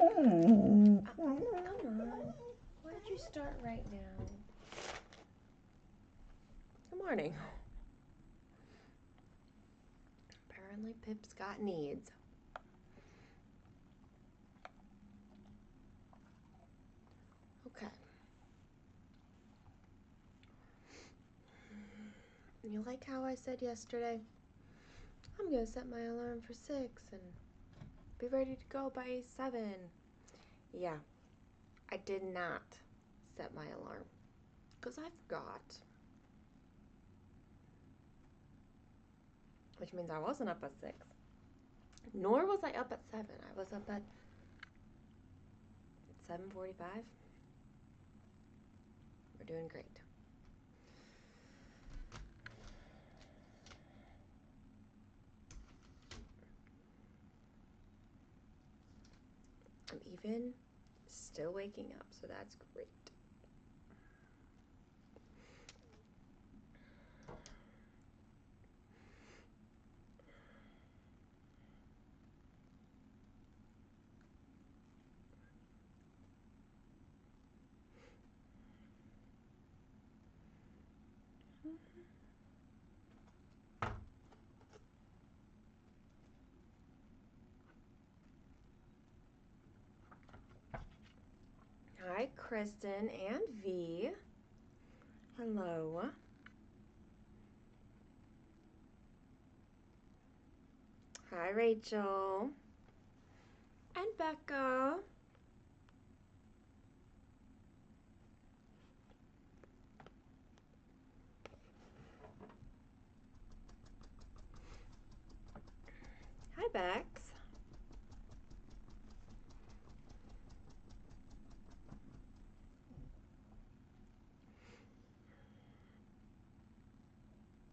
Come on. Why did you start right now? Good morning. Apparently Pip's got needs. Okay. You like how I said yesterday? I'm gonna set my alarm for 6 and be ready to go by 7. Yeah, I did not set my alarm because I forgot. Which means I wasn't up at 6. Nor was I up at 7. I was up at 7:45. We're doing great. I'm even still waking up, so that's great. Hi, Kristen and V. Hello. Hi, Rachel. And Becca. Hi, Bex.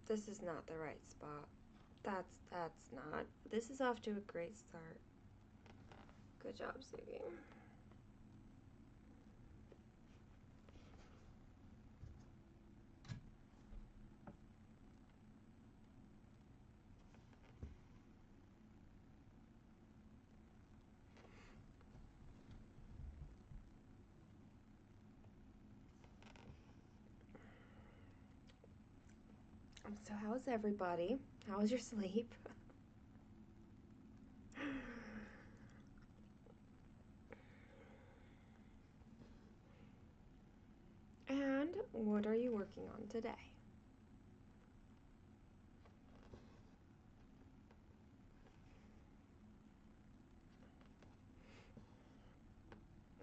This is not the right spot. That's not. This is off to a great start. Good job, Ziggy. So how's everybody? How was your sleep? And what are you working on today?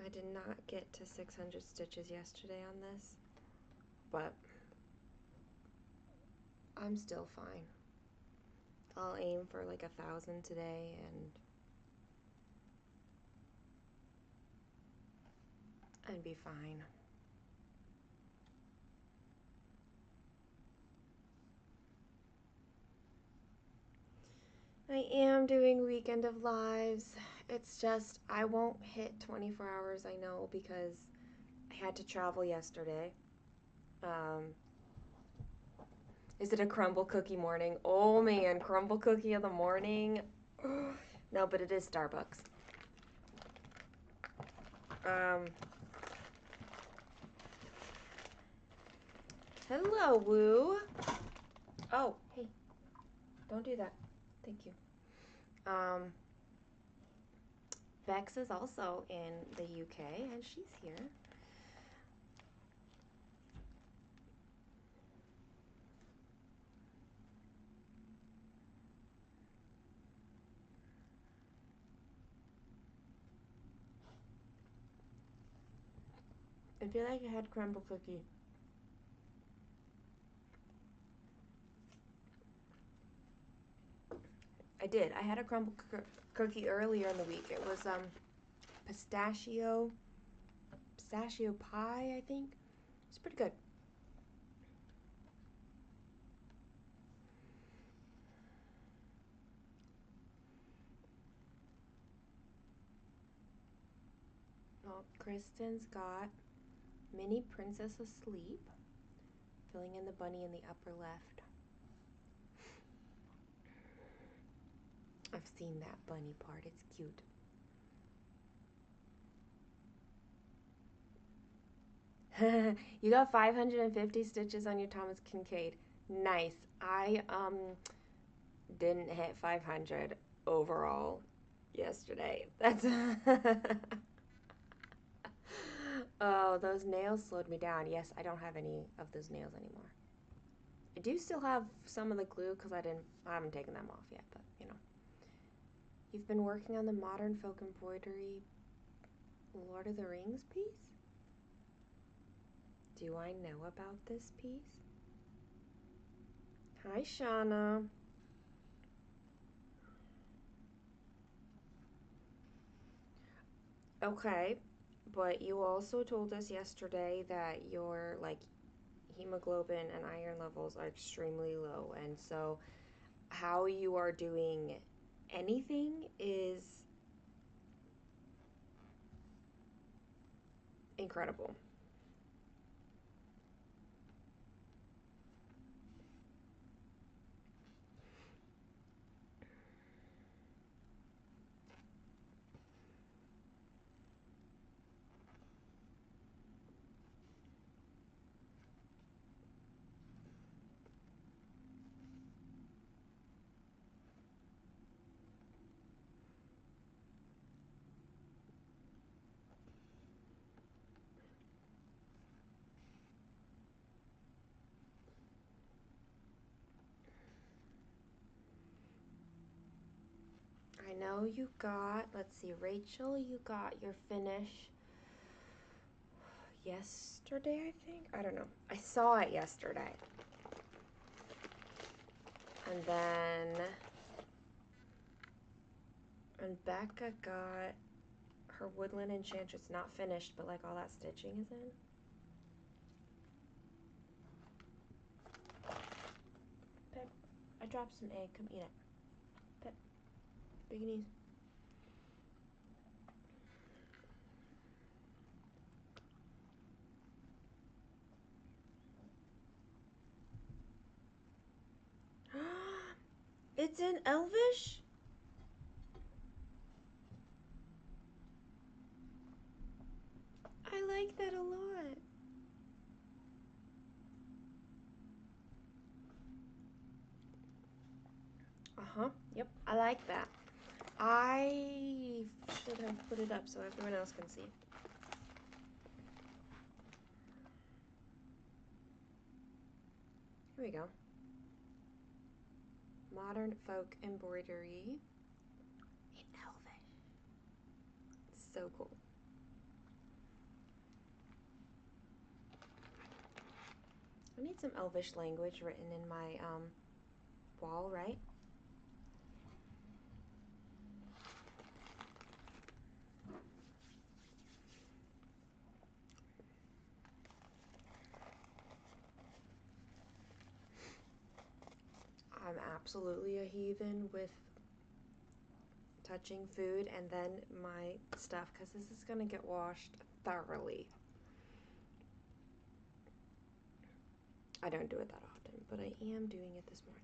I did not get to 600 stitches yesterday on this, but I'm still fine. I'll aim for like 1,000 today and be fine. I am doing weekend of lives. It's just I won't hit 24 hours, I know, because I had to travel yesterday. Is it a crumble cookie morning? Oh man, crumble cookie in the morning. No, but it is Starbucks. Hello, Woo. Oh, hey, don't do that. Thank you. Bex is also in the UK, and she's here. I feel like I had crumble cookie. I did. I had a crumble cookie earlier in the week. It was pistachio pie, I think. It's pretty good. Well, Kristen's got Mini Princess Asleep, filling in the bunny in the upper left. I've seen that bunny part. It's cute. You got 550 stitches on your Thomas Kincaid. Nice. I didn't hit 500 overall yesterday. That's Oh, those nails slowed me down. Yes, I don't have any of those nails anymore. I do still have some of the glue because I haven't taken them off yet, but you know. You've been working on the modern folk embroidery Lord of the Rings piece? Do I know about this piece? Hi, Shauna. Okay, but you also told us yesterday that your like hemoglobin and iron levels are extremely low, and so how you are doing anything is incredible. I know you got, let's see, Rachel, you got your finish yesterday, I think. I don't know. I saw it yesterday. And Becca got her Woodland Enchantress not finished, but like all that stitching is in. Pip, I dropped some egg. Come eat it. Pip, Biggies. It's in Elvish? I like that a lot. Uh-huh. Yep, I like that. I should have put it up so everyone else can see. Here we go. Modern folk embroidery in Elvish. It's so cool. I need some Elvish language written in my wall, right? I'm absolutely a heathen with touching food and then my stuff because this is going to get washed thoroughly. I don't do it that often, but I am doing it this morning.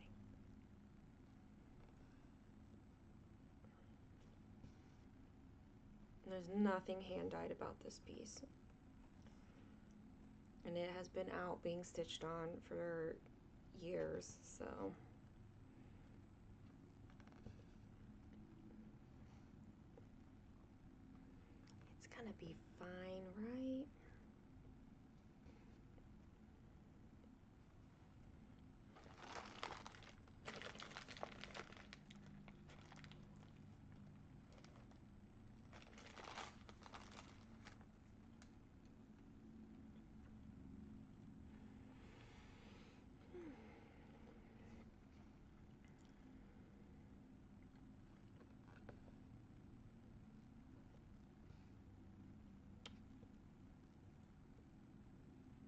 There's nothing hand-dyed about this piece. And it has been out being stitched on for years, so it's gonna be fine, right?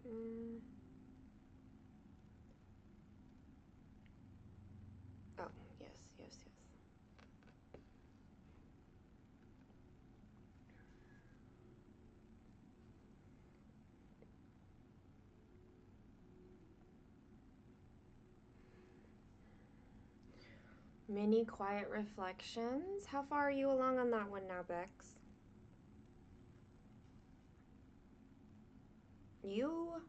Mm. Oh, yes, yes, yes. Mini Quiet Reflections. How far are you along on that one now, Bex? You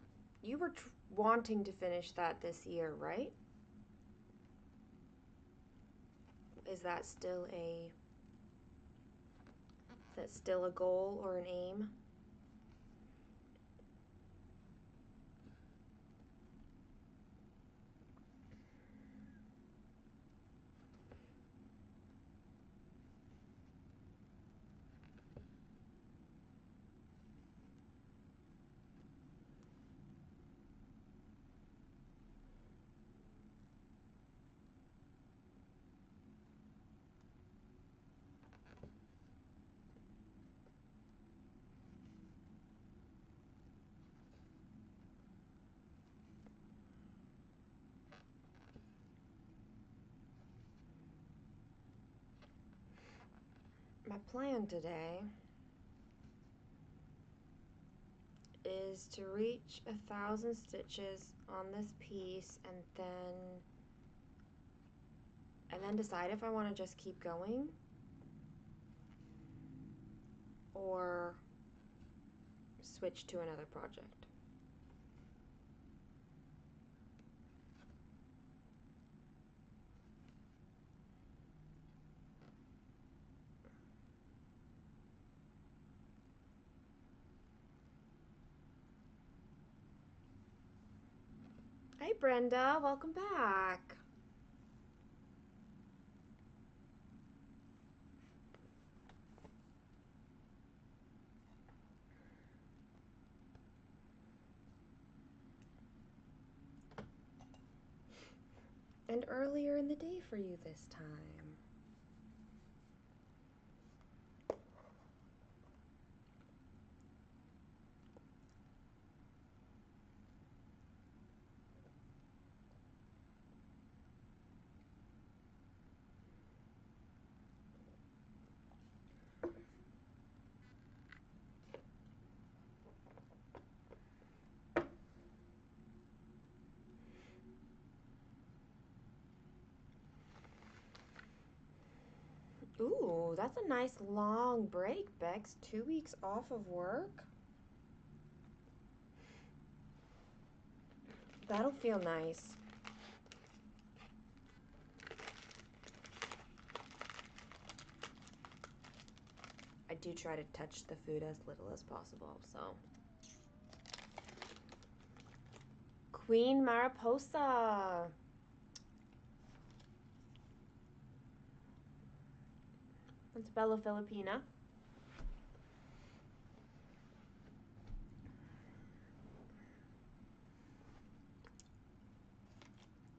you were wanting to finish that this year, right? Is that still a goal or an aim? My plan today is to reach 1,000 stitches on this piece and then decide if I want to just keep going or switch to another project. Hey Brenda, welcome back. And earlier in the day for you this time. Ooh, that's a nice long break, Bex. 2 weeks off of work. That'll feel nice. I do try to touch the food as little as possible, so. Queen Mariposa. That's Bella Filipina.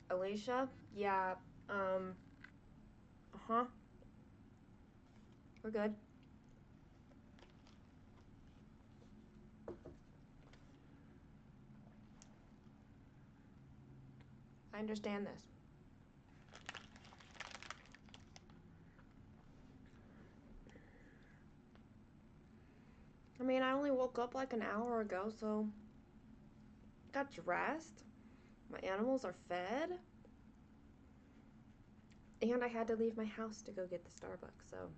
Alicia? Yeah, uh-huh. We're good. I understand this. I mean, I only woke up like an hour ago, so got dressed. My animals are fed. And I had to leave my house to go get the Starbucks, so.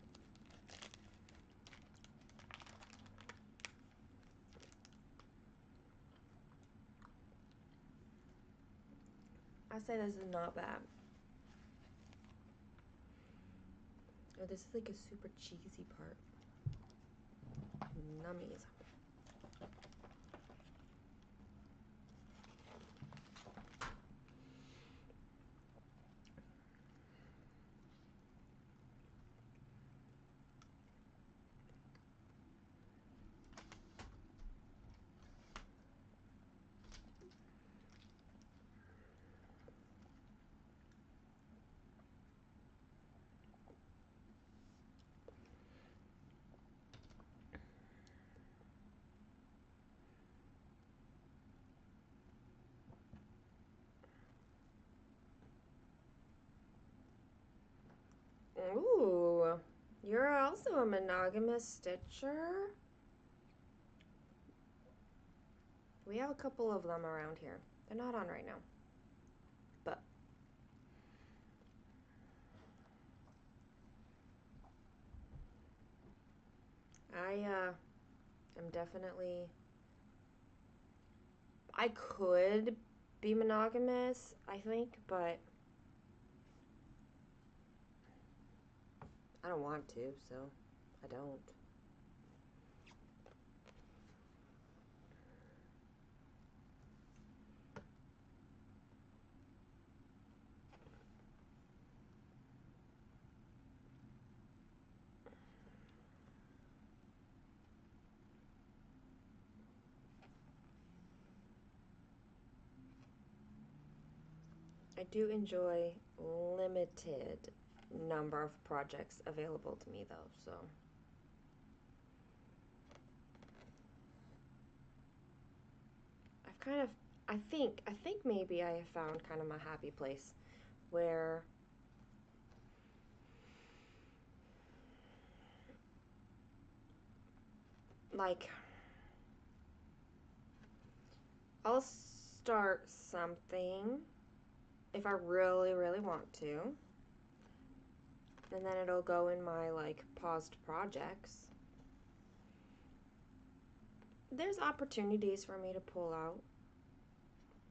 I say this is not bad. Oh, this is like a super cheesy part. Nummies. Ooh, you're also a monogamous stitcher? We have a couple of them around here. They're not on right now. But I am definitely I could be monogamous, I think, but I don't want to, so I don't. I do enjoy limited number of projects available to me, though, so. I've kind of, I think maybe I have found kind of my happy place where like I'll start something if I really, really want to, and then it'll go in my like paused projects. There's opportunities for me to pull out,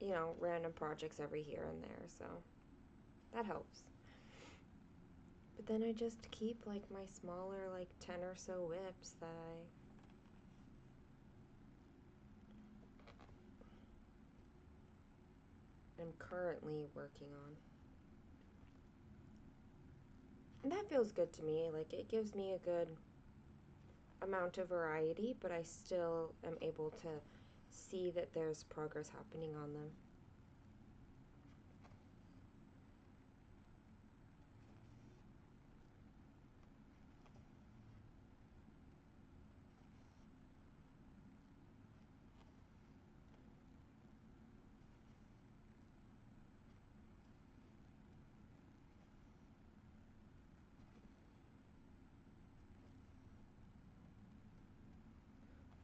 you know, random projects every here and there, so that helps. But then I just keep like my smaller like 10 or so whips that I am currently working on. And that feels good to me. Like, it gives me a good amount of variety, but I still am able to see that there's progress happening on them.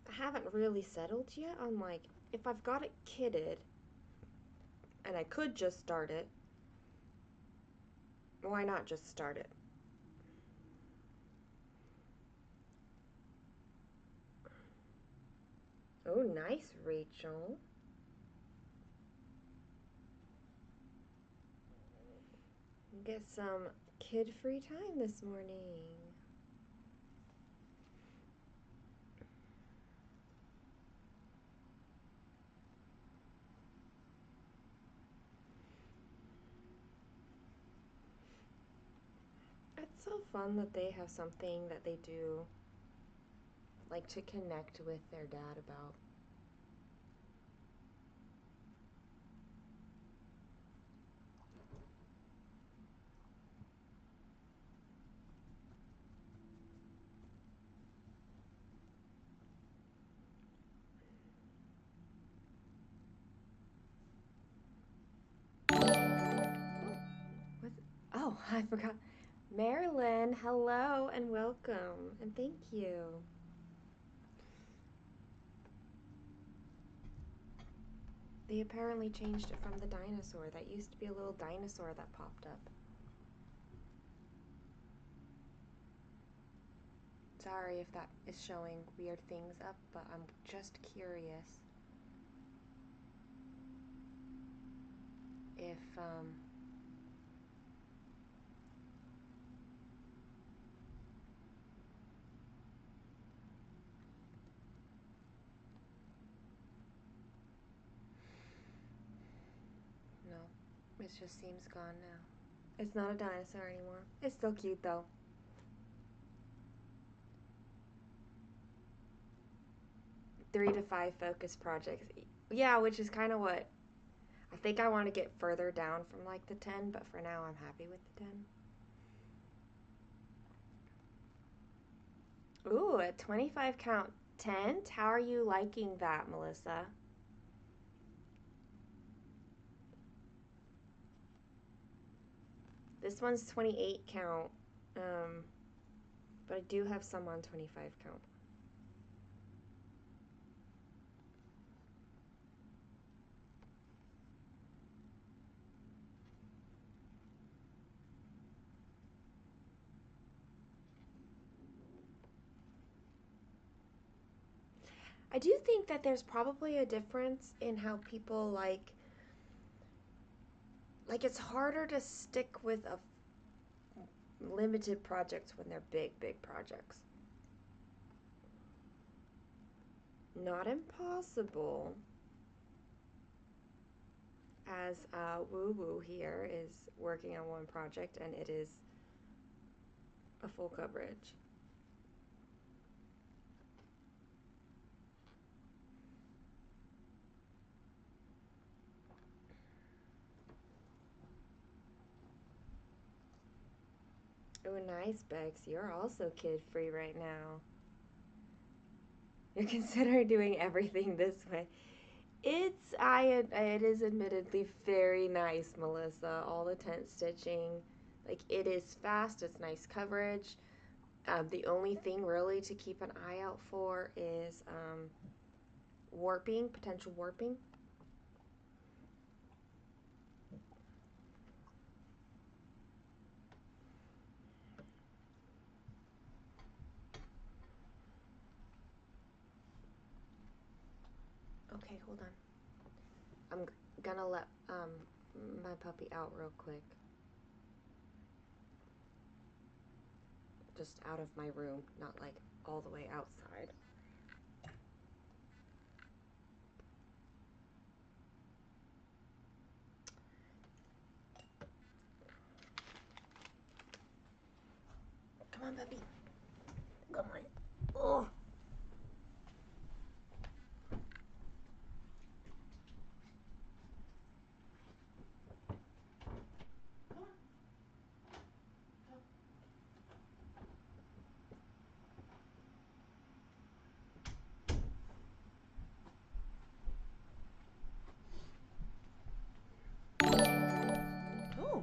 I haven't really settled yet on, like, if I've got it kitted and I could just start it, why not just start it? Oh, nice, Rachel. Get some kid-free time this morning. It's so fun that they have something that they do, like, to connect with their dad about. Oh, I forgot. Marilyn, hello and welcome, and thank you. They apparently changed it from the dinosaur. That used to be a little dinosaur that popped up. Sorry if that is showing weird things up, but I'm just curious if, no, it just seems gone now. It's not a dinosaur anymore. It's still cute though. Three to five focus projects. Yeah, which is kind of what I think I want to get further down from like the 10, but for now I'm happy with the 10. Ooh, a 25 count tent? How are you liking that, Melissa? This one's 28 count, but I do have some on 25 count. I do think that there's probably a difference in how people like it's harder to stick with a limited projects when they're big projects. Not impossible, as Woo Woo here is working on one project and it is a full coverage. Oh, nice, Bex. You're also kid-free right now. You're considering doing everything this way. It is admittedly very nice, Melissa. All the tent stitching, like it is fast. It's nice coverage. The only thing really to keep an eye out for is warping, potential warping. Okay, hold on. I'm gonna let my puppy out real quick. Just out of my room, not like all the way outside. Come on, puppy. Come on. Oh. Oh.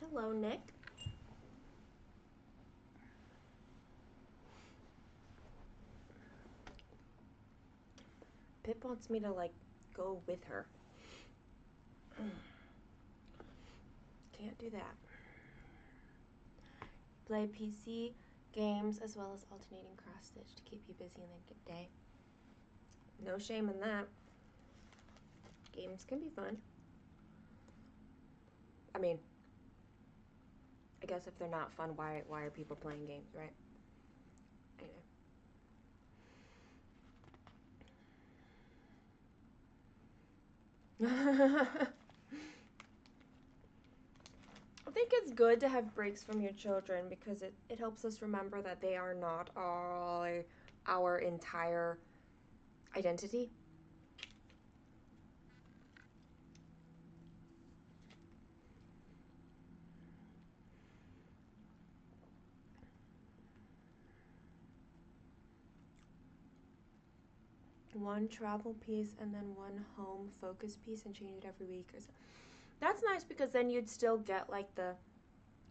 Hello, Nick. Pip wants me to like go with her. Can't do that. Play PC games as well as alternating cross stitch to keep you busy in the day. No shame in that. Games can be fun. I mean, I guess if they're not fun, why are people playing games, right? Anyway. I think it's good to have breaks from your children because it helps us remember that they are not our entire identity. One travel piece and then one home focus piece and change it every week or so. That's nice because then you'd still get like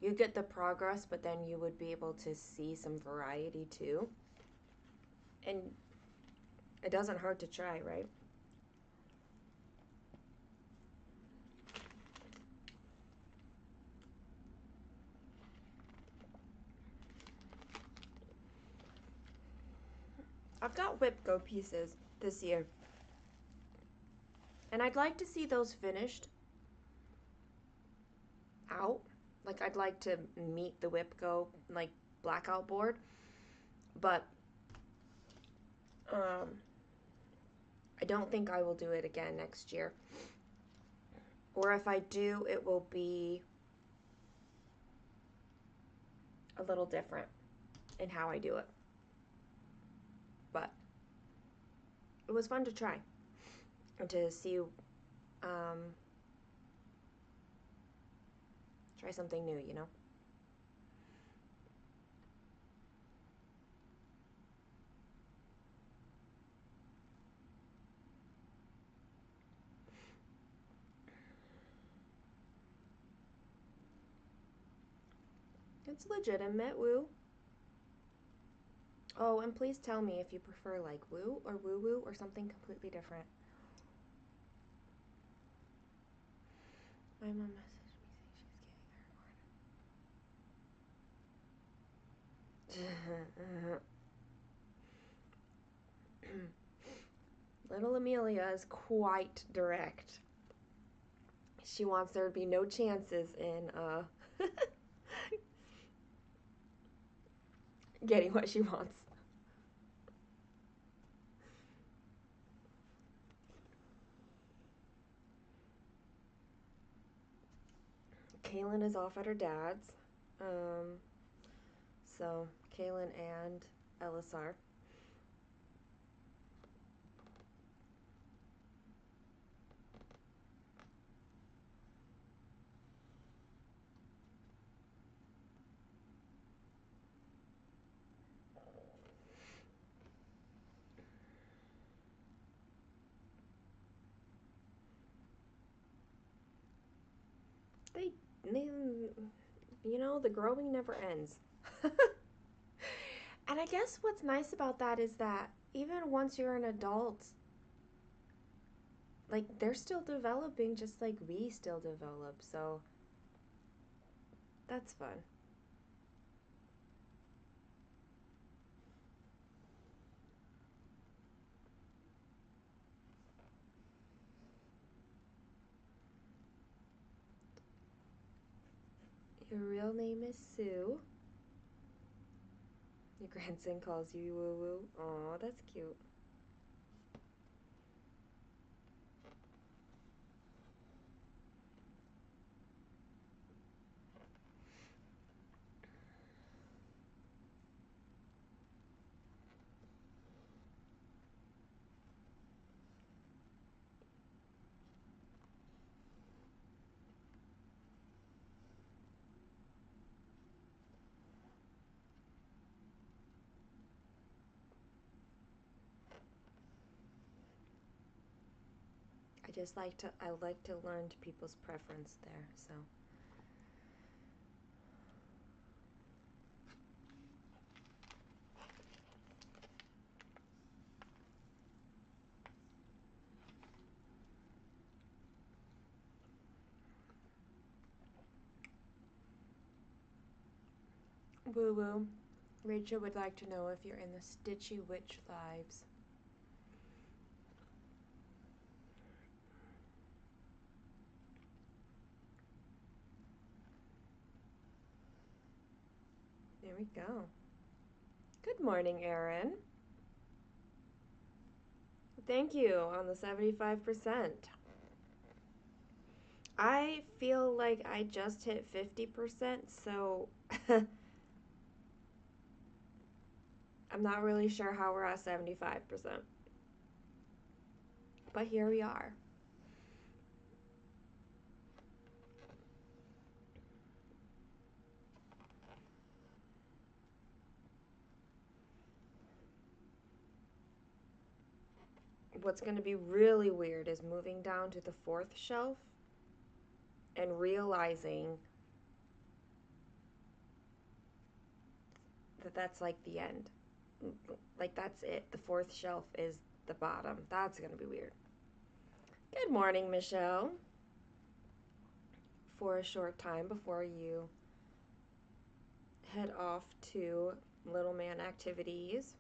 you'd get the progress, but then you would be able to see some variety too. And it doesn't hurt to try, right? I've got whip go pieces this year. And I'd like to see those finished out. Like I'd like to meet the whip go like blackout board. But I don't think I will do it again next year. Or if I do, it will be a little different in how I do it. But it was fun to try and to see try something new, you know? It's legitimate, woo. Oh, and please tell me if you prefer like woo or woo woo or something completely different. My mom messaged me saying she's getting her horn. Little Amelia is quite direct. She wants there to be no chances in getting what she wants. Kaylin is off at her dad's. So Kaylin and Ellis are. They, the growing never ends. And I guess what's nice about that is that even once you're an adult, like, they're still developing just like we still develop. So that's fun. Your real name is Sue. Your grandson calls you Woo Woo. Aw, that's cute. I like to learn to people's preference there, so. Woo Woo. Rachel would like to know if you're in the Stitchy Witch Lives. There we go. Good morning, Erin. Thank you on the 75%. I feel like I just hit 50%, so I'm not really sure how we're at 75%. But here we are. What's going to be really weird is moving down to the 4th shelf and realizing that that's like the end. Like, that's it. The 4th shelf is the bottom. That's going to be weird. Good morning, Michelle. For a short time before you head off to little man activities.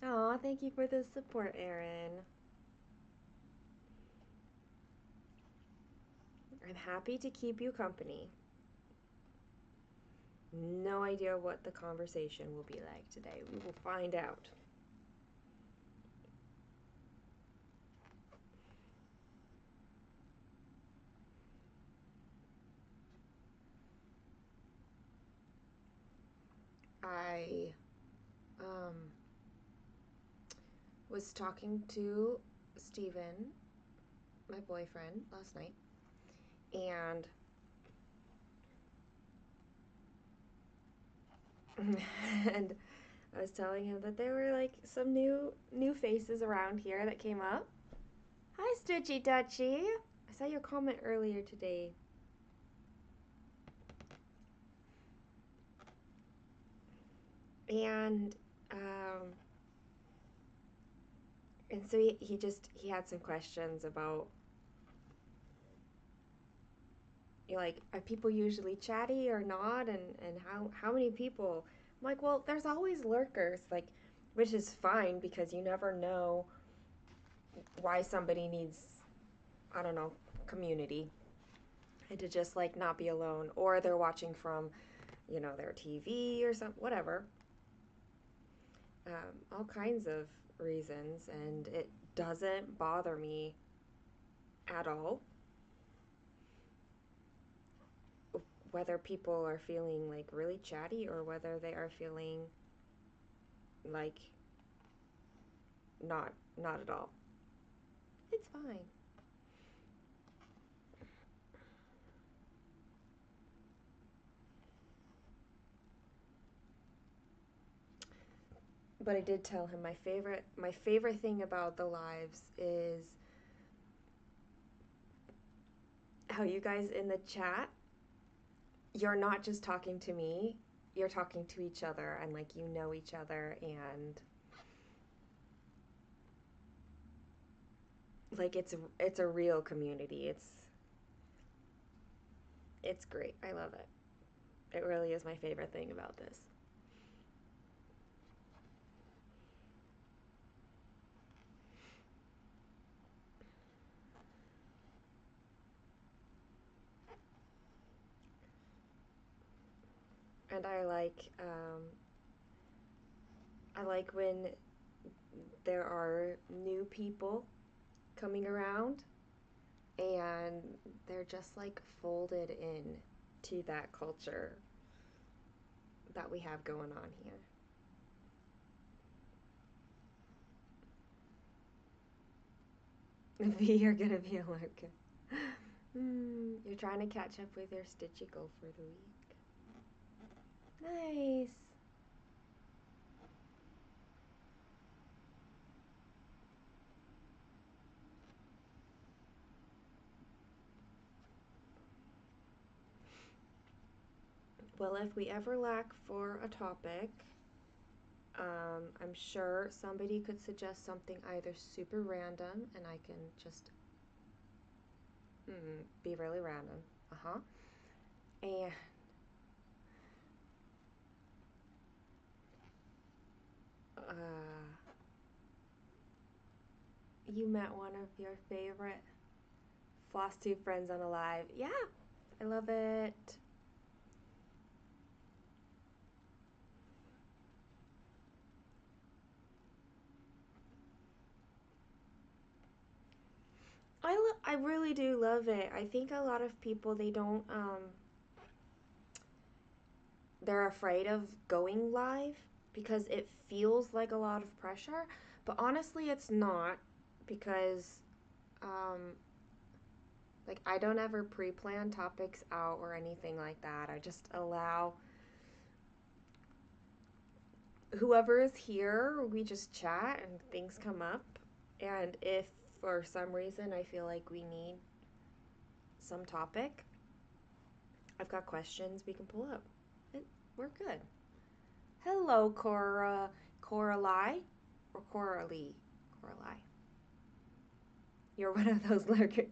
Aw, thank you for the support, Erin. I'm happy to keep you company. No idea what the conversation will be like today. We will find out. I was talking to Steven, my boyfriend, last night, and and I was telling him that there were like some new faces around here that came up. Hi, Stitchy Dutchy. I saw your comment earlier today. And And so he had some questions about, you know, like, are people usually chatty or not, and how many people? I'm like, well, there's always lurkers, like, which is fine because you never know why somebody needs, I don't know, community, and to just like not be alone, or they're watching from, you know, their TV or something, whatever. All kinds of reasons, and it doesn't bother me at all whether people are feeling like really chatty or whether they are feeling like not at all. It's fine. But I did tell him my favorite thing about the lives is how you guys in the chat, you're not just talking to me, you're talking to each other, and like you know each other, and like it's a real community. It's great. I love it. It really is my favorite thing about this. And I like when there are new people coming around and they're just like folded in to that culture that we have going on here. V, you're gonna be a lurker. You're trying to catch up with your Stitchicle for the week. Nice. Well, if we ever lack for a topic, I'm sure somebody could suggest something either super random and I can just be really random. Uh huh. And you met one of your favorite floss tube friends on a live. Yeah, I love it. I really do love it. I think a lot of people they don't they're afraid of going live because it feels like a lot of pressure, but honestly it's not because um like I don't ever pre-plan topics out or anything like that. I just allow whoever is here, we just chat and things come up. And if for some reason I feel like we need some topic, I've got questions we can pull up. It, we're good. Hello, Coralie, or Coralie, Coralie. You're one of those lurkers.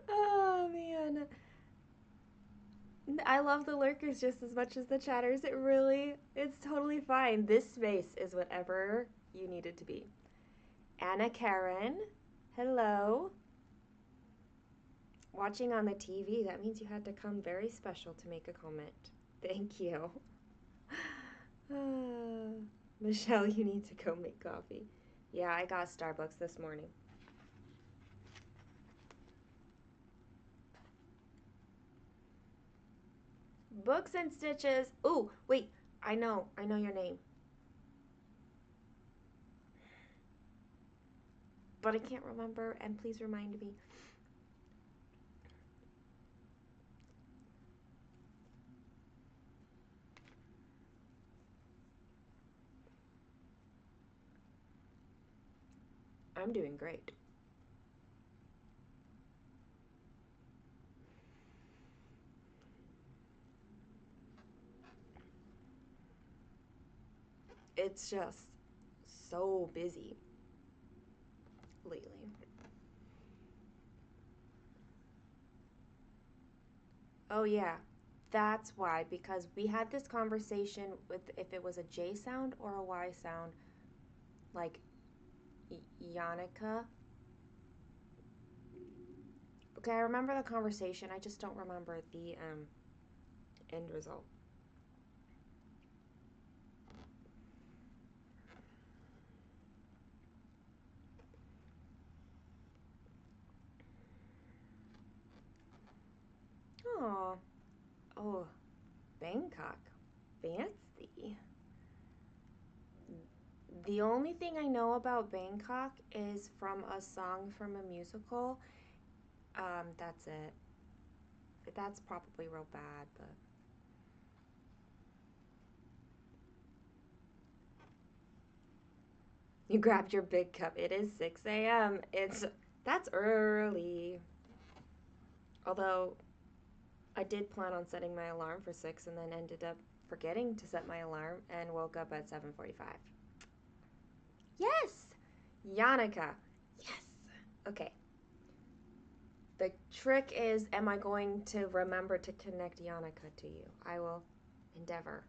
Oh man, I love the lurkers just as much as the chatters. It's totally fine. This space is whatever you need it to be. Anna Karen, hello. Watching on the TV, that means you had to come very special to make a comment. Thank you. Michelle, you need to go make coffee. Yeah, I got Starbucks this morning. Books and Stitches. Ooh, wait. I know your name. But I can't remember, and please remind me. I'm doing great. It's just so busy. lately. Oh, yeah. That's why, because we had this conversation with if it was a J sound or a Y sound, like Yannicka. Okay, I remember the conversation. I just don't remember the end result. Oh, oh, Bangkok, fancy. The only thing I know about Bangkok is from a song from a musical. That's it. That's probably real bad, but you grabbed your big cup. It is 6 a.m. That's early. Although I did plan on setting my alarm for 6 and then ended up forgetting to set my alarm and woke up at 7:45. Yes! Yannicka. Yes. Okay. The trick is, am I going to remember to connect Yannicka to you? I will endeavor.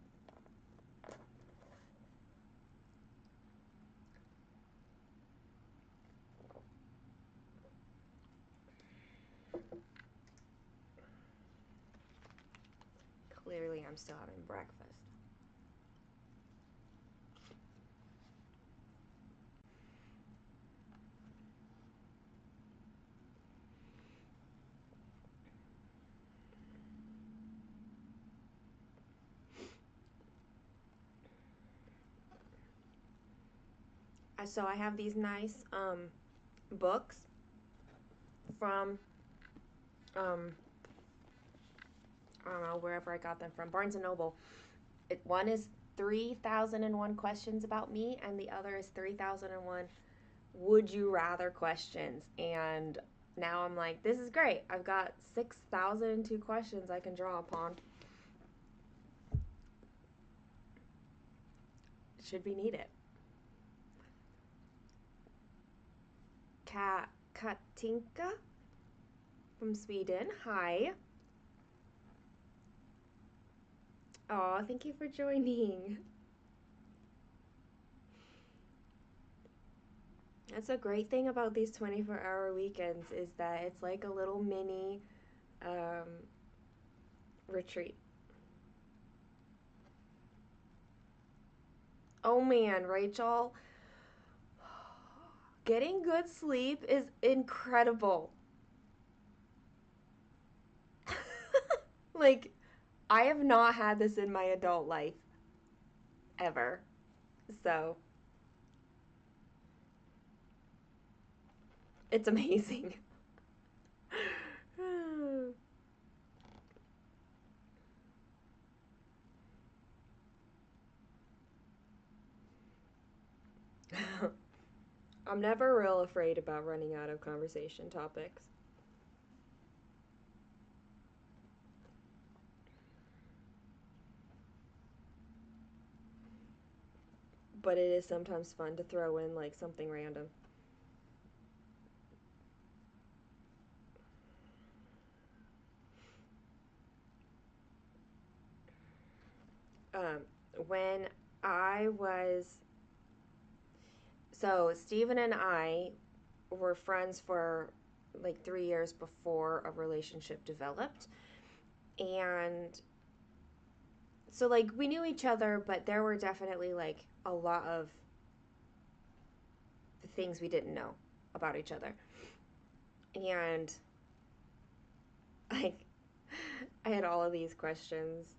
Clearly, I'm still having breakfast. So I have these nice books from um, I don't know, wherever I got them from, Barnes and Noble. One is 3,001 questions about me, and the other is 3,001 would you rather questions. And now I'm like, this is great. I've got 6,002 questions I can draw upon. Should we need it? Katinka from Sweden. Hi. Aw, thank you for joining. That's a great thing about these 24-hour weekends is that it's like a little mini um, retreat. Oh man, Rachel, getting good sleep is incredible. Like, I have not had this in my adult life ever. So, it's amazing. I'm never real afraid about running out of conversation topics. But it is sometimes fun to throw in like something random. Um, when I was so Steven and I were friends for like 3 years before a relationship developed, and so like we knew each other, but there were definitely like a lot of things we didn't know about each other, and like I had all of these questions,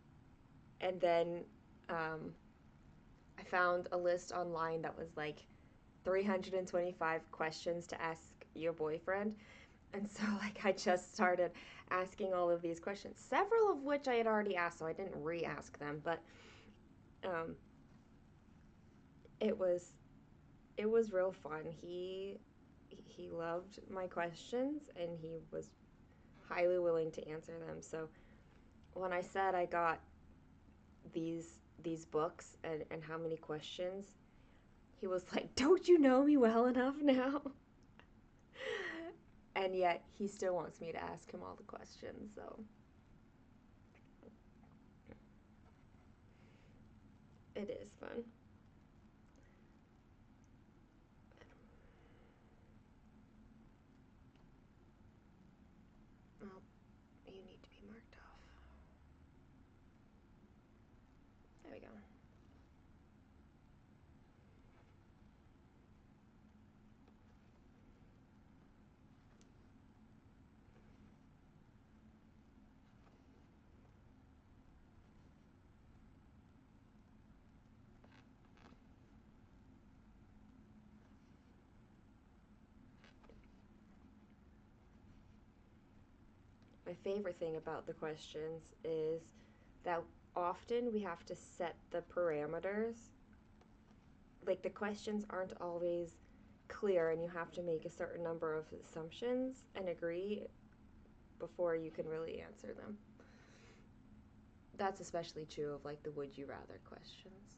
and then um, I found a list online that was like 325 questions to ask your boyfriend. And so, like, I just started asking all of these questions, several of which I had already asked, so I didn't re ask them. But um, it was it was real fun. He loved my questions and he was highly willing to answer them. So when I said I got these books and how many questions, he was like, "Don't you know me well enough now?" And yet he still wants me to ask him all the questions, so it is fun. Oh, you need to be marked off. There we go. My favorite thing about the questions is that often we have to set the parameters. Like the questions aren't always clear, and you have to make a certain number of assumptions and agree before you can really answer them. That's especially true of like the would you rather questions.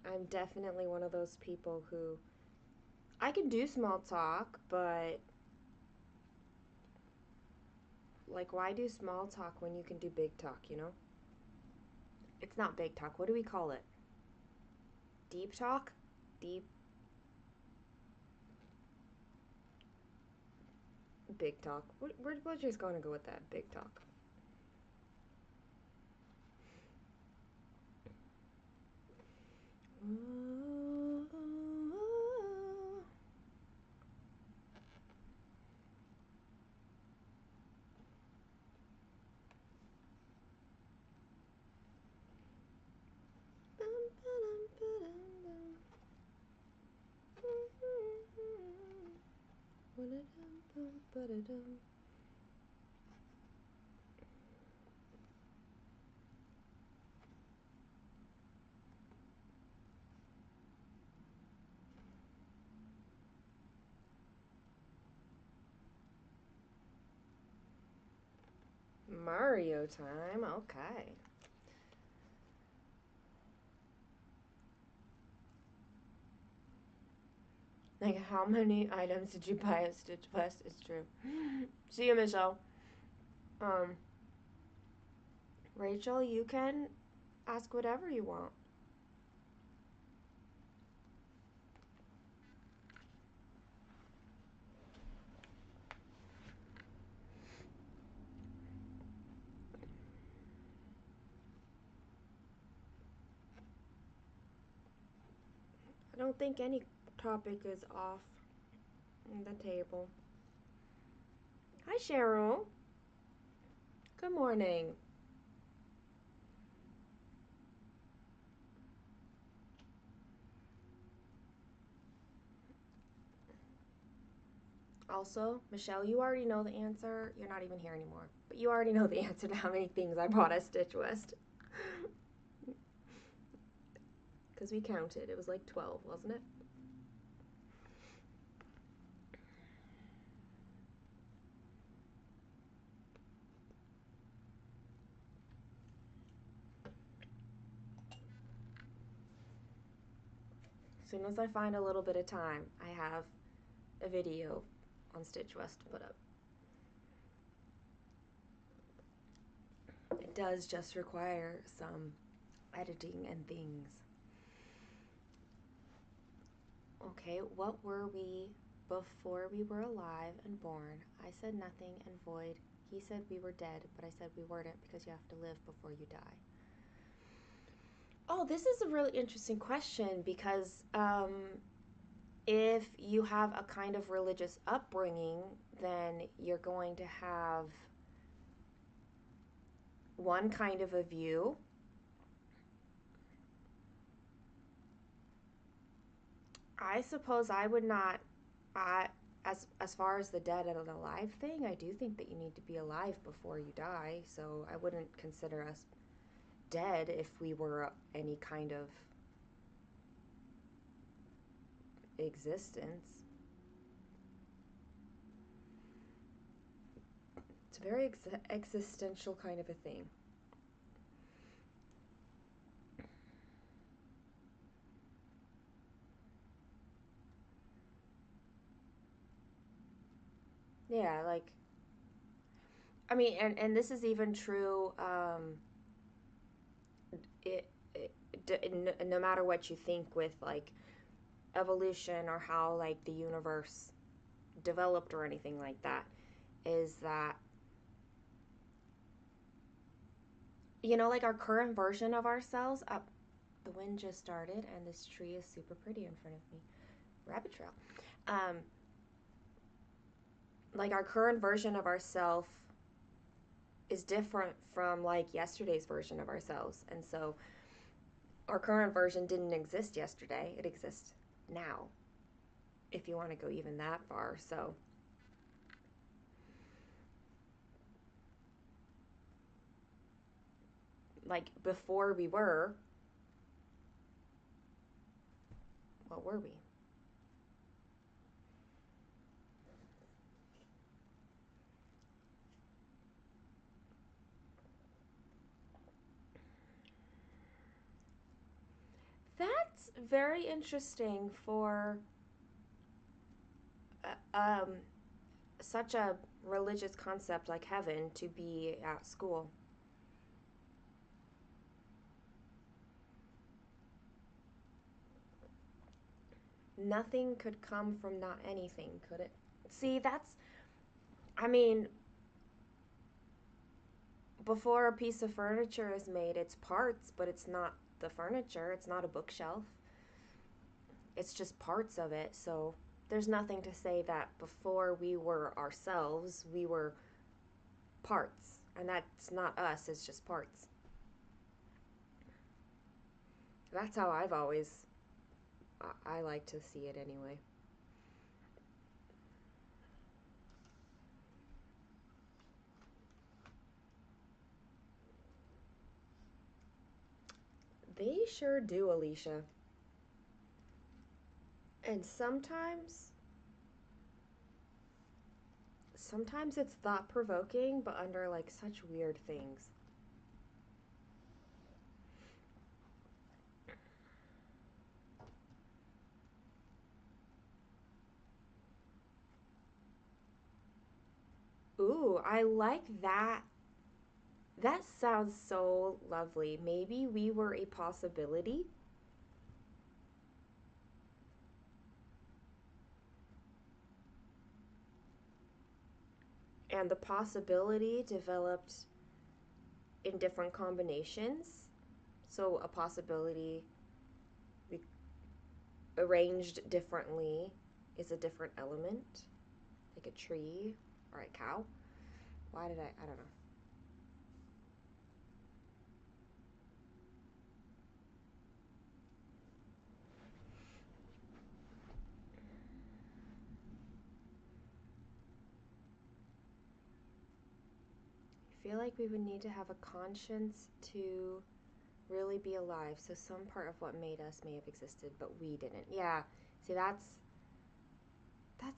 I'm definitely one of those people who I can do small talk, but like why do small talk when you can do big talk, you know? It's not big talk. What do we call it? Deep talk? Deep big talk. We're just going to go with that. Big talk. Mario time. Okay. Like, how many items did you buy at Stitch West? It's true. See you, Michelle. Um, Rachel, you can ask whatever you want. I don't think any topic is off the table. Hi, Cheryl. Good morning. Also, Michelle, you already know the answer. You're not even here anymore. But you already know the answer to how many things I bought at Stitch West. Because we counted. It was like 12, wasn't it? As soon as I find a little bit of time, I have a video on Stitch West to put up. It does just require some editing and things. Okay, what were we before we were alive and born? I said nothing and void. He said we were dead, but I said we weren't because you have to live before you die. Oh, this is a really interesting question because if you have a kind of religious upbringing, then you're going to have one kind of a view. I suppose I would not. As far as the dead and alive thing, I do think that you need to be alive before you die. So I wouldn't consider us dead if we were any kind of existence. It's a very existential kind of a thing. Yeah, like, I mean, and this is even true. No matter what you think with like evolution or how like the universe developed or anything like that, is that, like our current version of ourselves. The wind just started, and this tree is super pretty in front of me. Rabbit trail. Um, like our current version of ourself is different from like yesterday's version of ourselves, and so our current version didn't exist yesterday. It exists now, if you want to go even that far. So, like, before we were, what were we? That's very interesting for uh, such a religious concept like heaven to be at school. Nothing could come from not anything, could it? See, I mean, before a piece of furniture is made, it's parts, but it's not the furniture. It's not a bookshelf. It's just parts of it. So there's nothing to say that before we were ourselves, we were parts. And that's not us, it's just parts. That's how I like to see it anyway. They sure do, Alicia. And sometimes it's thought provoking, but under like such weird things. Ooh, I like that. That sounds so lovely. Maybe we were a possibility, and the possibility developed in different combinations. So a possibility arranged differently is a different element, like a tree or a cow. Why did I don't know. I feel like we would need to have a conscience to really be alive. So some part of what made us may have existed, but we didn't. Yeah. See, that's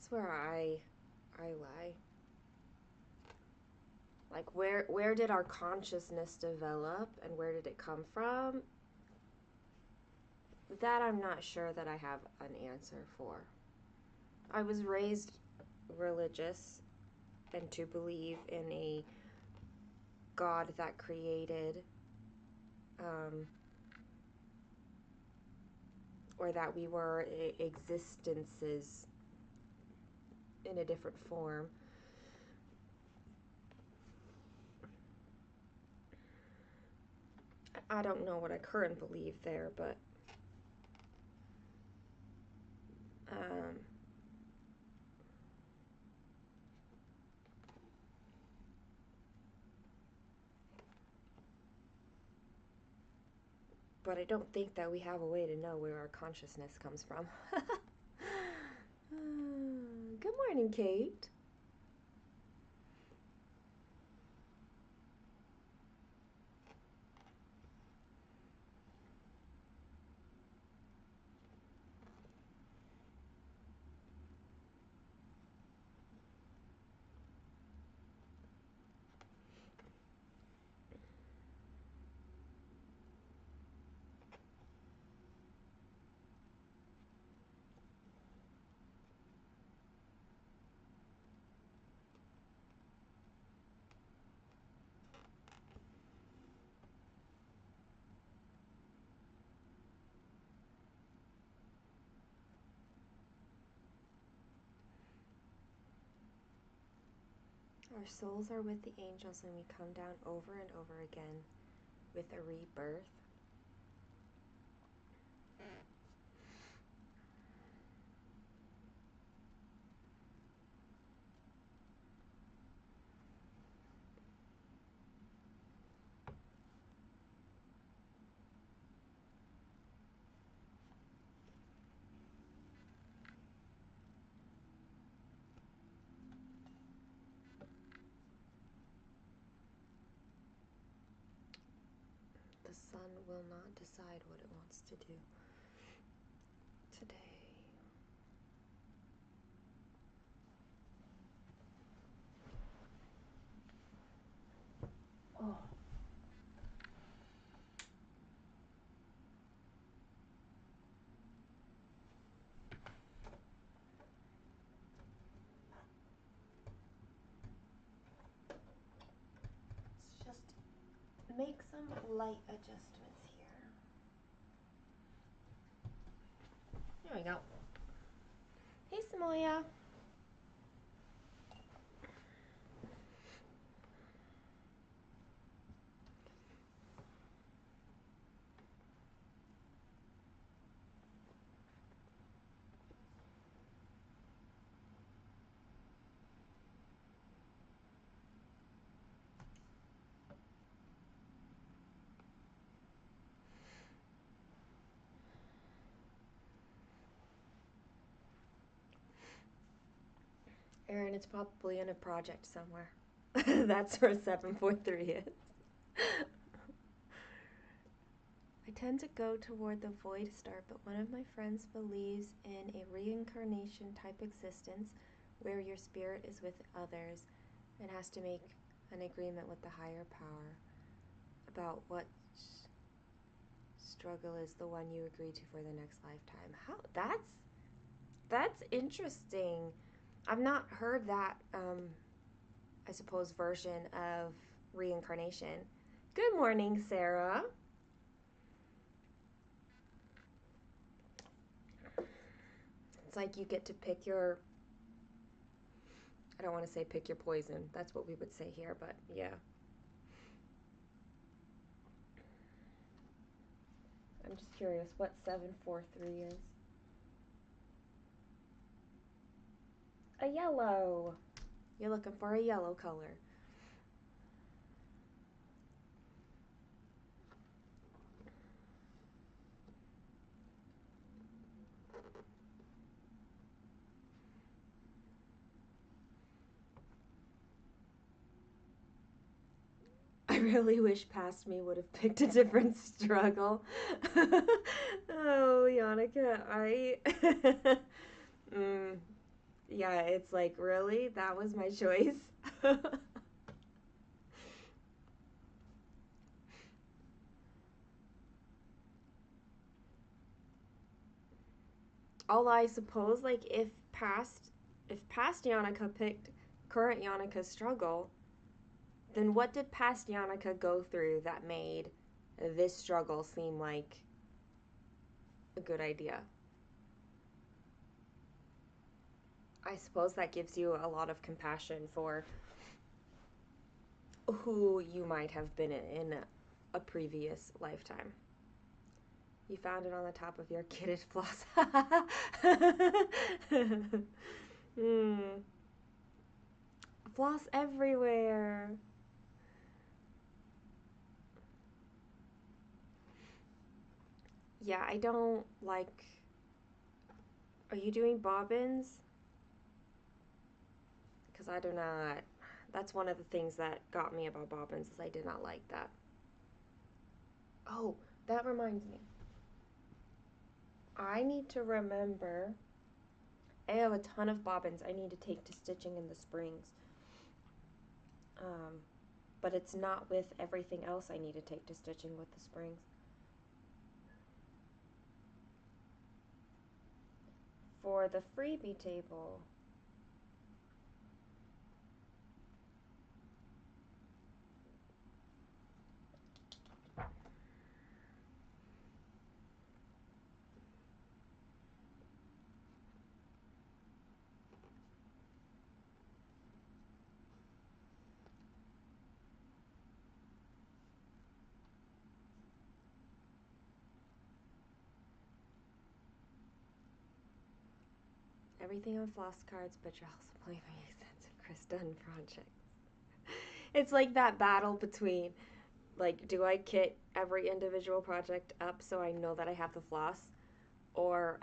where I lie. Like where did our consciousness develop and where did it come from? That I'm not sure that I have an answer for. I was raised religious and to believe in a God that created, um, or that we were existences in a different form. I don't know what I currently believe there, um, but I don't think that we have a way to know where our consciousness comes from. Good morning, Kate. Our souls are with the angels and we come down over and over again with a rebirth. The sun will not decide what it wants to do today. Oh. Let's just make some light adjustments here. There we go. Hey, Samoya. Erin, it's probably in a project somewhere. That's where 743 is. I tend to go toward the void star, but one of my friends believes in a reincarnation type existence where your spirit is with others and has to make an agreement with the higher power about what struggle is the one you agree to for the next lifetime. How that's interesting. I've not heard that I suppose version of reincarnation. Good morning, Sarah. It's like you get to pick your, I don't want to say pick your poison. That's what we would say here, but yeah. I'm just curious what 743 is. A yellow. You're looking for a yellow color. I really wish past me would have picked a different struggle. Oh, Yannicka, yeah, it's like, really? That was my choice? Although I suppose, like, if past Yannicka picked current Yannicka's struggle, then what did past Yannicka go through that made this struggle seem like a good idea? I suppose that gives you a lot of compassion for who you might have been in a previous lifetime. You found it on the top of your kitted floss. Floss everywhere. Yeah, I don't like... Are you doing bobbins? Because I do not... That's one of the things that got me about bobbins is I did not like that. Oh, that reminds me. I need to remember... I have a ton of bobbins I need to take to stitching in the springs. But it's not with everything else I need to take to stitching with the springs. For the freebie table, everything on floss cards, but you're also playing my extensive Chris Dunn project. It's like that battle between, like, do I kit every individual project up so I know that I have the floss, or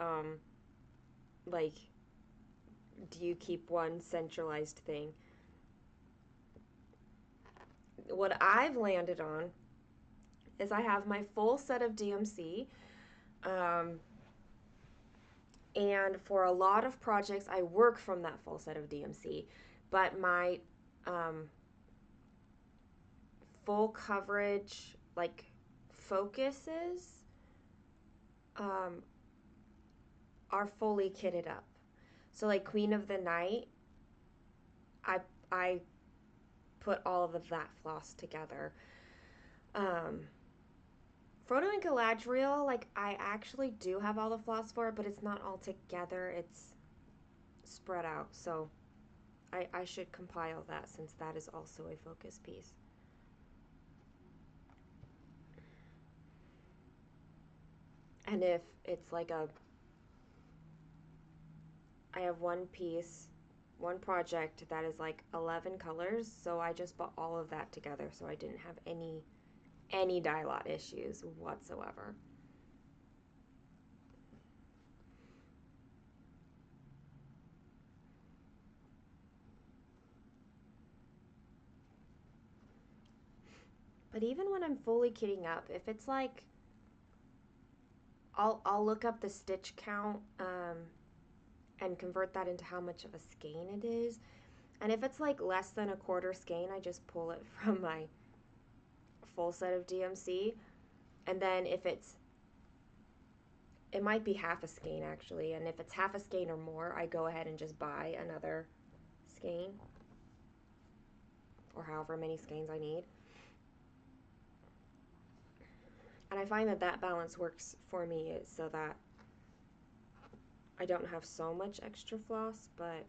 like, do you keep one centralized thing? What I've landed on is I have my full set of DMC, and for a lot of projects I work from that full set of DMC, but my full coverage, like, focuses are fully kitted up. So like Queen of the Night, I put all of that floss together. Frodo and Galadriel, like, I actually do have all the floss for it, but it's not all together. It's spread out. So I should compile that, since that is also a focus piece. And if it's like I have one piece, one project that is like 11 colors, so I just bought all of that together, so I didn't have any dye lot issues whatsoever. But even when I'm fully kitting up, if it's like, I'll look up the stitch count and convert that into how much of a skein it is. And if it's like less than a quarter skein, I just pull it from my full set of DMC. And then if it might be half a skein actually, and if it's half a skein or more, I go ahead and just buy another skein, or however many skeins I need. And I find that balance works for me, so that I don't have so much extra floss, but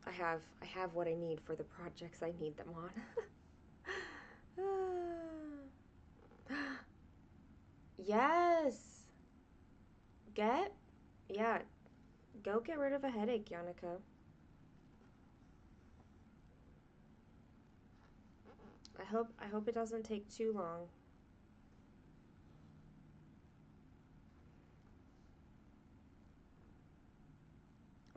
I have what I need for the projects I need them on. Yes. Yeah, go get rid of a headache, Yannicka. I hope it doesn't take too long.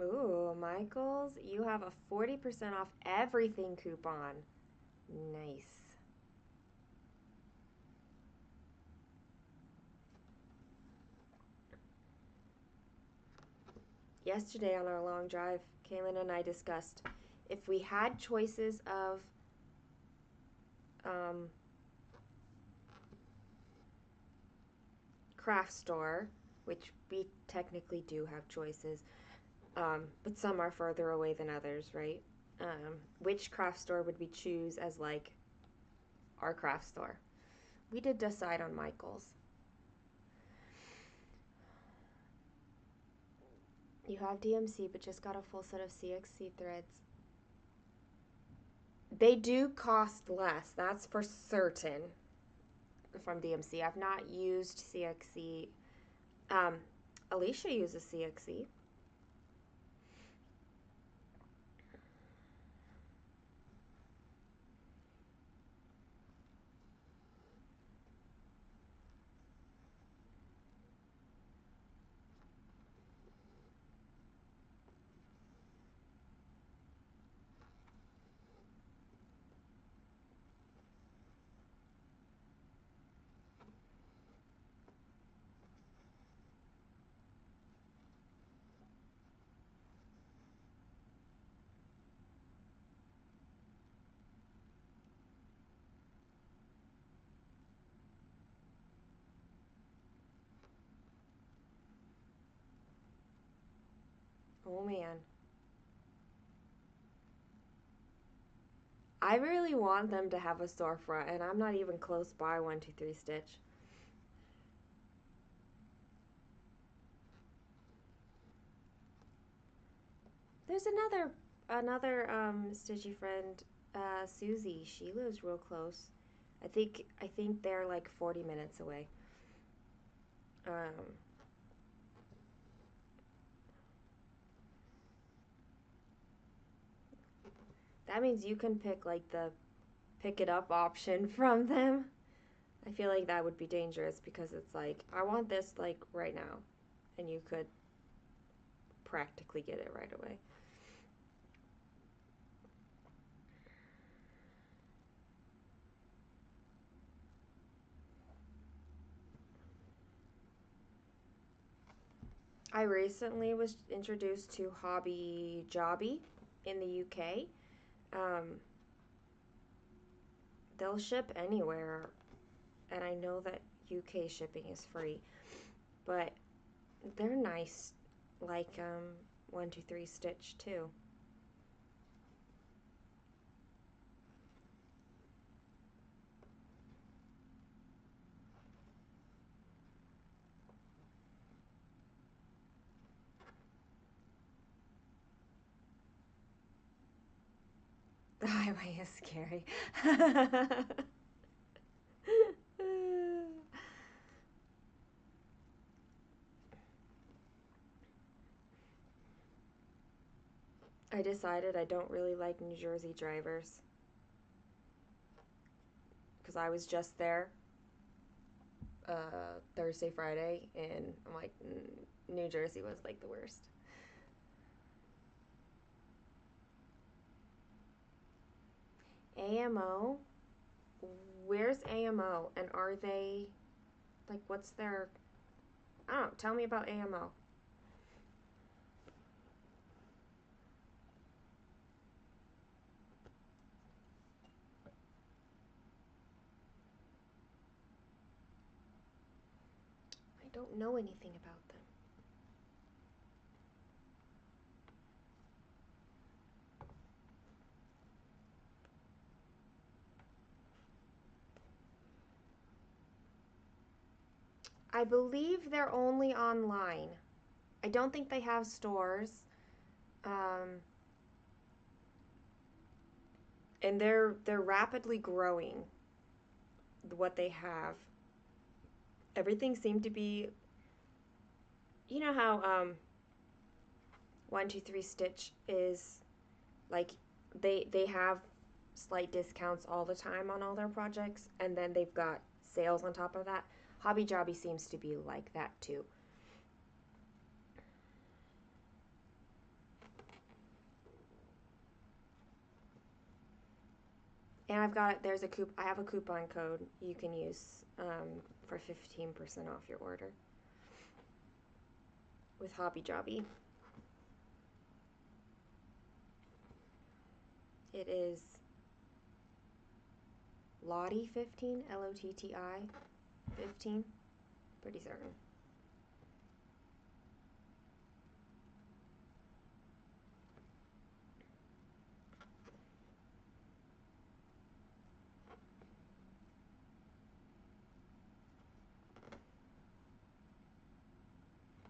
Ooh, Michaels, you have a 40% off everything coupon. Nice. Yesterday on our long drive, Kaylin and I discussed if we had choices of craft store, which we technically do have choices, but some are further away than others, right? Which craft store would we choose as like our craft store? We did decide on Michael's. You have DMC, but just got a full set of CXC threads. They do cost less, that's for certain, from DMC. I've not used CXC. Alicia uses CXC. Oh man. I really want them to have a storefront, and I'm not even close by 123 Stitch. There's another stitchy friend, Susie. She lives real close. I think they're like 40 minutes away. Um, that means you can pick like the pick it up option from them. I feel like that would be dangerous because it's like, I want this like right now, and you could practically get it right away. I recently was introduced to Hobby Jobby in the UK. Um, they'll ship anywhere, and I know that UK shipping is free, but they're nice, like 123 Stitch too. The highway is scary. I decided I don't really like New Jersey drivers because I was just there Thursday, Friday, and I'm like, New Jersey was like the worst. AMO, where's AMO, and are they like, what's their? I don't know. Tell me about AMO. I don't know anything about them. I believe they're only online. I don't think they have stores. Um, and they're rapidly growing what they have. Everything seemed to be, you know how 123 Stitch is like, they have slight discounts all the time on all their projects, and then they've got sales on top of that. Hobby Jobby seems to be like that too. And I have a coupon code you can use for 15% off your order with Hobby Jobby. It is Lottie 15, Lotti 15. Pretty certain.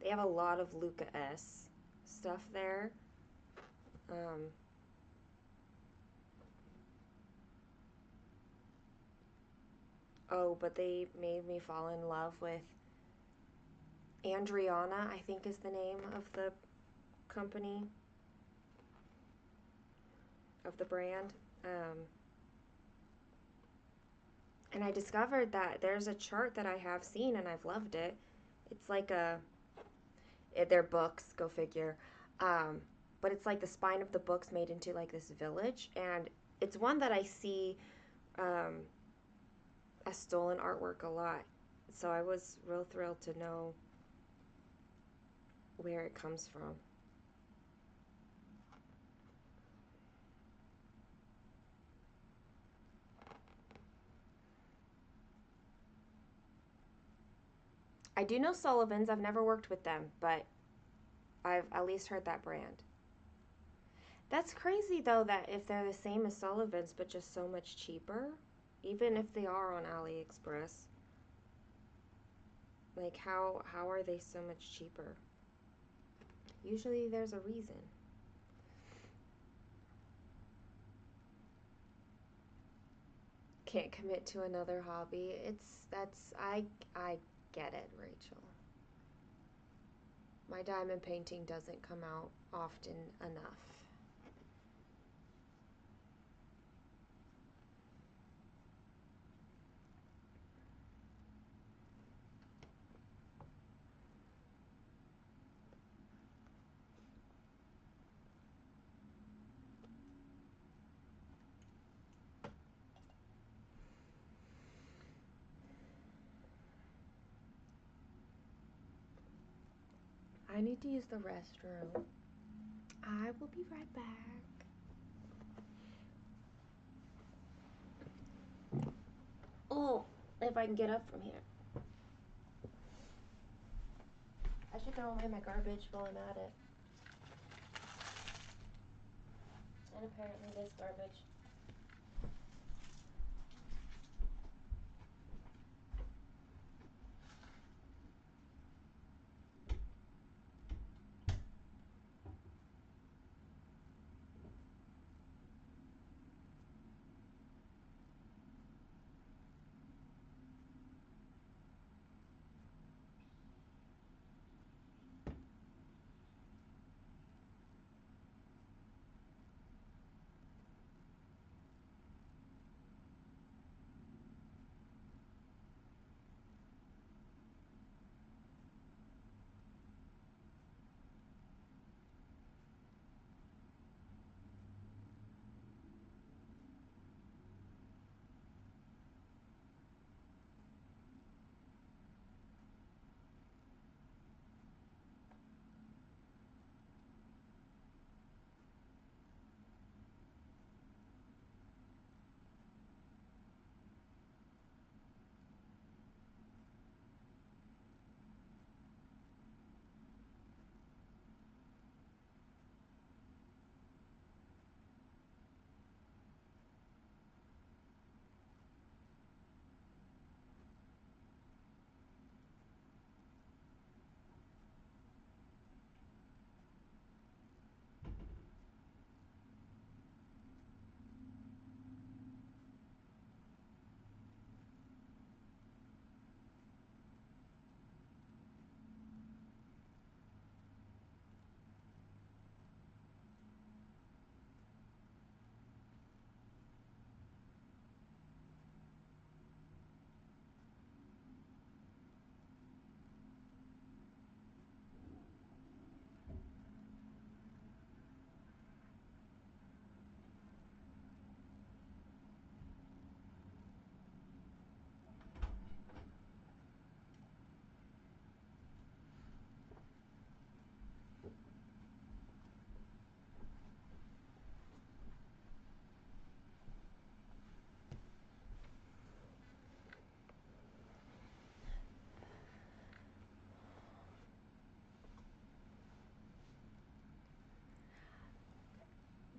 They have a lot of Luca S stuff there. Um, oh, but they made me fall in love with Andriana, I think is the name of the company, of the brand. And I discovered that there's a chart that I have seen and I've loved it. It's like they're books, go figure. Um, but it's like the spine of the books made into like this village, and it's one that I see um, as stolen artwork a lot. So I was real thrilled to know where it comes from. I do know Sullivan's. I've never worked with them, but I've at least heard that brand. That's crazy though that if they're the same as Sullivan's but just so much cheaper, even if they are on AliExpress, like how are they so much cheaper? Usually there's a reason. Can't commit to another hobby. I get it, Rachel. My diamond painting doesn't come out often enough. I need to use the restroom. I will be right back. Oh, if I can get up from here. I should throw away my garbage while I'm at it. And apparently this garbage.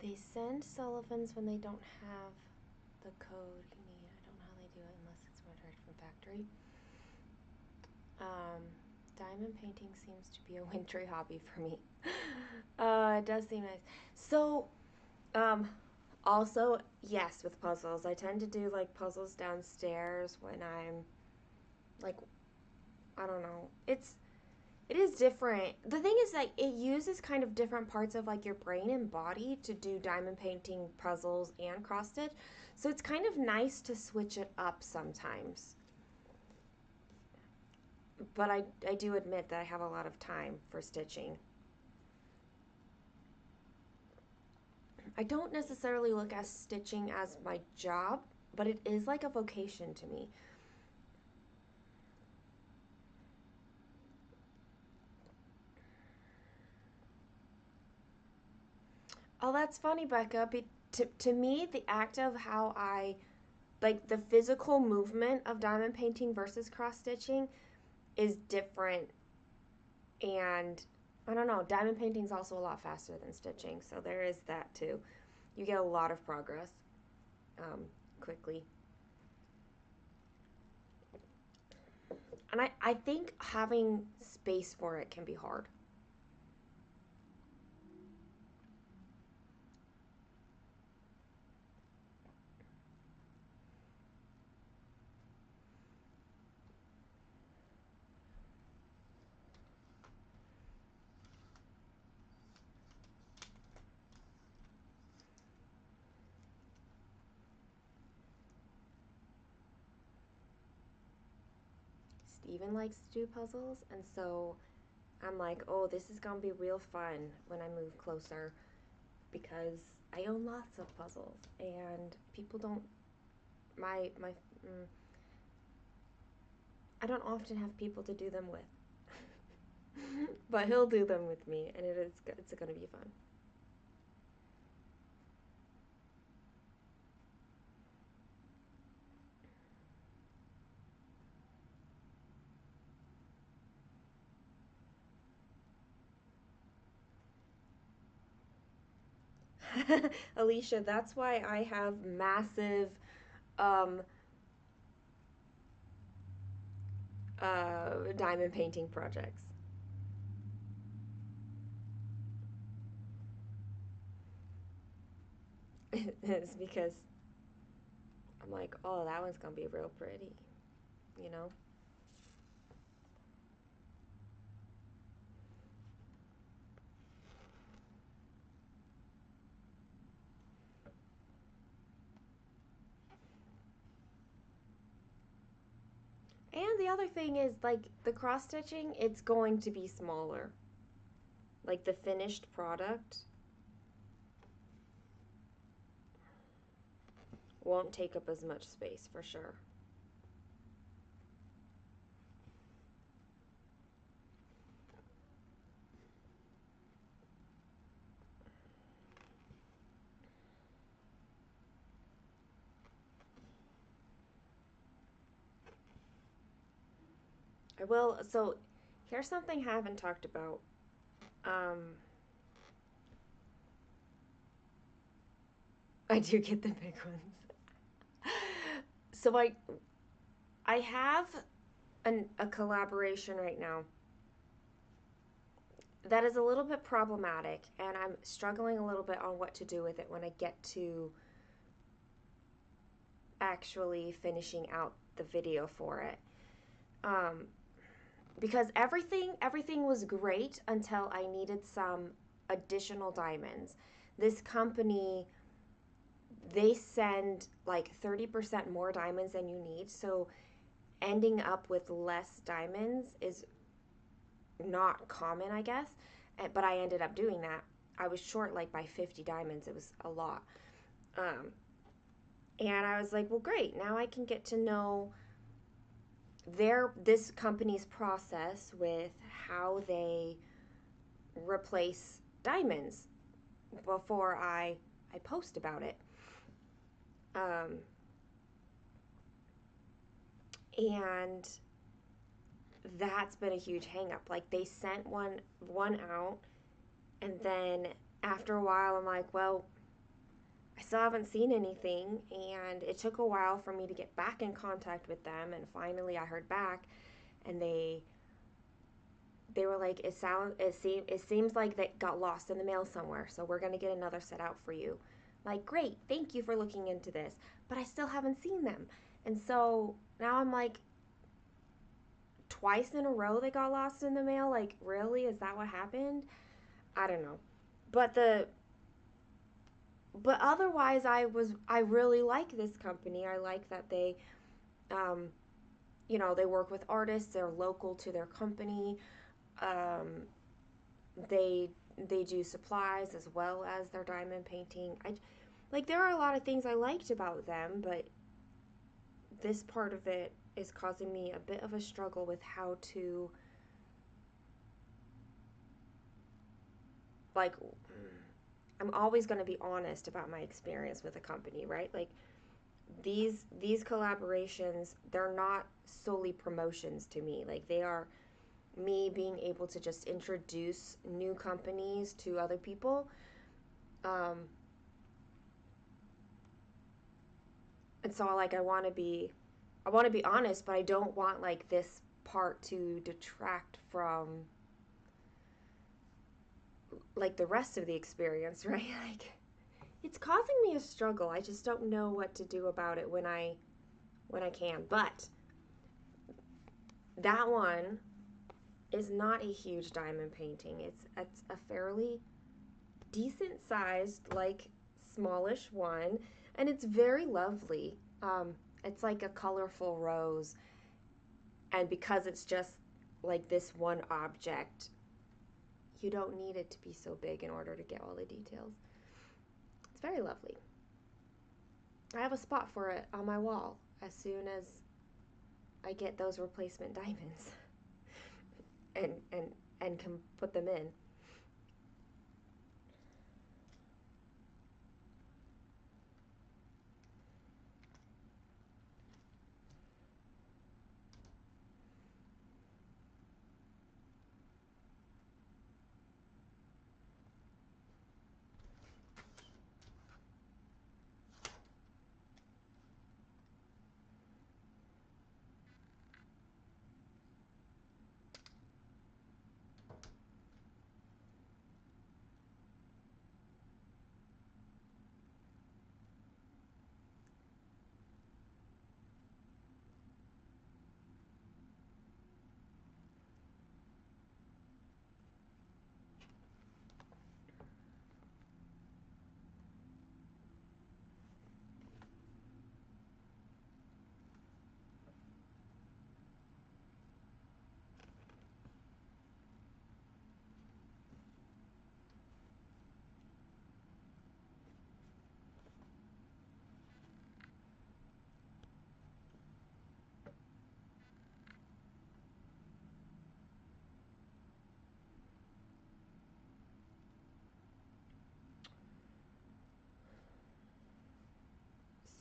They send Sullivan's when they don't have the code you need. I don't know how they do it unless it's one direct from factory. Diamond painting seems to be a wintry hobby for me. It does seem nice. So, also, yes, with puzzles. I tend to do, like, puzzles downstairs when I'm, like, I don't know. It is different. The thing is, like, it uses kind of different parts of, like, your brain and body to do diamond painting, puzzles, and cross stitch. So it's kind of nice to switch it up sometimes. But I do admit that I have a lot of time for stitching. I don't necessarily look at stitching as my job, but it is like a vocation to me. Oh, that's funny, Becca. To me, the act of how I, like, the physical movement of diamond painting versus cross stitching is different. And I don't know, diamond painting is also a lot faster than stitching, so there is that too. You get a lot of progress quickly. And I think having space for it can be hard. Steven likes to do puzzles, and so I'm like, oh, this is gonna be real fun when I move closer because I own lots of puzzles, and people don't. My I don't often have people to do them with, but he'll do them with me, and it's gonna be fun. Alicia, that's why I have massive um, diamond painting projects. It's because I'm like, oh, that one's gonna be real pretty, you know? And the other thing is, like, the cross stitching, it's going to be smaller. Like, the finished product won't take up as much space for sure. I will. So, here's something I haven't talked about. Um, I do get the big ones. So I have a collaboration right now that is a little bit problematic, and I'm struggling a little bit on what to do with it when I get to actually finishing out the video for it. Um, because everything was great until I needed some additional diamonds. This company, they send like 30% more diamonds than you need, so ending up with less diamonds is not common, I guess. But I ended up doing that. I was short like by 50 diamonds. It was a lot. Um, and I was like, well, great. Now I can get to know this company's process with how they replace diamonds before I post about it. Um, and that's been a huge hangup. Like they sent one out, and then after a while, I'm like, well, I still haven't seen anything, and it took a while for me to get back in contact with them, and finally I heard back, and they were like, it seems like they got lost in the mail somewhere, so we're gonna get another set out for you. Like, great, thank you for looking into this, but I still haven't seen them, and so now I'm like, twice in a row they got lost in the mail. Like, really, is that what happened? I don't know, but the but otherwise, I really like this company. I like that um, they work with artists. They're local to their company. Um, they they do supplies as well as their diamond painting. I like there are a lot of things I liked about them, but this part of it is causing me a bit of a struggle with how to like I'm always going to be honest about my experience with a company, right? Like these collaborations, they're not solely promotions to me. Like they are me being able to just introduce new companies to other people. Um, and so like I want to be honest, but I don't want like this part to detract from like the rest of the experience, right? Like it's causing me a struggle. I just don't know what to do about it when I can. But that one is not a huge diamond painting. It's a fairly decent sized, like smallish one, and it's very lovely. It's like a colorful rose, And because it's just like this one object, you don't need it to be so big in order to get all the details. It's very lovely. I have a spot for it on my wall as soon as I get those replacement diamonds and can put them in.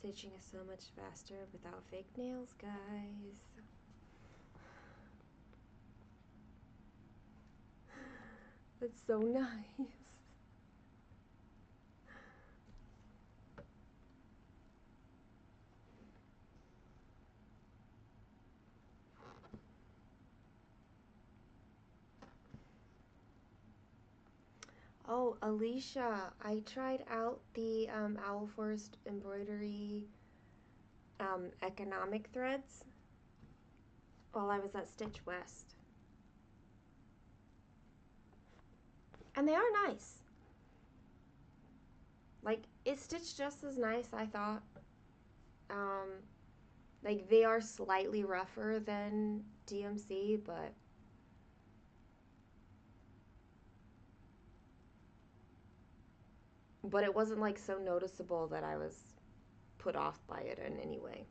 Stitching is so much faster without fake nails, guys. That's so nice. Oh, Alicia, I tried out the Owl Forest embroidery economic threads while I was at Stitch West. And they are nice. Like, it's stitched just as nice, I thought. Like, they are slightly rougher than DMC, but it wasn't like so noticeable that I was put off by it in any way.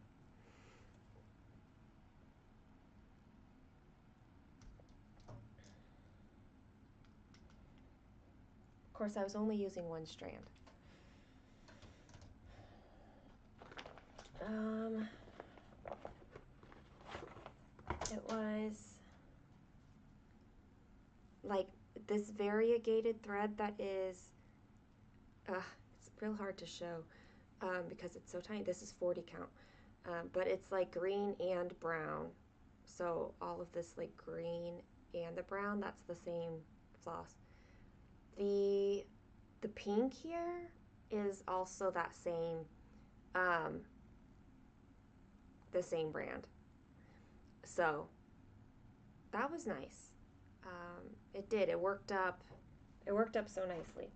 Of course, I was only using one strand. It was like this variegated thread that is, it's real hard to show because it's so tiny. This is 40 count, but it's like green and brown. So all of this like green and the brown, that's the same floss. The pink here is also that same, the same brand. So that was nice. It did. It worked up. It worked up so nicely.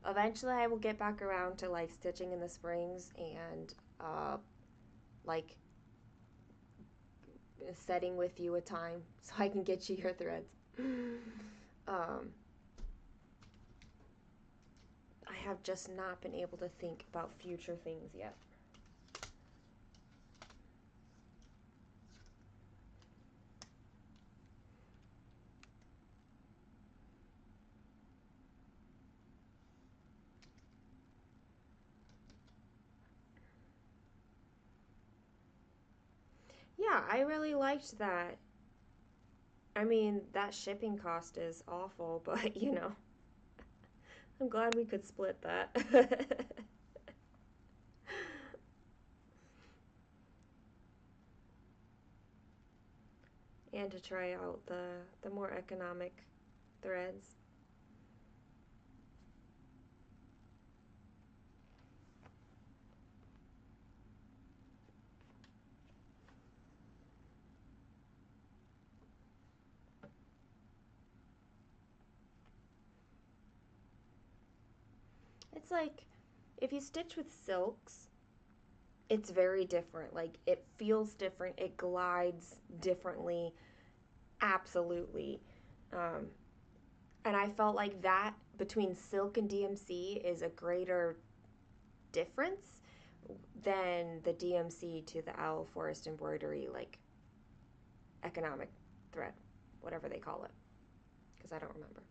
Eventually, I will get back around to like stitching in the springs and like setting with you a time so I can get you your threads. I have just not been able to think about future things yet. Yeah, I really liked that. I mean, that shipping cost is awful, but you know, I'm glad we could split that. And to try out the more economic threads. it's like, if you stitch with silks, it's very different. Like, it feels different. It glides differently. Absolutely. Um, and I felt like that between silk and DMC is a greater difference than the DMC to the Owl Forest embroidery, like, economic thread, whatever they call it, because I don't remember.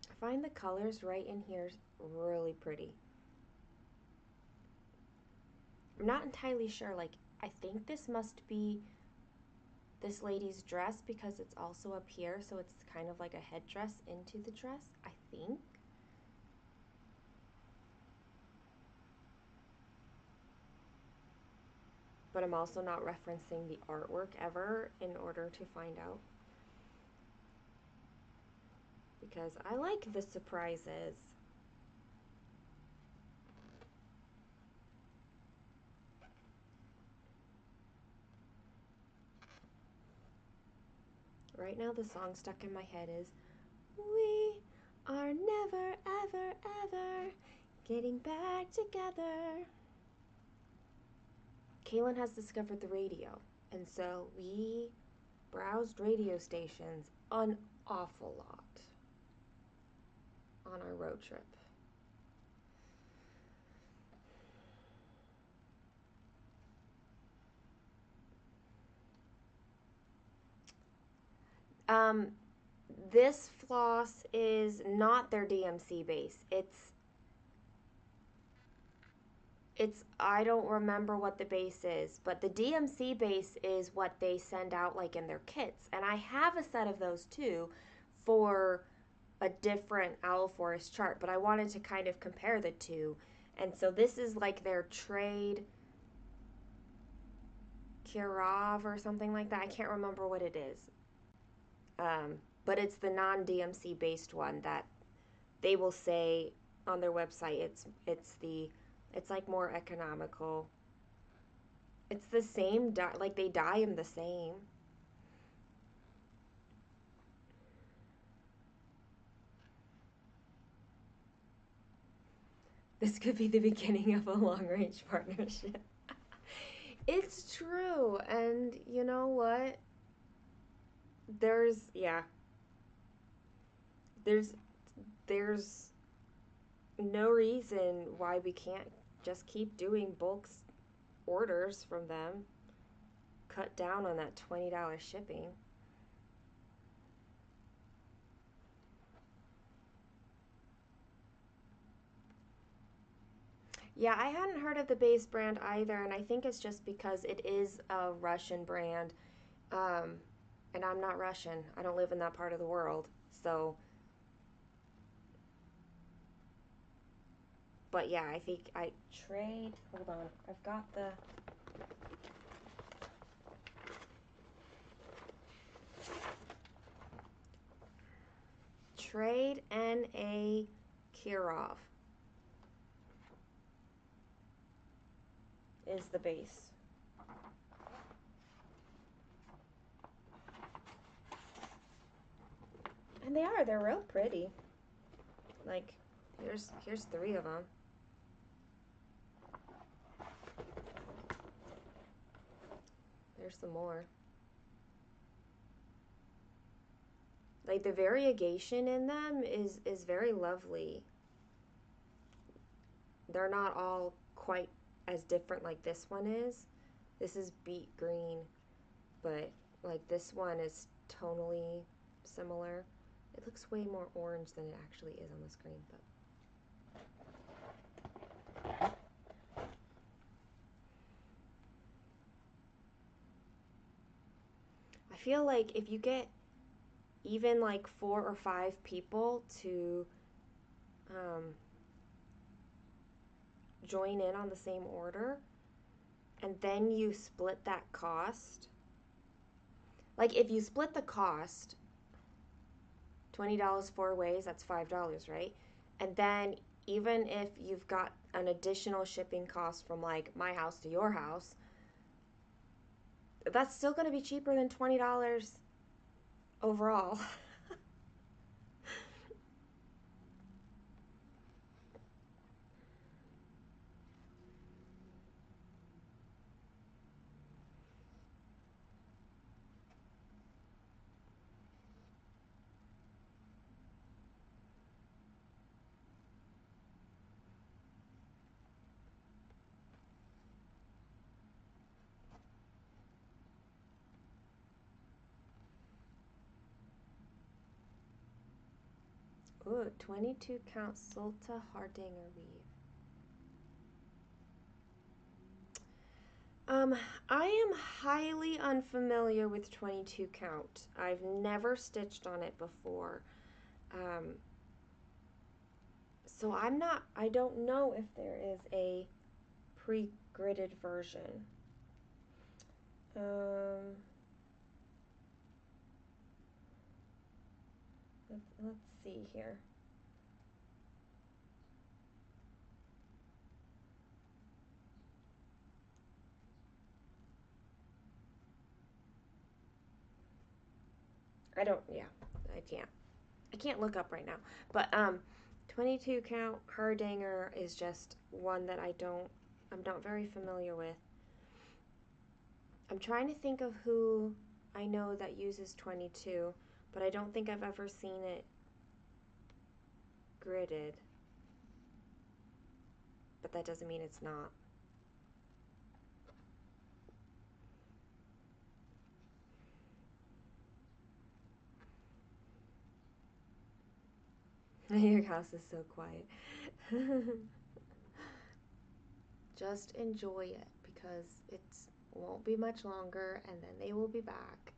I find the colors right in here really pretty. I'm not entirely sure, like, I think this must be this lady's dress because it's also up here, so it's kind of like a headdress into the dress, I think. But I'm also not referencing the artwork ever in order to find out. Because I like the surprises. Right now the song stuck in my head is, we are never, ever, ever getting back together. Kaylin has discovered the radio, and so we browsed radio stations an awful lot on our road trip. Um, this floss is not their DMC base. It's I don't remember what the base is, but the DMC base is what they send out like in their kits. And I have a set of those too for a different Owl Forest chart, but I wanted to kind of compare the two. And so this is like their trade Kirov or something like that. I can't remember what it is. But it's the non-DMC based one that they will say on their website it's like more economical. It's the same dye, like they dye them the same. This could be the beginning of a long-range partnership. It's true, and you know what? There's yeah. There's there's no reason why we can't just keep doing bulk orders from them. Cut down on that $20 shipping. Yeah, I hadn't heard of the base brand either, and I think it's just because it is a Russian brand. Um, and I'm not Russian. I don't live in that part of the world. So, but yeah, I think I trade. Hold on. I've got the. Trade N.A. Kirov is the base. And they're real pretty. Like, here's 3 of them. There's some more. Like, the variegation in them is very lovely. They're not all quite as different like this one is. This is beet green, but like this one is tonally similar. It looks way more orange than it actually is on the screen, but I feel like if you get even like 4 or 5 people to join in on the same order, and then you split that cost. Like if you split the cost, $20 4 ways, that's $5, right? And then even if you've got an additional shipping cost from like my house to your house, that's still going to be cheaper than $20 overall. Ooh, 22 count Sulta Hardanger weave. I am highly unfamiliar with 22 count. I've never stitched on it before. Um, so I don't know if there is a pre-gridded version. Um, let's see here. I can't look up right now. But 22 count Hardanger is just one that I'm not very familiar with. I'm trying to think of who I know that uses 22, but I don't think I've ever seen it gridded. But that doesn't mean it's not. Your house is so quiet. Just enjoy it because it won't be much longer and then they will be back.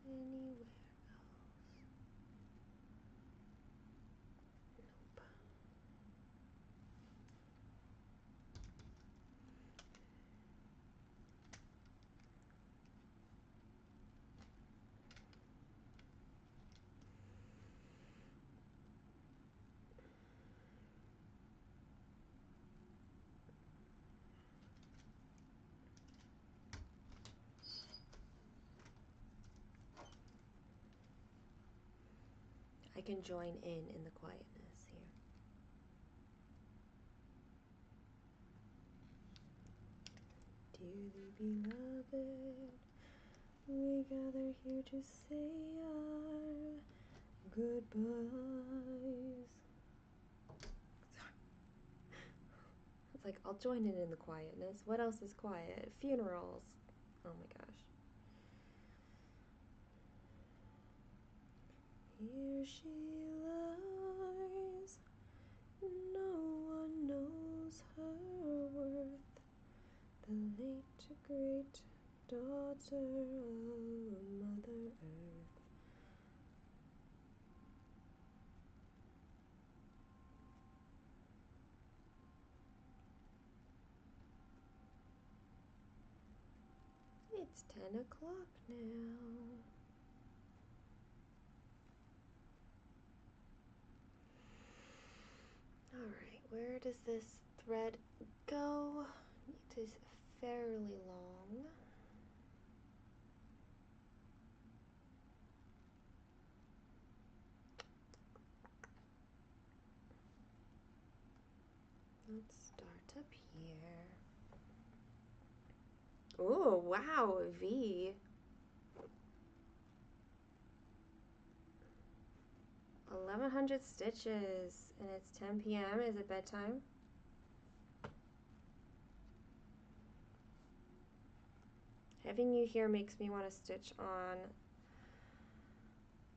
Anywhere else? Nope. I can join in the quietness here. Dearly beloved, we gather here to say our goodbyes. It's like, I'll join in the quietness. What else is quiet? Funerals. Oh my gosh. Here she lies, no one knows her worth, the late great daughter of Mother Earth. It's 10 o'clock now. Alright, where does this thread go? It is fairly long. Let's start up here. Oh, wow, V. 1100 stitches, and it's 10 p.m. Is it bedtime? Having you here makes me want to stitch on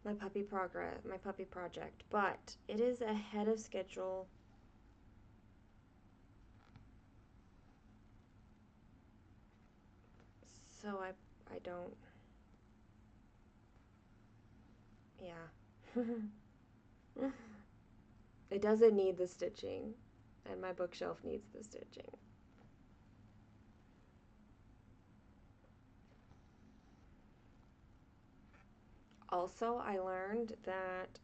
my puppy project, but it is ahead of schedule so I don't, yeah. It doesn't need the stitching, and my bookshelf needs the stitching. Also, I learned that,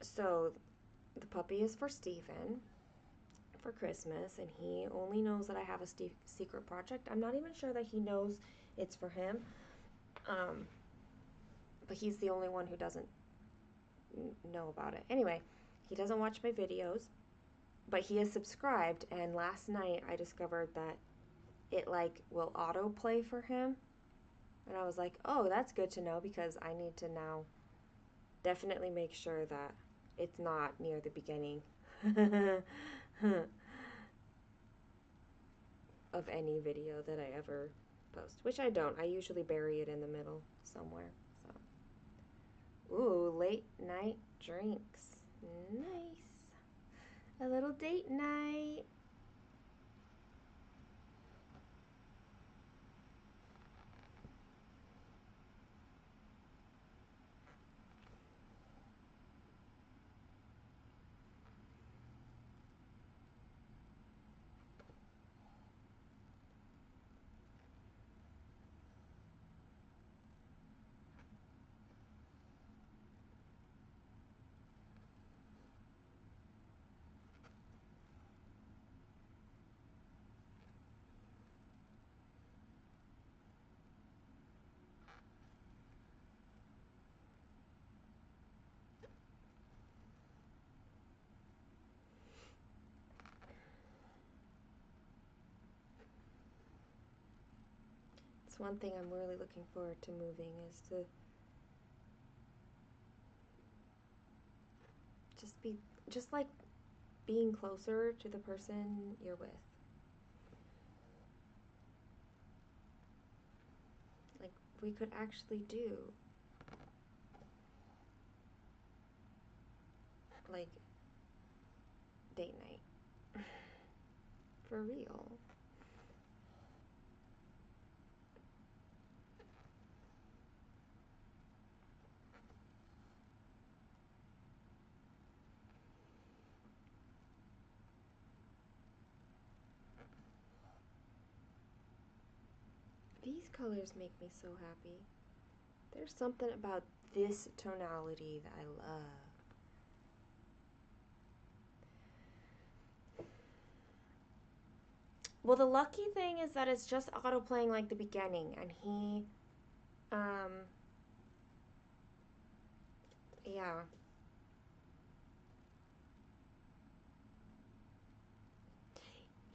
so the puppy is for Steven for Christmas, and he only knows that I have a secret project. I'm not even sure that he knows it's for him, but he's the only one who doesn't know about it. Anyway, he doesn't watch my videos, but he is subscribed, and last night I discovered that it like will autoplay for him, and I was like, oh, that's good to know, because I need to now definitely make sure that it's not near the beginning of any video that I ever post, which I don't. I usually bury it in the middle somewhere. So, ooh, late night drinks. Nice. A little date night. It's one thing I'm really looking forward to moving, is to just like being closer to the person you're with. Like, we could actually do like date night for real. These colors make me so happy. There's something about this tonality that I love. Well, the lucky thing is that it's just auto playing like the beginning, and yeah.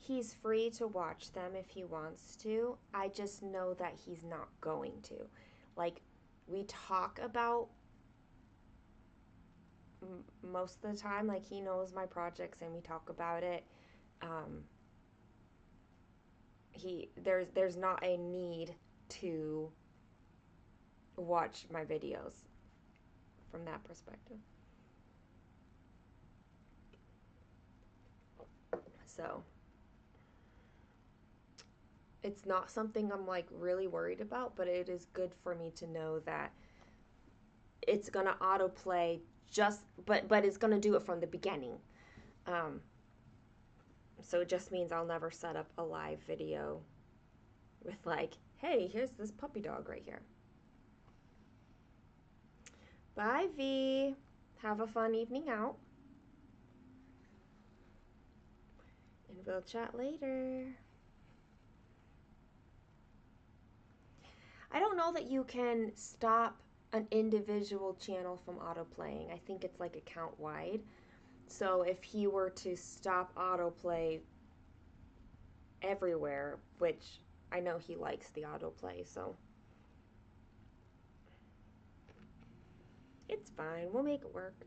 He's free to watch them if he wants to. I just know that he's not going to. Like, we talk about most of the time, like, he knows my projects and we talk about it. There's not a need to watch my videos from that perspective. So it's not something I'm like really worried about, but it is good for me to know that it's gonna autoplay but it's gonna do it from the beginning. Um, so it just means I'll never set up a live video with like, hey, here's this puppy dog right here. Bye, V. Have a fun evening out. And we'll chat later. I don't know that you can stop an individual channel from autoplaying. I think it's like account wide. So if he were to stop autoplay everywhere, which I know he likes the autoplay, so it's fine. We'll make it work.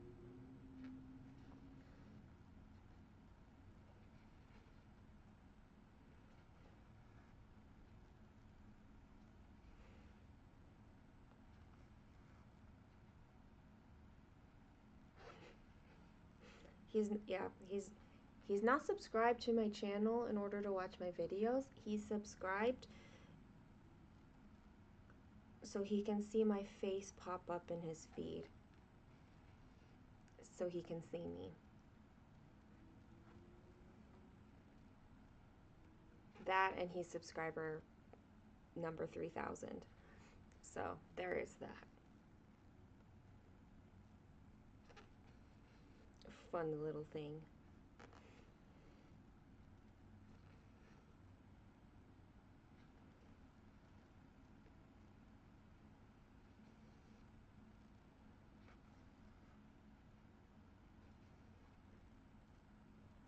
He's He's not subscribed to my channel in order to watch my videos. He's subscribed so he can see my face pop up in his feed. So he can see me. That, and he's subscriber number 3,000. So there is that. Fun little thing.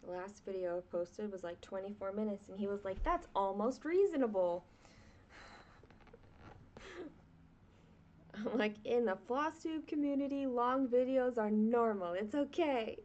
The last video I posted was like 24 minutes, and he was like, that's almost reasonable. I'm like, in the FlossTube community, long videos are normal. It's okay.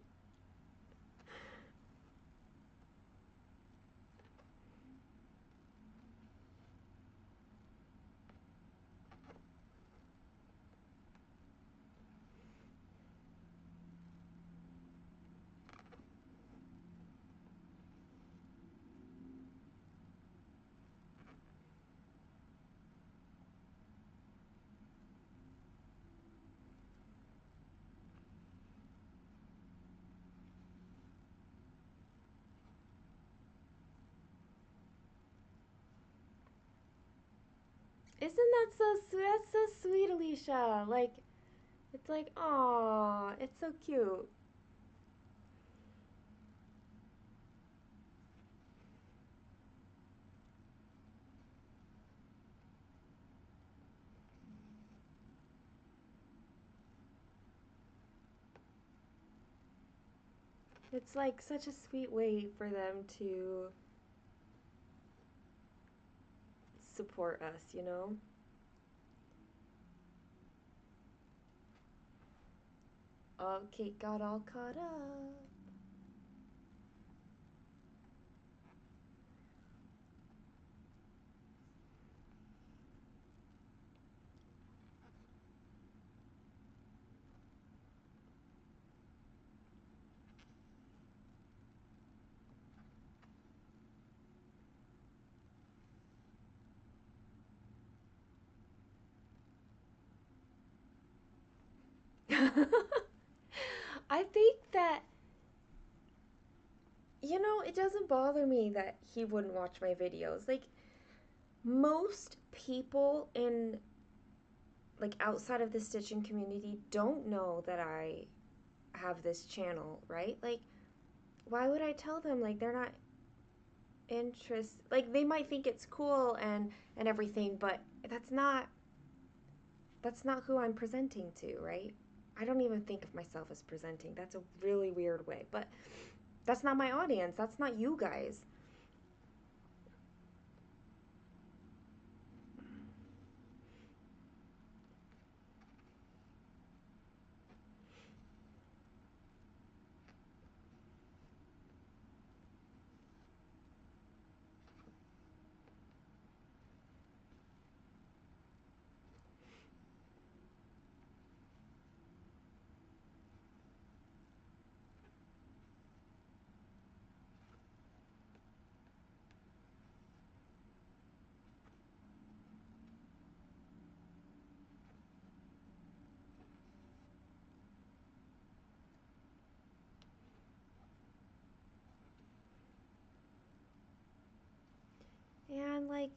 Isn't that so sweet? That's so sweet, Alicia. Like, it's like, aw, it's so cute. It's like such a sweet way for them to support us, you know? Okay, got all caught up. I think that, you know, it doesn't bother me that he wouldn't watch my videos. Like, most people in, like, outside of the stitching community don't know that I have this channel, right? Like, why would I tell them? Like, they're not interested. Like, they might think it's cool and everything, but that's not who I'm presenting to, right? I don't even think of myself as presenting. That's a really weird way, but that's not my audience. That's not you guys. And like,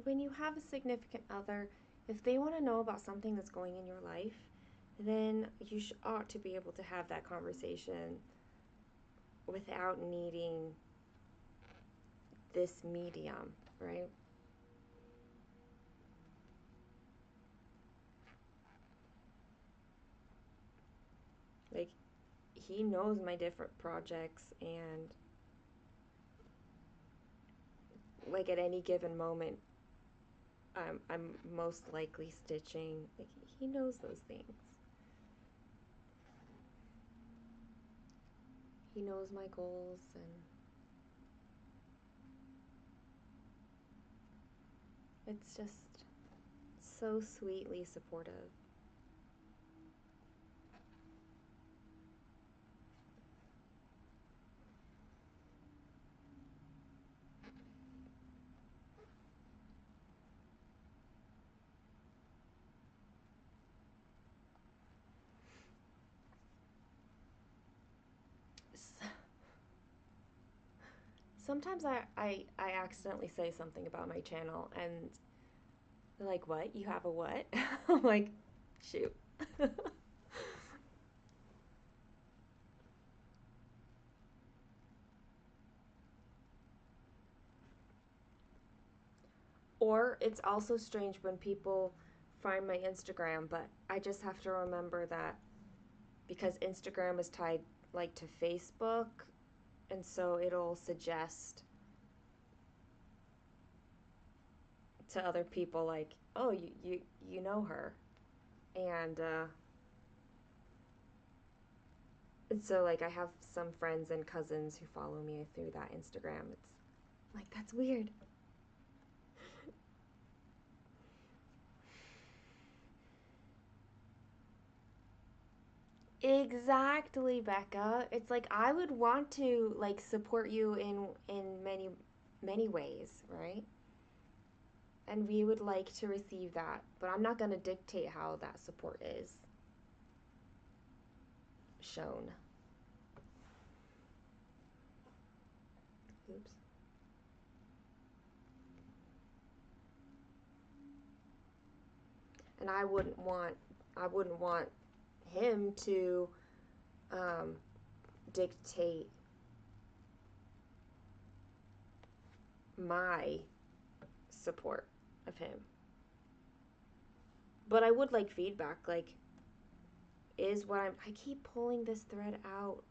when you have a significant other, if they want to know about something that's going in your life, then you ought to be able to have that conversation without needing this medium, right? Like, he knows my different projects, and like at any given moment, I'm most likely stitching. Like, he knows those things. He knows my goals, and it's just so sweetly supportive. Sometimes I accidentally say something about my channel and they're like, what? You have a what? I'm like, shoot. Or it's also strange when people find my Instagram, but I just have to remember that because Instagram is tied like to Facebook, and so it'll suggest to other people like, oh, you know her, and and so like I have some friends and cousins who follow me through that Instagram. It's like that's weird. Exactly, Becca. It's like I would want to like support you in many ways, right? And we would like to receive that, but I'm not going to dictate how that support is shown. Oops. And I wouldn't want him to um, dictate my support of him. But I would like feedback. Like, is what I keep pulling this thread out.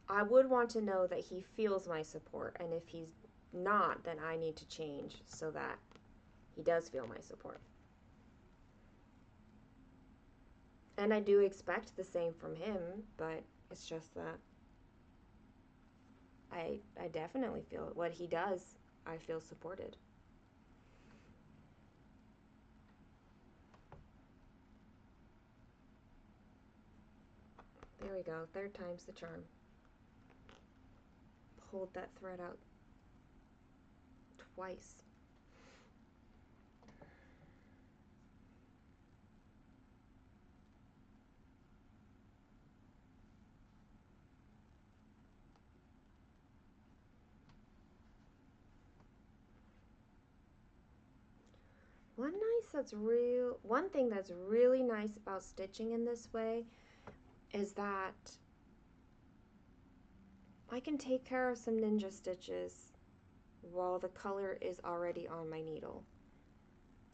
I would want to know that he feels my support, and if he's not, then I need to change so that he does feel my support. And I do expect the same from him, but it's just that I definitely feel what he does, I feel supported. There we go. Third time's the charm. Pulled that thread out twice. One thing that's really nice about stitching in this way is that I can take care of some ninja stitches while the color is already on my needle.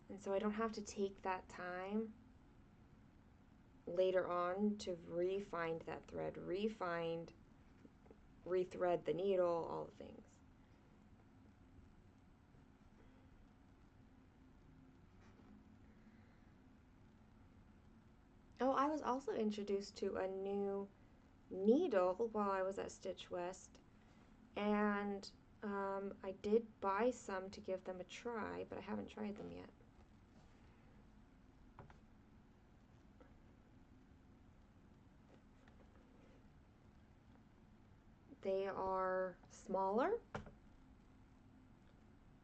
And so I don't have to take that time later on to re-find that thread, rethread the needle, all the things. Oh, I was also introduced to a new needle while I was at Stitch West, and I did buy some to give them a try, but I haven't tried them yet. They are smaller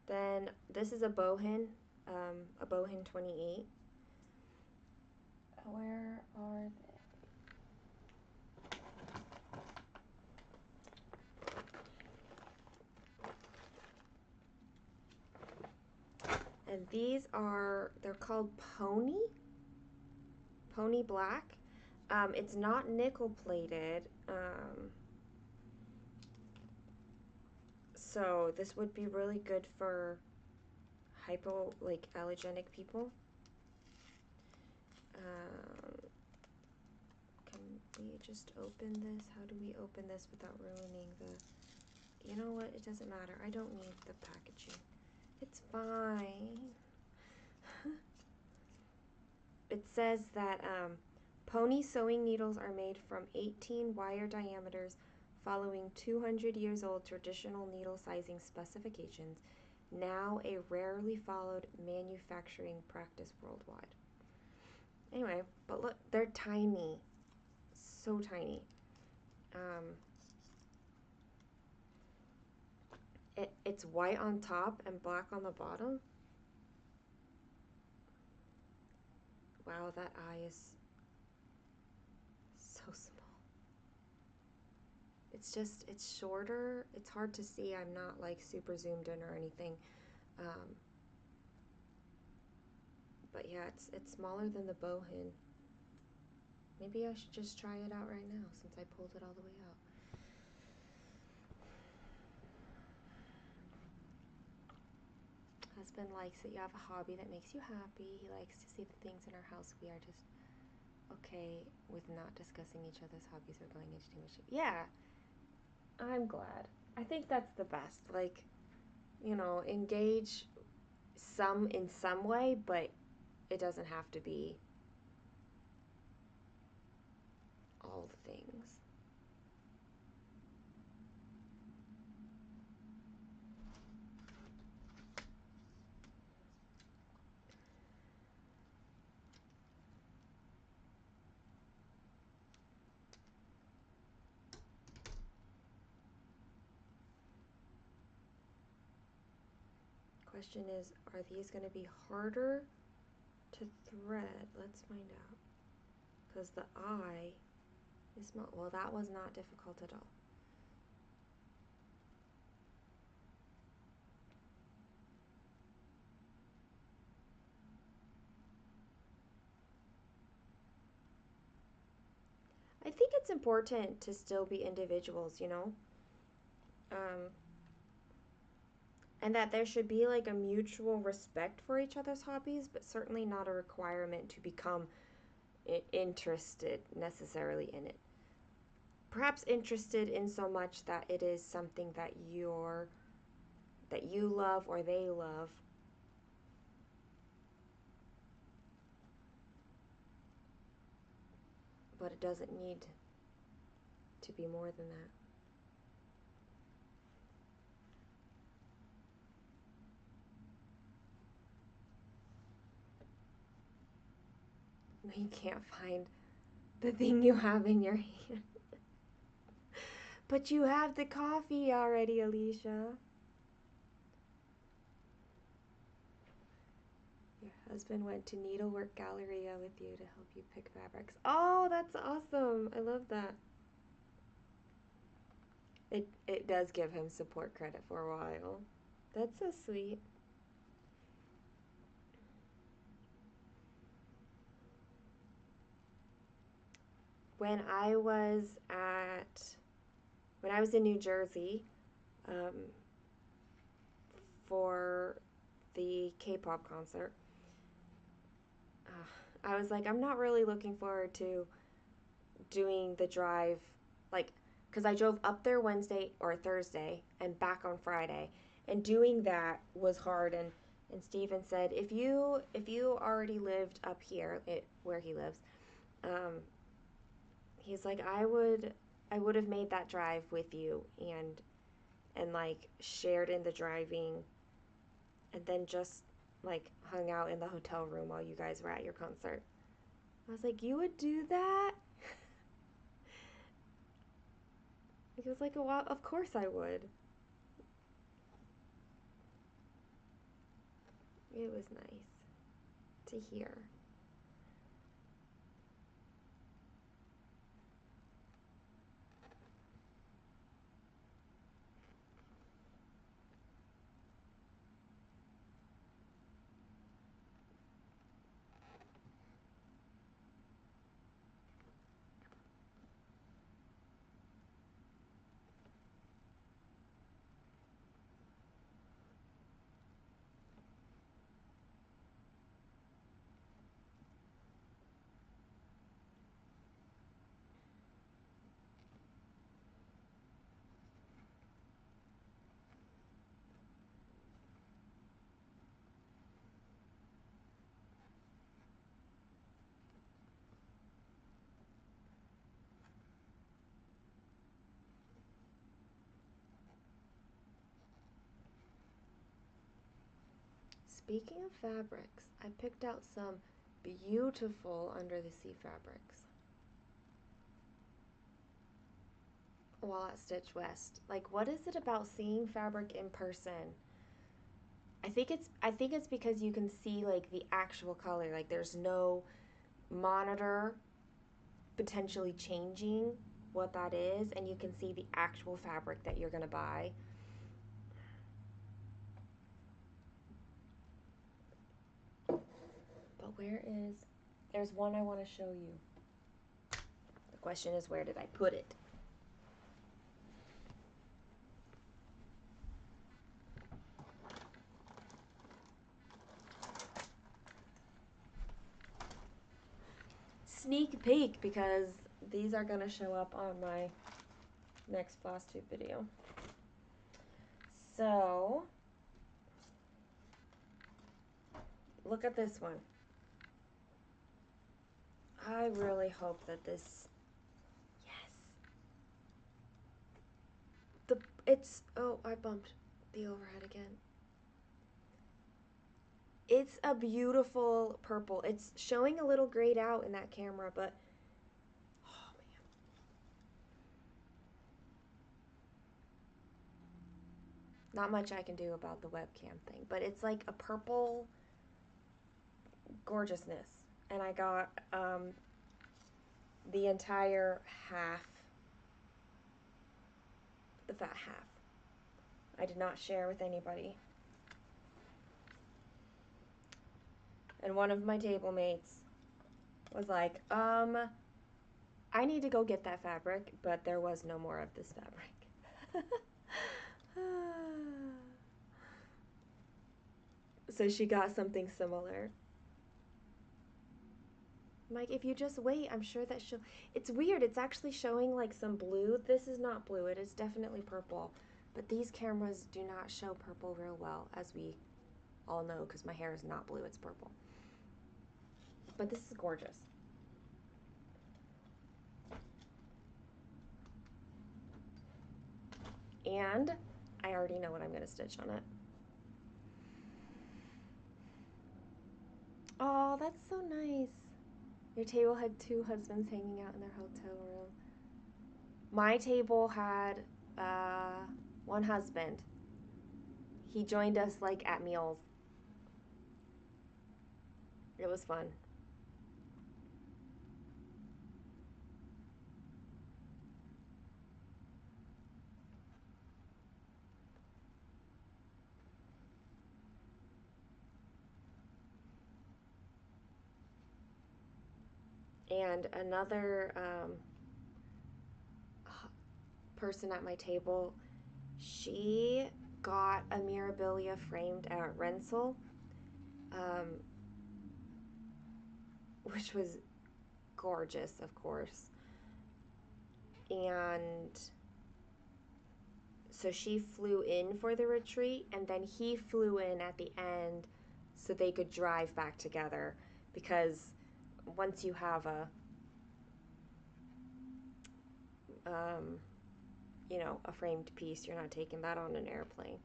than, this is a a bohin 28. Where are they? And these are, they're called Pony Black. It's not nickel plated. So this would be really good for allergenic people. Can we just open this? How do we open this without ruining the... You know what? It doesn't matter. I don't need the packaging. It's fine. It says that pony sewing needles are made from 18 wire diameters following 200 years old traditional needle sizing specifications, now a rarely followed manufacturing practice worldwide. Anyway, but look, they're tiny. So tiny. It's white on top and black on the bottom. Wow, that eye is so small. it's shorter. It's hard to see. I'm not like super zoomed in or anything. Um, but yeah, it's smaller than the bowhin. Maybe I should just try it out right now since I pulled it all the way out. Husband likes that you have a hobby that makes you happy. He likes to see the things in our house. We are just okay with not discussing each other's hobbies or going into too much. Yeah, I'm glad. I think that's the best. Like, engage in some way, but it doesn't have to be all the things. Question is, are these going to be harder to thread? Let's find out. Because the eye is small. Well, that was not difficult at all. I think it's important to still be individuals, Um, and that there should be like a mutual respect for each other's hobbies, but certainly not a requirement to become interested necessarily in it. Perhaps interested in so much that it is something that you love or they love. But it doesn't need to be more than that. You can't find the thing you have in your hand. But you have the coffee already, Alicia. Your husband went to Needlework Galleria with you to help you pick fabrics. Oh, that's awesome. I love that. It does give him support credit for a while. That's so sweet. When I was at when I was in New Jersey, um, for the K-pop concert, I was like, I'm not really looking forward to doing the drive, like, because I drove up there Wednesday or Thursday and back on Friday, and doing that was hard. And Steven said, if you already lived up here, where he lives, um, he's like, I would have made that drive with you and like shared in the driving, and then just like hung out in the hotel room while you guys were at your concert. I was like, you would do that? He was like, well, of course I would. It was nice to hear. Speaking of fabrics, I picked out some beautiful under the sea fabrics while at Stitch West. Like, what is it about seeing fabric in person? I think it's because you can see like the actual color. Like, there's no monitor potentially changing what that is, and you can see the actual fabric that you're going to buy. But there's one I want to show you. The question is, where did I put it? Sneak peek, because these are going to show up on my next floss tube video. So, look at this one. I really hope that this, yes. Oh, I bumped the overhead again. It's a beautiful purple. It's showing a little grayed out in that camera, but oh man. Not much I can do about the webcam thing, but it's like a purple gorgeousness. And I got the entire half, the fat half. I did not share with anybody. And one of my table mates was like, I need to go get that fabric, but there was no more of this fabric. So she got something similar. Mike, if you just wait, I'm sure that she'll... It's weird, it's actually showing like some blue. This is not blue, it is definitely purple. But these cameras do not show purple real well, as we all know, because my hair is not blue, it's purple. But this is gorgeous. And I already know what I'm going to stitch on it. Oh, that's so nice. Your table had 2 husbands hanging out in their hotel room. My table had 1 husband. He joined us like at meals. It was fun. And another person at my table, she got a Mirabilia framed at Rensel, which was gorgeous, of course. And so she flew in for the retreat, and then he flew in at the end so they could drive back together, because once you have a you know, a framed piece, you're not taking that on an airplane.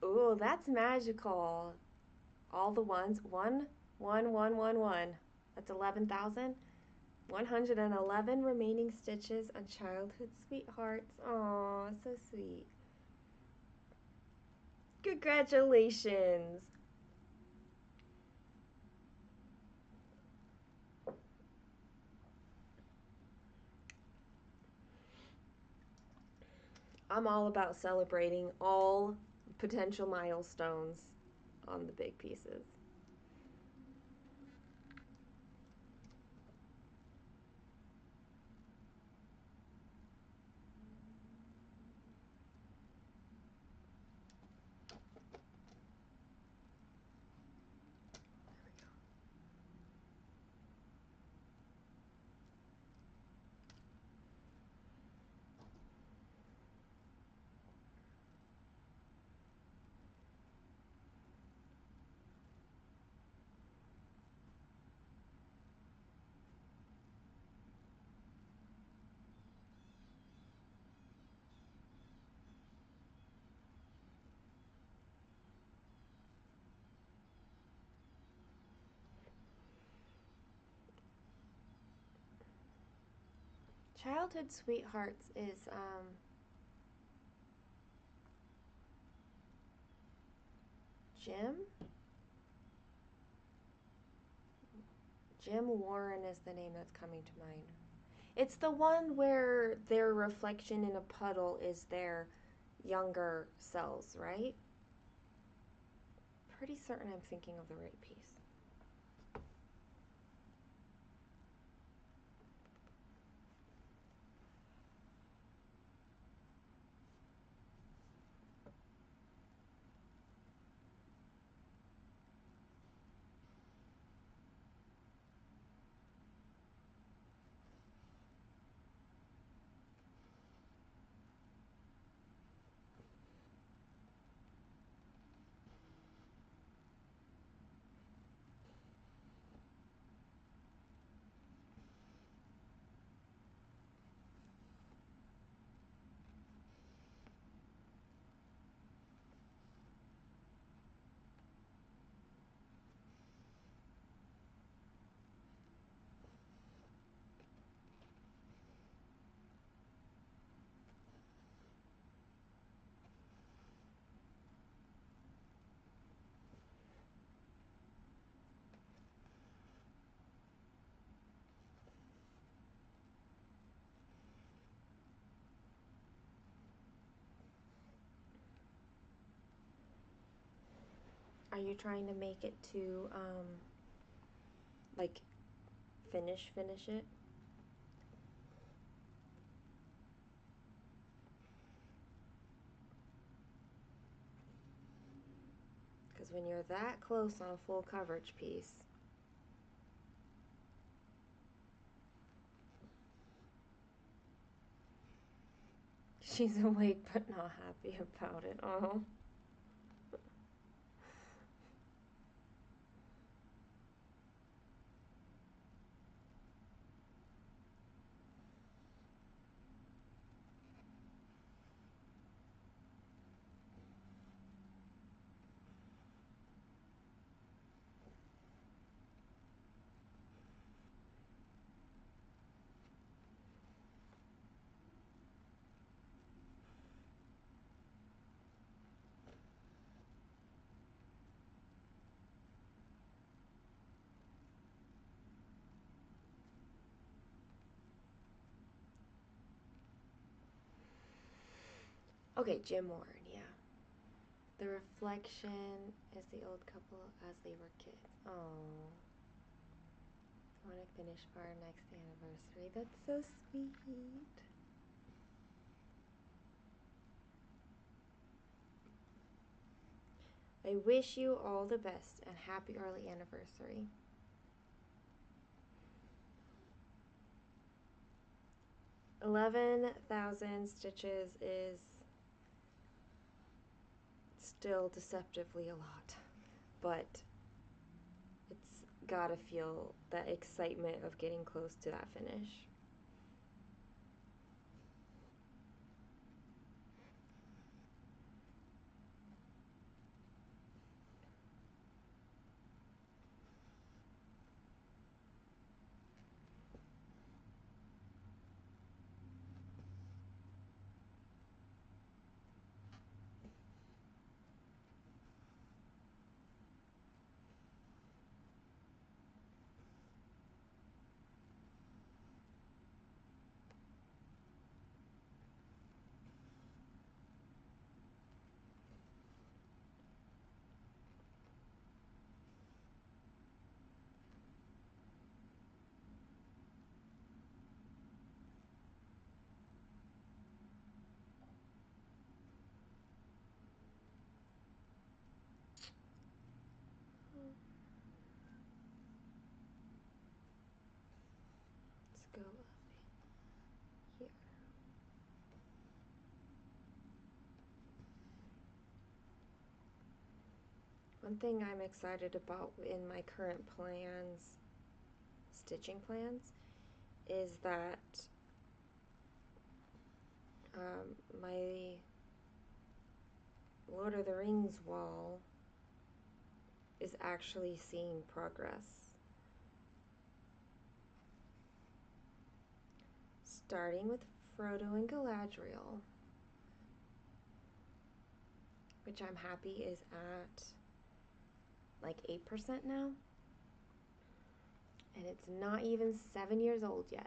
Ooh, that's magical. All the ones. 1, 1, 1, 1, 1. That's 11,000. 111 remaining stitches on Childhood Sweethearts. Aw, so sweet. Congratulations. I'm all about celebrating all potential milestones on the big pieces. Childhood Sweethearts is Jim? Jim Warren is the name that's coming to mind. It's the one where their reflection in a puddle is their younger selves, right? Pretty certain I'm thinking of the right piece. Are you trying to make it to, like, finish it? Because when you're that close on a full coverage piece, she's awake but not happy about it. Oh. Okay, Jim Warren, yeah. The reflection is the old couple as they were kids. Oh. I want to finish for our next anniversary. That's so sweet. I wish you all the best and happy early anniversary. 11,000 stitches is still deceptively a lot, but it's gotta feel that excitement of getting close to that finish. One thing I'm excited about in my current plans, stitching plans, is that my Lord of the Rings wall is actually seeing progress. Starting with Frodo and Galadriel, which I'm happy is at like 8% now. And it's not even 7 years old yet,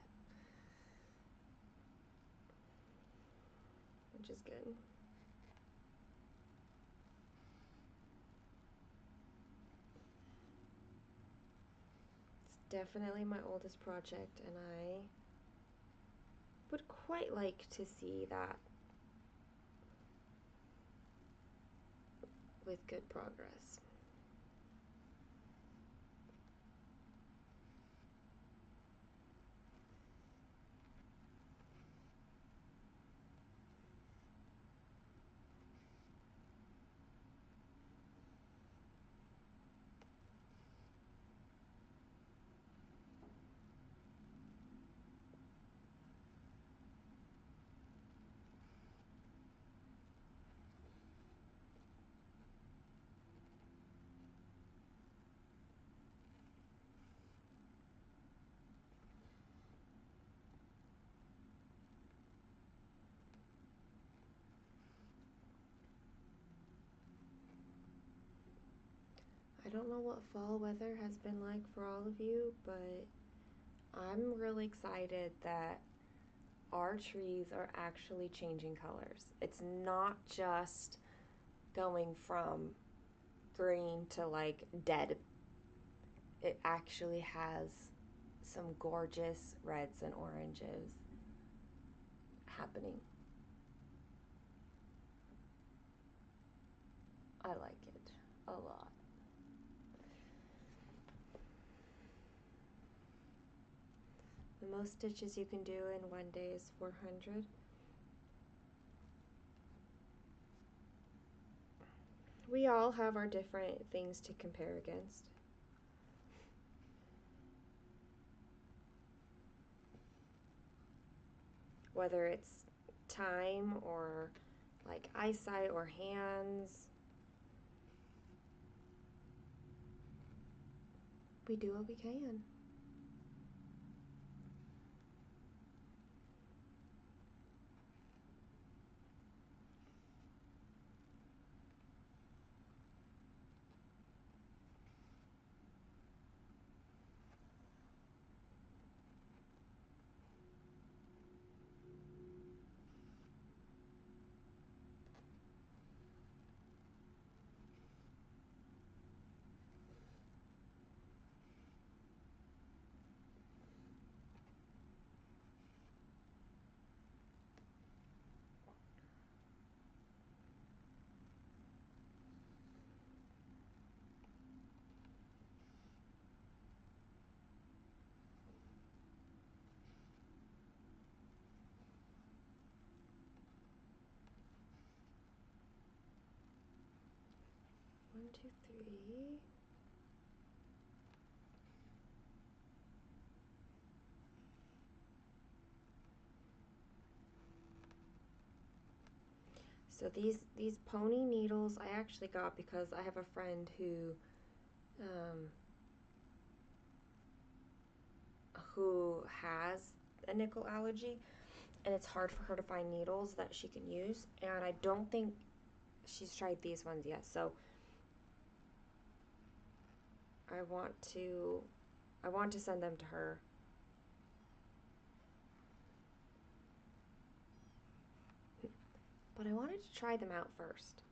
which is good. It's definitely my oldest project, and I would quite like to see that with good progress. I don't know what fall weather has been like for all of you, but I'm really excited that our trees are actually changing colors. It's not just going from green to like dead. It actually has some gorgeous reds and oranges happening. I like it a lot. The most stitches you can do in one day is 400. We all have our different things to compare against. Whether it's time or like eyesight or hands. We do what we can. One, two, three. So these pony needles I actually got because I have a friend who has a nickel allergy, and it's hard for her to find needles that she can use, and I don't think she's tried these ones yet. So I want to send them to her. But I wanted to try them out first.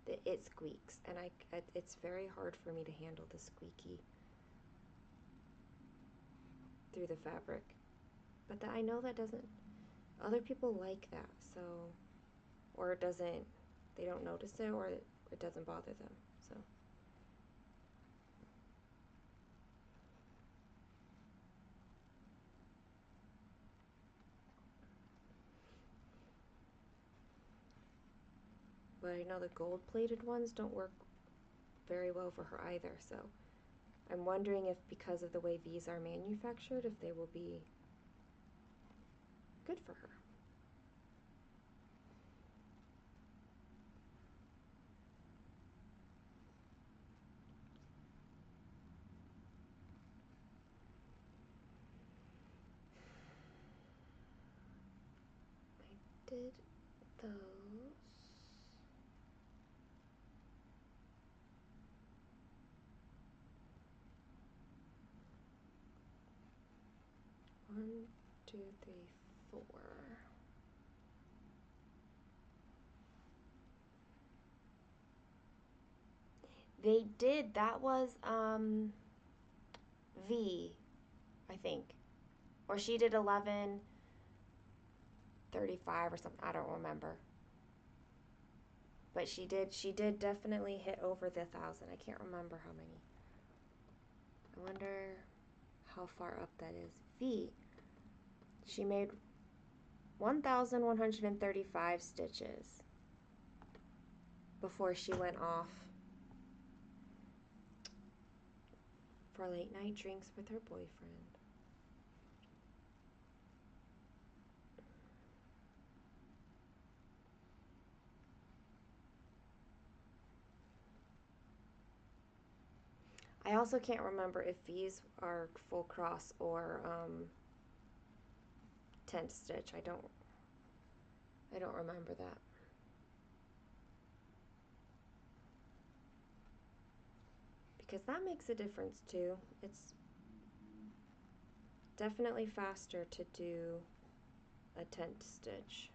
It squeaks, and it's very hard for me to handle the squeaky through the fabric. But I know that doesn't, other people like that, so, or it doesn't, they don't notice it, or it doesn't bother them, so. but I know the gold-plated ones don't work very well for her either, so I'm wondering if because of the way these are manufactured, if they will be good for her. I did those. One, two, three, four. They did. That was V, I think. Or she did 11:35 or something. I don't remember. But she did definitely hit over the 1,000. I can't remember how many. I wonder how far up that is. V. She made 1,135 stitches before she went off for late night drinks with her boyfriend. I also can't remember if these are full cross or tent stitch. I don't remember that. Because that makes a difference too. It's definitely faster to do a tent stitch.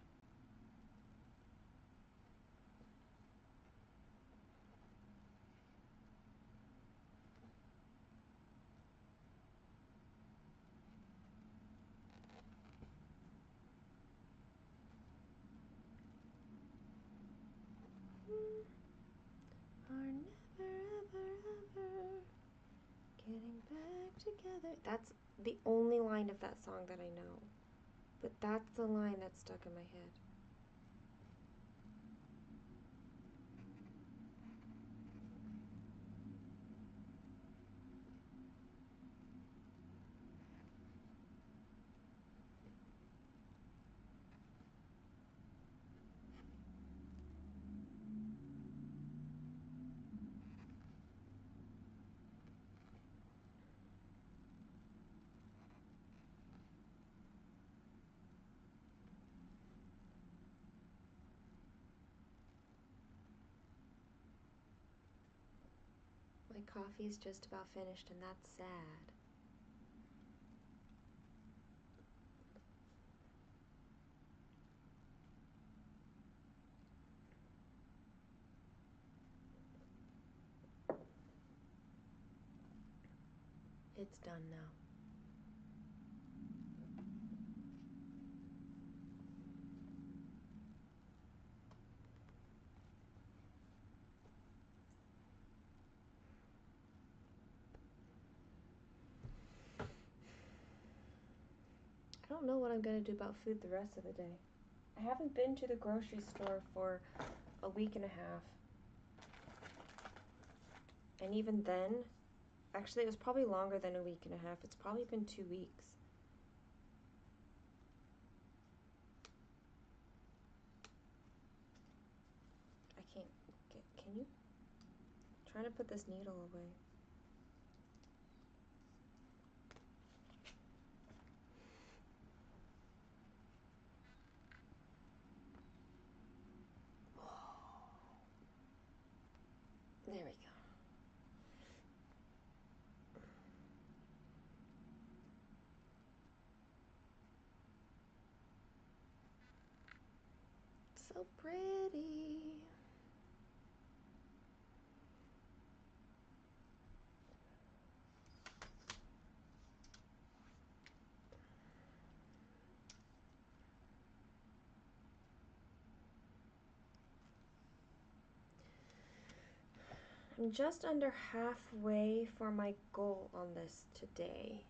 Are never ever ever getting back together. That's the only line of that song that I know. But that's the line that's stuck in my head. My coffee's just about finished, and that's sad. It's done now. I don't know what I'm going to do about food the rest of the day. I haven't been to the grocery store for a week and a half. And even then, actually it was probably longer than a week and a half. It's probably been 2 weeks. I can't get, can you? I'm trying to put this needle away. There we go. So pretty. I'm just under halfway for my goal on this today.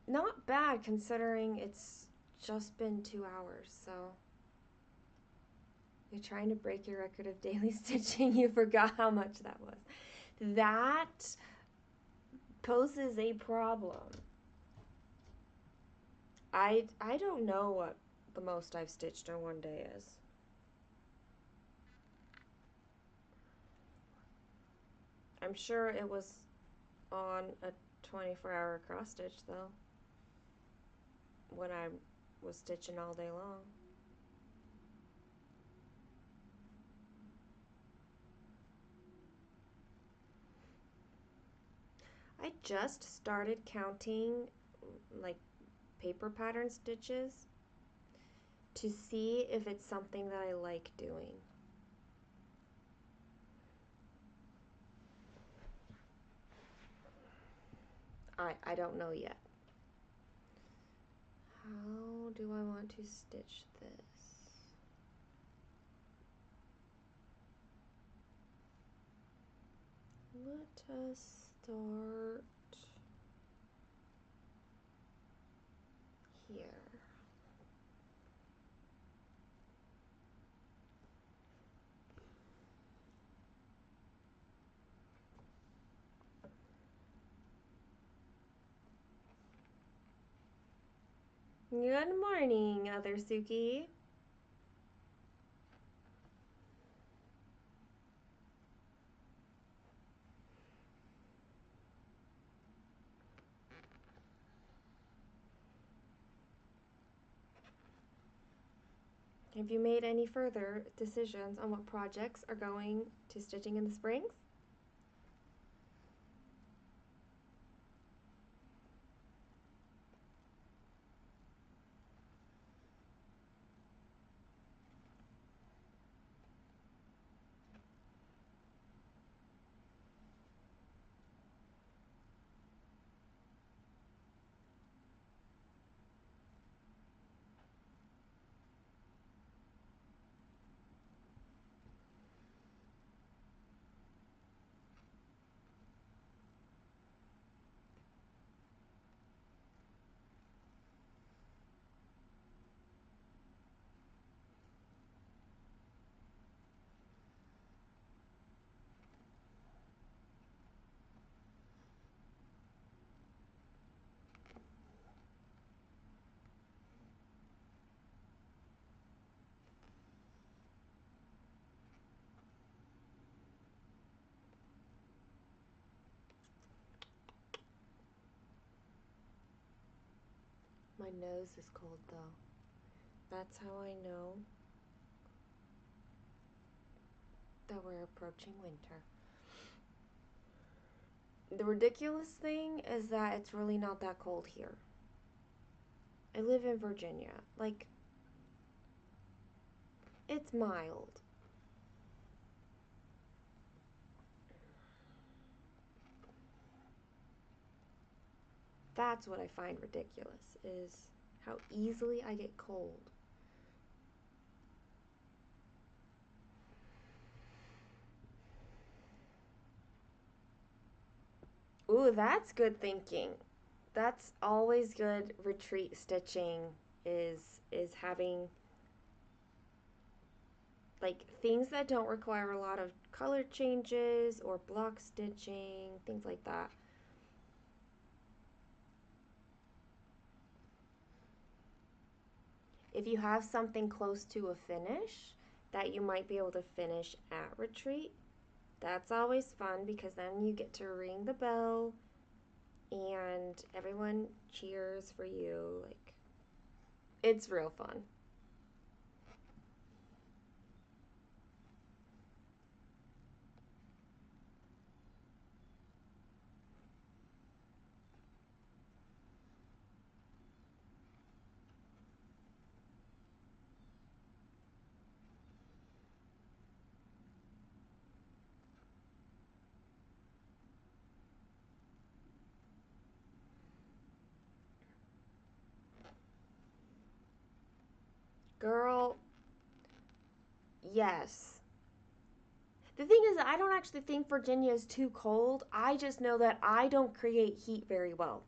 Not bad considering it's just been 2 hours, so You're trying to break your record of daily stitching. You forgot how much that was. That poses a problem. I don't know what the most I've stitched in one day is. I'm sure it was on a 24-hour cross stitch though, when I was stitching all day long. I just started counting like paper pattern stitches to see if it's something that I like doing. I don't know yet. How do I want to stitch this? Let us start here. Good morning, other Suki. Have you made any further decisions on what projects are going to stitching in the springs? My nose is cold though. That's how I know that we're approaching winter. The ridiculous thing is that it's really not that cold here. I live in Virginia. Like, it's mild. That's what I find ridiculous, is how easily I get cold. Ooh, that's good thinking. That's always good retreat stitching, is having like things that don't require a lot of color changes or block stitching, things like that. If you have something close to a finish that you might be able to finish at retreat, that's always fun because then you get to ring the bell and everyone cheers for you. Like, it's real fun. Girl, yes. The thing is, I don't actually think Virginia is too cold. I just know that I don't create heat very well.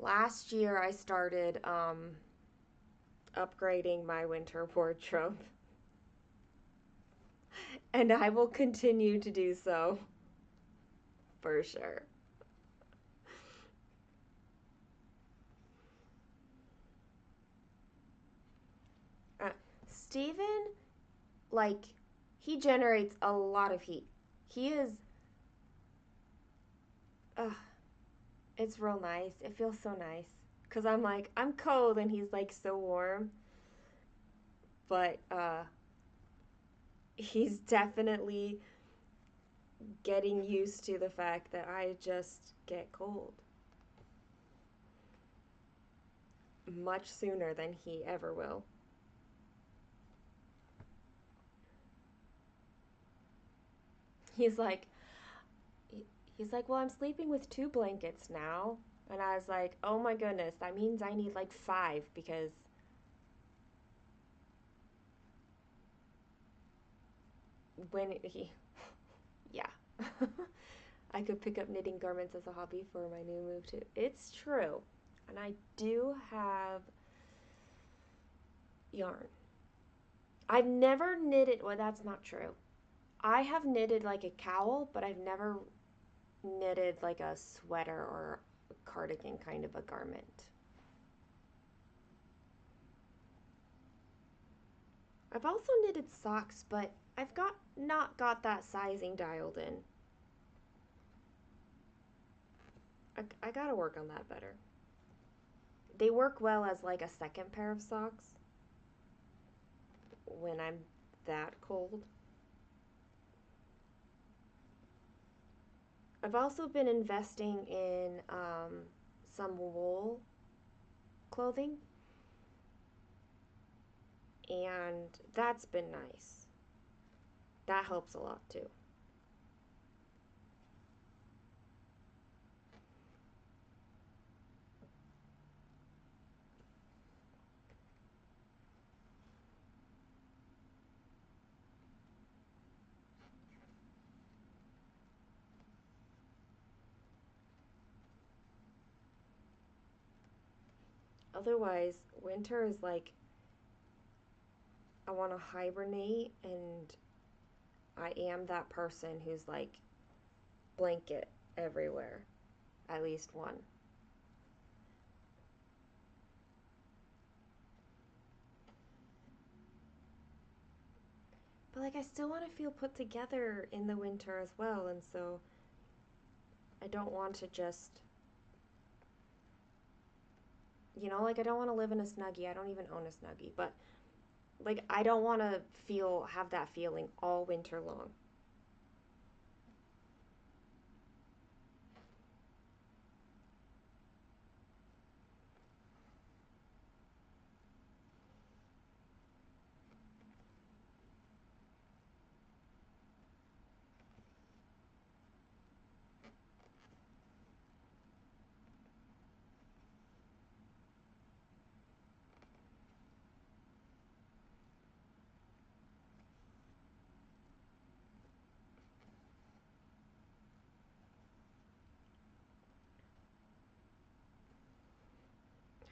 Last year I started upgrading my winter wardrobe. And I will continue to do so. For sure. Uh, Steven, like, he generates a lot of heat. He is, uh, it's real nice. It feels so nice. Because I'm like, I'm cold and he's like so warm. But he's definitely getting used to the fact that I just get cold much sooner than he ever will. He's like, he's like, well, I'm sleeping with 2 blankets now. And I was like, oh my goodness, that means I need like 5 because when he, yeah. I could pick up knitting garments as a hobby for my new move too. It's true. And I do have yarn. I've never knitted, well, that's not true. I have knitted like a cowl, but I've never knitted like a sweater or a cardigan kind of a garment. I've also knitted socks, but I've not got that sizing dialed in. I gotta work on that better. They work well as like a second pair of socks when I'm that cold. I've also been investing in some wool clothing, and that's been nice. That helps a lot too. Otherwise, winter is like I want to hibernate, and I am that person who's like blanket everywhere, at least one. But like I still want to feel put together in the winter as well, and so I don't want to just like I don't want to live in a snuggie. I don't even own a snuggie, but like I don't want to feel have that feeling all winter long.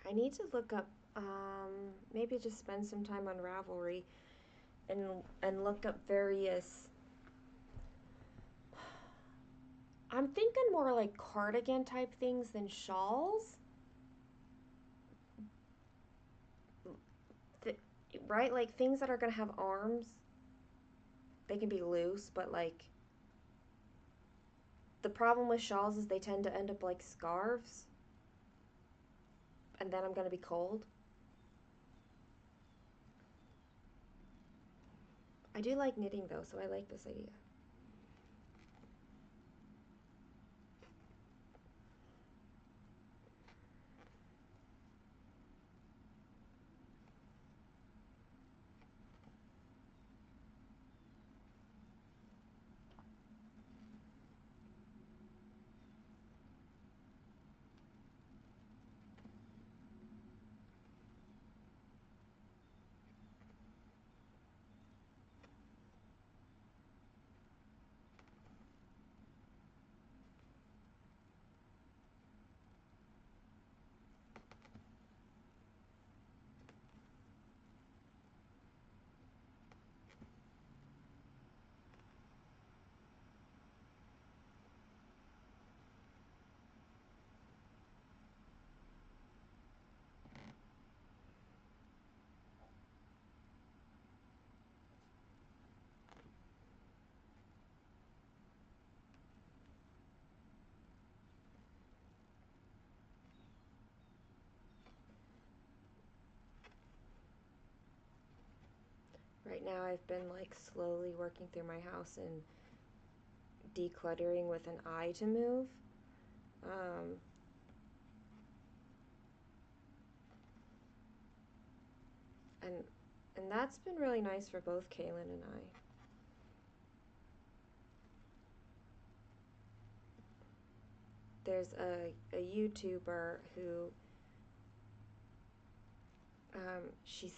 I need to look up maybe just spend some time on Ravelry and look up various. I'm thinking more like cardigan type things than shawls. Th- right? Like things that are going to have arms. They can be loose, but like the problem with shawls is they tend to end up like scarves, and then I'm going to be cold. I do like knitting though, so I like this idea. right now I've been like slowly working through my house and decluttering with an eye to move. Um, and and that's been really nice for both Kaylin and I. There's a YouTuber who she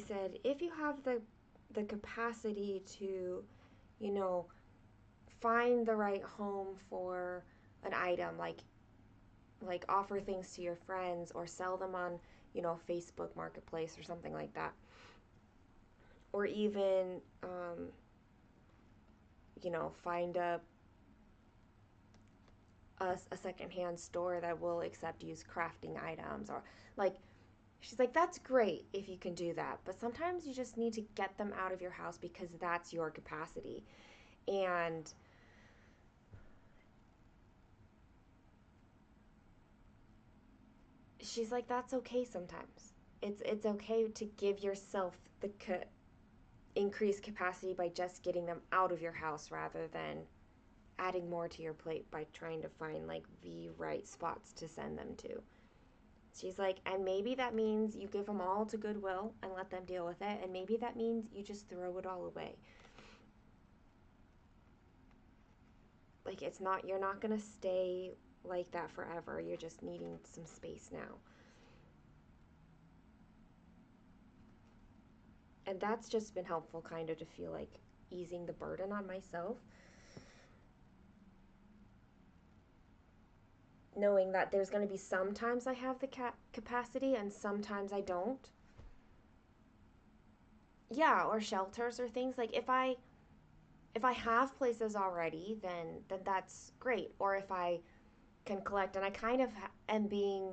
said if you have the capacity to, you know, find the right home for an item, like offer things to your friends or sell them on, you know, Facebook Marketplace or something like that, or even you know, find a secondhand store that will accept used crafting items, or like, she's like, that's great if you can do that, but sometimes you just need to get them out of your house because that's your capacity. And she's like, that's okay sometimes. It's okay to give yourself the increased capacity by just getting them out of your house rather than adding more to your plate by trying to find like the right spots to send them to. She's like, and maybe that means you give them all to Goodwill and let them deal with it, and maybe that means you just throw it all away. Like, it's not, you're not gonna stay like that forever. You're just needing some space now. And that's just been helpful, kind of, to feel like easing the burden on myself. Knowing that there's going to be sometimes I have the capacity and sometimes I don't. Yeah, or shelters or things like if I have places already, then that's great. Or if I can collect, and I kind of am being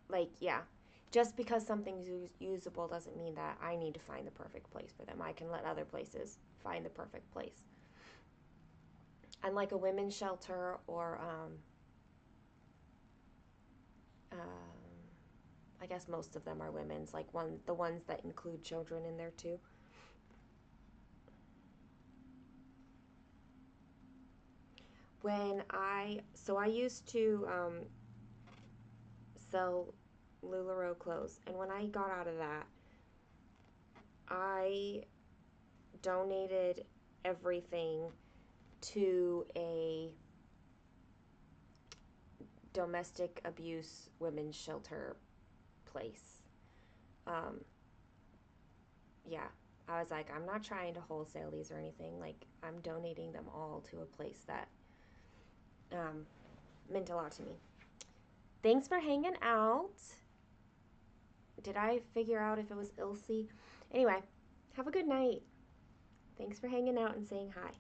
like, yeah, just because something's usable doesn't mean that I need to find the perfect place for them. I can let other places find the perfect place. And like a women's shelter, or I guess most of them are women's, like the ones that include children in there too. I used to sell LuLaRoe clothes, and when I got out of that, I donated everything to a domestic abuse women's shelter place. Um, yeah, I was like, I'm not trying to wholesale these or anything. Like, I'm donating them all to a place that meant a lot to me. Thanks for hanging out. Did I figure out if it was Ilse? Anyway, have a good night. Thanks for hanging out and saying hi.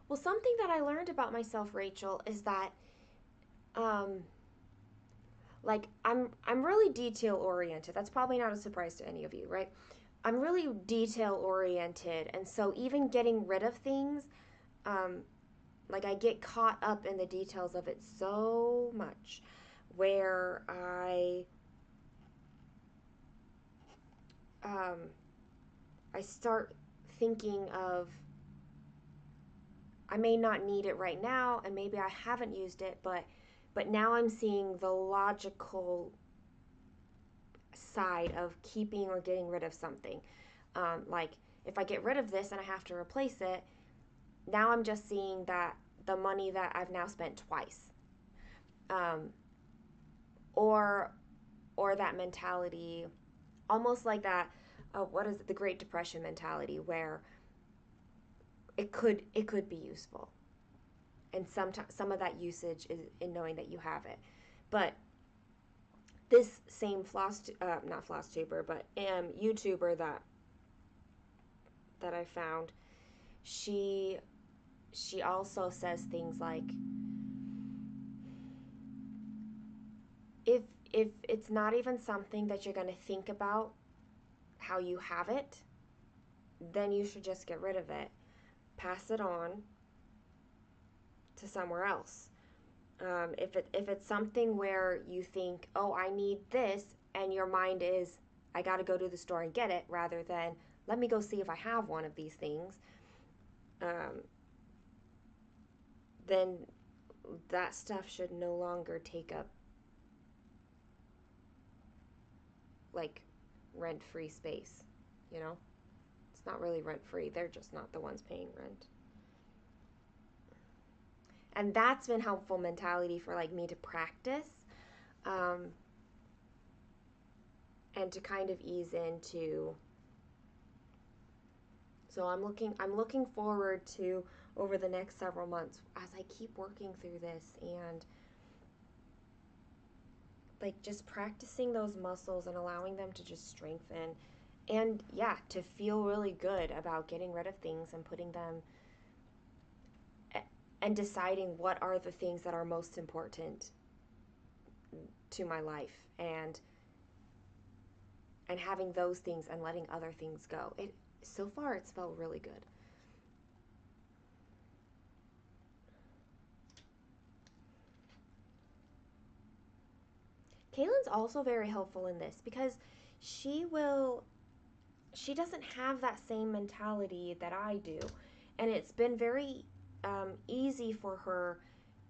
Well, something that I learned about myself, Rachel, is that um, like I'm really detail oriented. That's probably not a surprise to any of you, right? I'm really detail oriented, and so even getting rid of things, um, like I get caught up in the details of it so much, where um, I start thinking of, I may not need it right now, and maybe I haven't used it, but now I'm seeing the logical side of keeping or getting rid of something. Like if I get rid of this and I have to replace it, now I'm just seeing that the money that I've now spent twice, um, or or that mentality, almost like that. What is it, the Great Depression mentality, where it could be useful, and some of that usage is in knowing that you have it, but this same not floss tuber, but YouTuber that I found, she she also says things like, if if it's not even something that you're going to think about how you have it, then you should just get rid of it. Pass it on to somewhere else. If it's something where you think, oh, I need this, and your mind is, I got to go to the store and get it, rather than let me go see if I have one of these things, then that stuff should no longer take up like rent-free space. You know, it's not really rent-free. They're just not the ones paying rent. And that's been helpful mentality for like me to practice, um, and to kind of ease into. So I'm looking forward to, over the next several months, as I keep working through this, and like just practicing those muscles and allowing them to just strengthen, and yeah, to feel really good about getting rid of things and putting them, and deciding what are the things that are most important to my life, and having those things and letting other things go. It so far it's felt really good. Kaylin's also very helpful in this because she will she doesn't have that same mentality that I do, and it's been very easy for her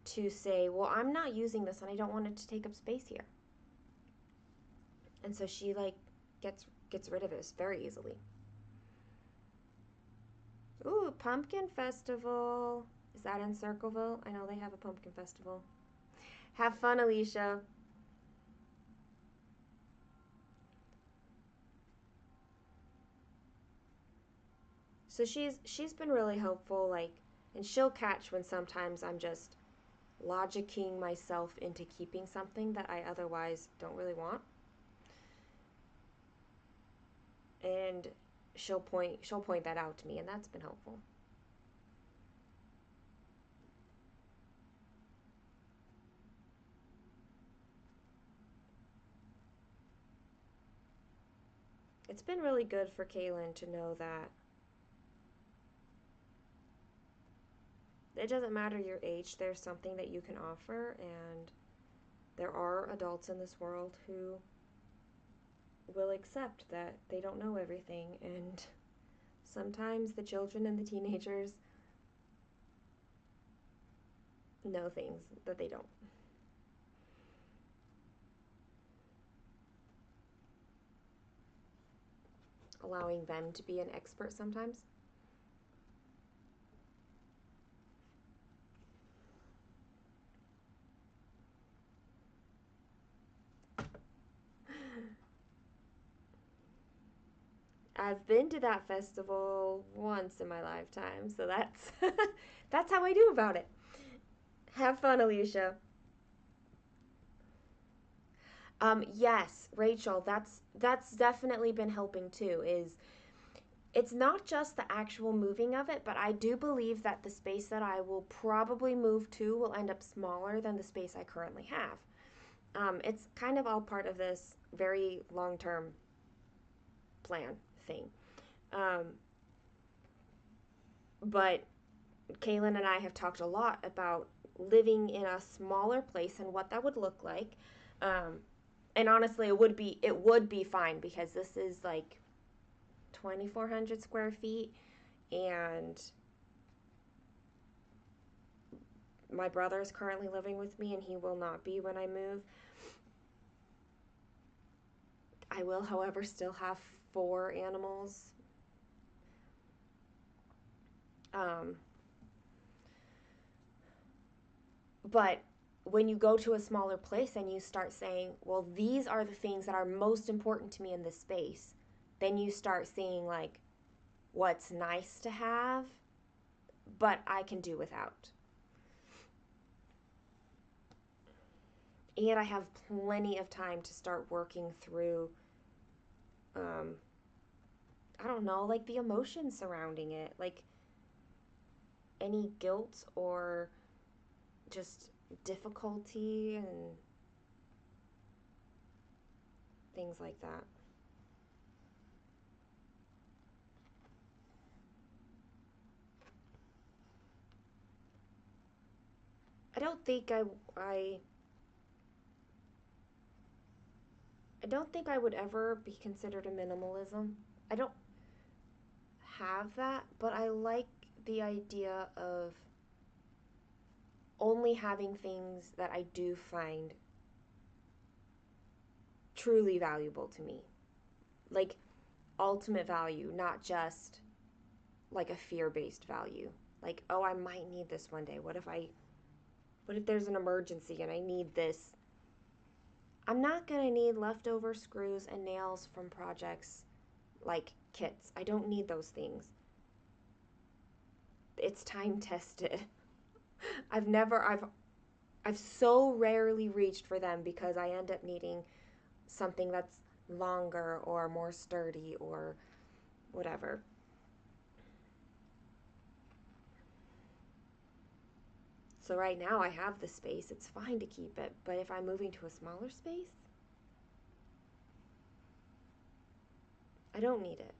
to say, well, I'm not using this and I don't want it to take up space here, and so she like gets rid of it very easily. Ooh, pumpkin festival. Is that in Circleville? I know they have a pumpkin festival. Have fun, Alicia. So she's been really helpful, like, and she'll catch when sometimes I'm just logicking myself into keeping something that I otherwise don't really want. And she'll point that out to me, and that's been helpful. It's been really good for Kaylin to know that it doesn't matter your age, there's something that you can offer, and there are adults in this world who will accept that they don't know everything, and sometimes the children and the teenagers know things that they don't. Allowing them to be an expert sometimes. I've been to that festival once in my lifetime, so that's that's how I do about it. Have fun, Alicia. Yes, Rachel, that's definitely been helping too. Is it's not just the actual moving of it, but I do believe that the space that I will probably move to will end up smaller than the space I currently have. It's kind of all part of this very long term plan thing. Um, but Kaylin and I have talked a lot about living in a smaller place and what that would look like. Um, and honestly, it would be fine because this is like 2,400 square feet, and my brother is currently living with me, and he will not be when I move. I will, however, still have 4 animals. Um, but when you go to a smaller place and you start saying, well, these are the things that are most important to me in this space, then you start seeing like what's nice to have, but I can do without. And I have plenty of time to start working through, um, I don't know, like the emotions surrounding it, like any guilt or just difficulty, and things like that. I don't think I I don't think I would ever be considered a minimalism. I don't have that, but I like the idea of only having things that I do find truly valuable to me. Like ultimate value, not just like a fear-based value. Like, oh, I might need this one day. What if there's an emergency and I need this? I'm not going to need leftover screws and nails from projects like kits. I don't need those things. It's time tested. I've so rarely reached for them because I end up needing something that's longer or more sturdy or whatever. So right now I have the space. It's fine to keep it, but if I'm moving to a smaller space, I don't need it.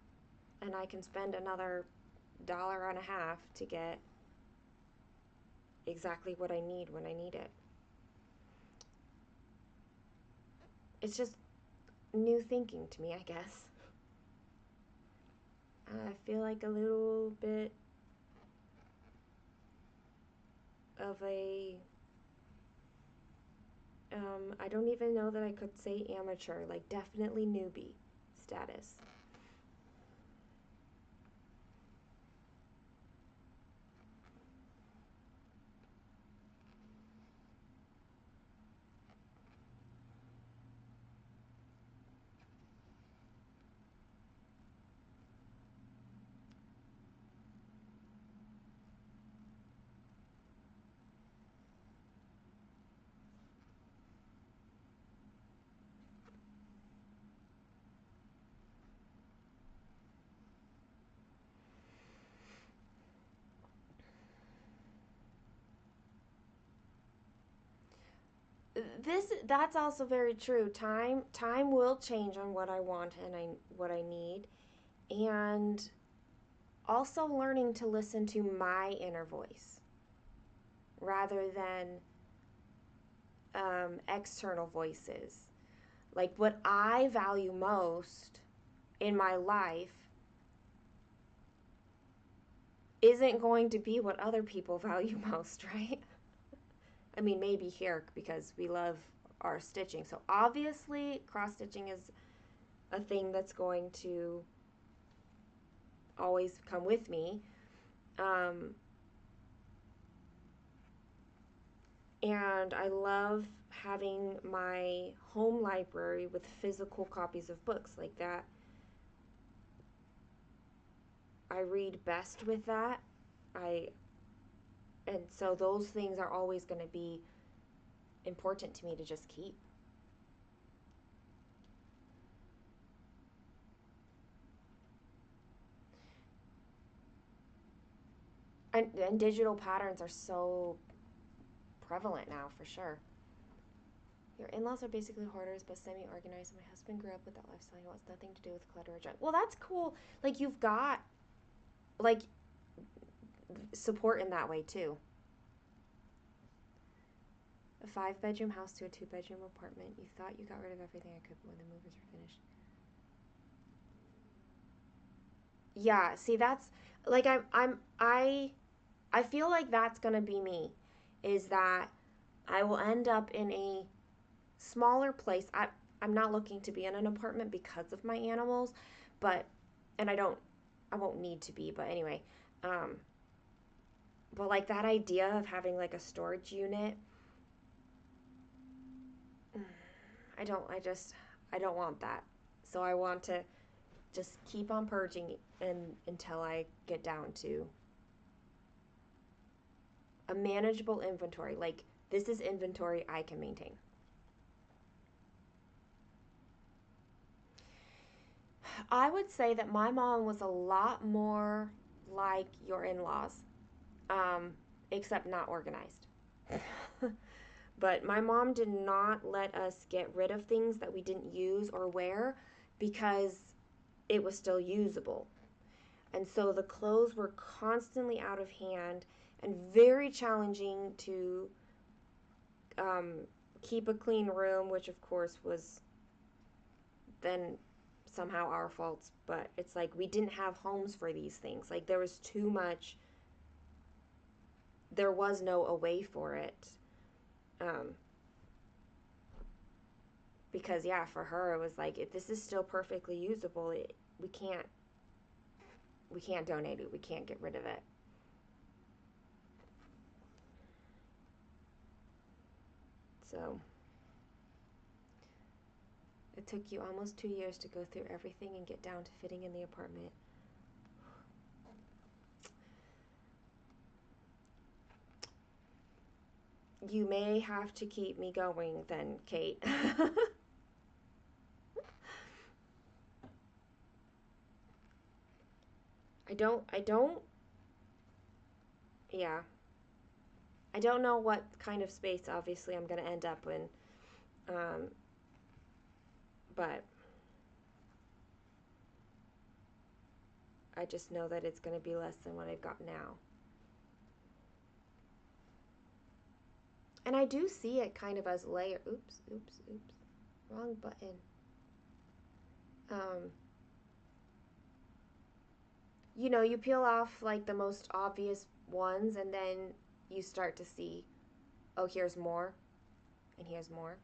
And I can spend another $1.50 to get exactly what I need when I need it. It's just new thinking to me, I guess. I feel like a little bit of a I don't even know that I could say amateur, like definitely newbie status. That's also very true. Time will change on what I want and what I need, and also learning to listen to my inner voice rather than external voices. Like what I value most in my life isn't going to be what other people value most, right? I mean, maybe here because we love our stitching. So obviously, cross stitching is a thing that's going to always come with me. Um, and I love having my home library with physical copies of books like that. I read best with that. I and so those things are always going to be important to me to just keep. And digital patterns are so prevalent now for sure. Your in-laws are basically hoarders but semi-organized. My husband grew up with that lifestyle. He wants nothing to do with clutter or junk. Well, that's cool. Like you've got like support in that way too. A 5-bedroom house to a 2-bedroom apartment. You thought you got rid of everything I could when the movers were finished. Yeah, see that's like I feel like that's gonna be me. Is that I will end up in a smaller place. I'm not looking to be in an apartment because of my animals, but and I won't need to be, but anyway. Um but like that idea of having like a storage unit, I don't want that. So I want to just keep on purging and until I get down to a manageable inventory. Like this is inventory I can maintain. I would say that my mom was a lot more like your in-laws, um, except not organized. But my mom did not let us get rid of things that we didn't use or wear because it was still usable. And so the clothes were constantly out of hand and very challenging to um, keep a clean room, which of course was then somehow our faults. But it's like we didn't have homes for these things. Like there was too much, there was no away for it. Um, because yeah, for her it was like, if this is still perfectly usable, we can't we can't donate it. We can't get rid of it. So it took you almost 2 years to go through everything and get down to fitting in the apartment. You may have to keep me going then, Kate. I don't, yeah. I don't know what kind of space, obviously, I'm going to end up in. Um, but I just know that it's going to be less than what I've got now. And I do see it kind of as layer. Oops, oops, oops. Wrong button. Um, you peel off like the most obvious ones and then you start to see, oh, here's more and here's more.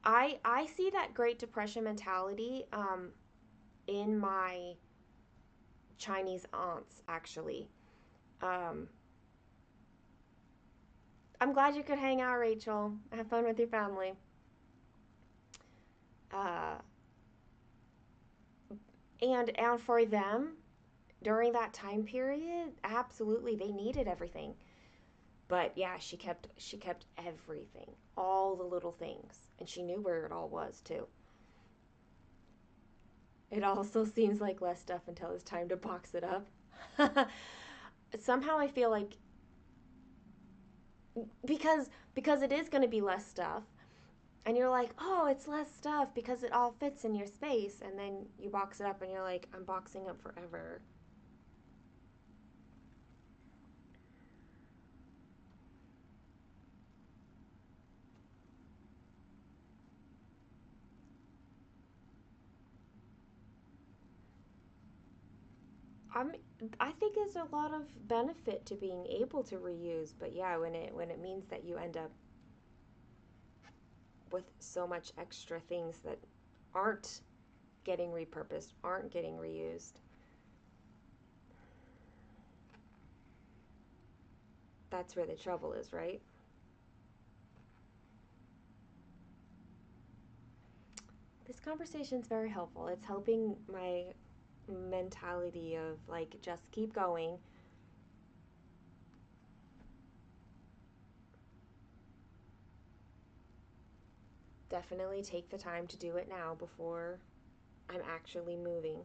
I see that Great Depression mentality in my Chinese aunts actually. Um, I'm glad you could hang out, Rachel. Have fun with your family. Uh, and for them during that time period, absolutely they needed everything. But yeah, she kept everything, all the little things, and she knew where it all was too. It also seems like less stuff until it's time to box it up. Somehow I feel like because it is going to be less stuff, and you're like, oh, it's less stuff because it all fits in your space, and then you box it up and you're like, I'm boxing up forever. I'm I think there's a lot of benefit to being able to reuse, but yeah, when it means that you end up with so much extra things that aren't getting repurposed, aren't getting reused, that's where the trouble is, right? This conversation is very helpful. It's helping my mentality of like just keep going. Definitely take the time to do it now before I'm actually moving.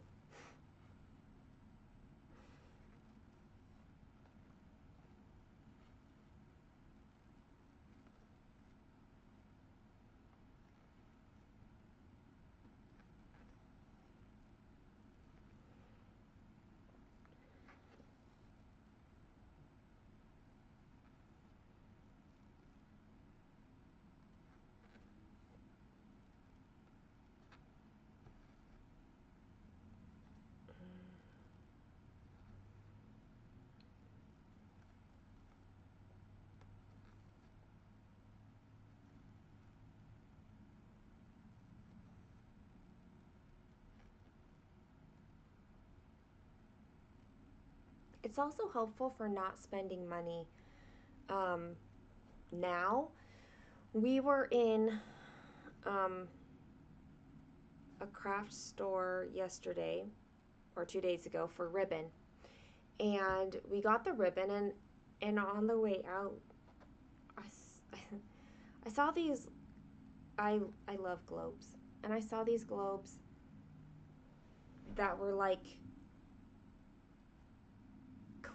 It's also helpful for not spending money um, now. We were in um, a craft store yesterday or 2 days ago for ribbon, and we got the ribbon, and on the way out, I, I saw these. I love globes, and I saw these globes that were like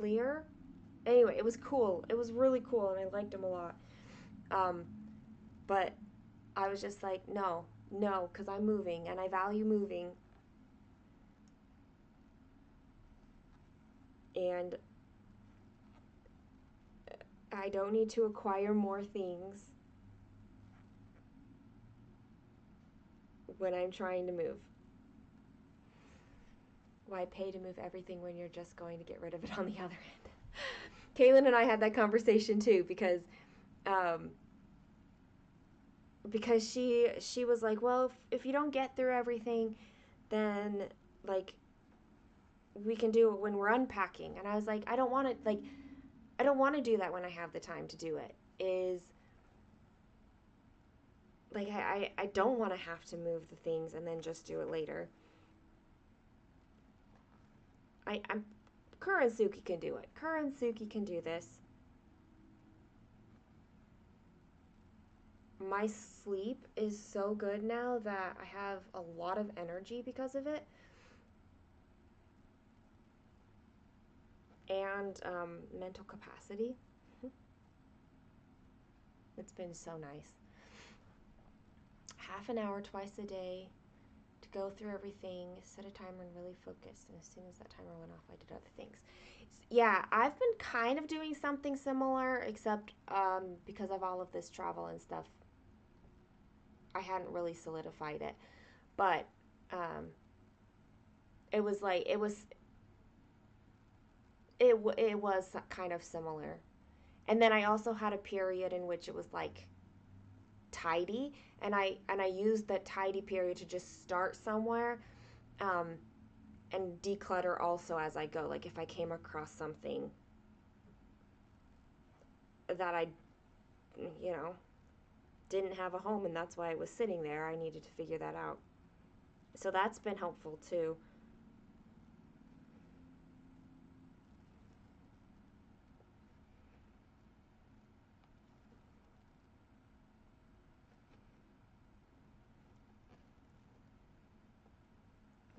clear, Anyway, it was cool. It was really cool, and I liked him a lot. Um, but I was just like, no, no, because I'm moving and I value moving. And I don't need to acquire more things when I'm trying to move. Why pay to move everything when you're just going to get rid of it on the other end? Kaylin and I had that conversation too um, because she was like, well, if you don't get through everything, then like we can do it when we're unpacking. And I was like, I don't want to do that when I have the time to do it. Is like I don't want to have to move the things and then just do it later. I'm Kurensuki can do it. Kurensuki can do this. My sleep is so good now that I have a lot of energy because of it. And mental capacity. It's been so nice. Half an hour twice a day to go through everything, set a timer, and really focus. And as soon as that timer went off, I did other things. Yeah, I've been kind of doing something similar, except because of all of this travel and stuff, I hadn't really solidified it. But um, it was like it was kind of similar. And then I also had a period in which it was like tidy, and I used that tidy period to just start somewhere, um, and declutter also as I go. Like if I came across something that I, you know, didn't have a home and that's why it was sitting there, I needed to figure that out. So that's been helpful too.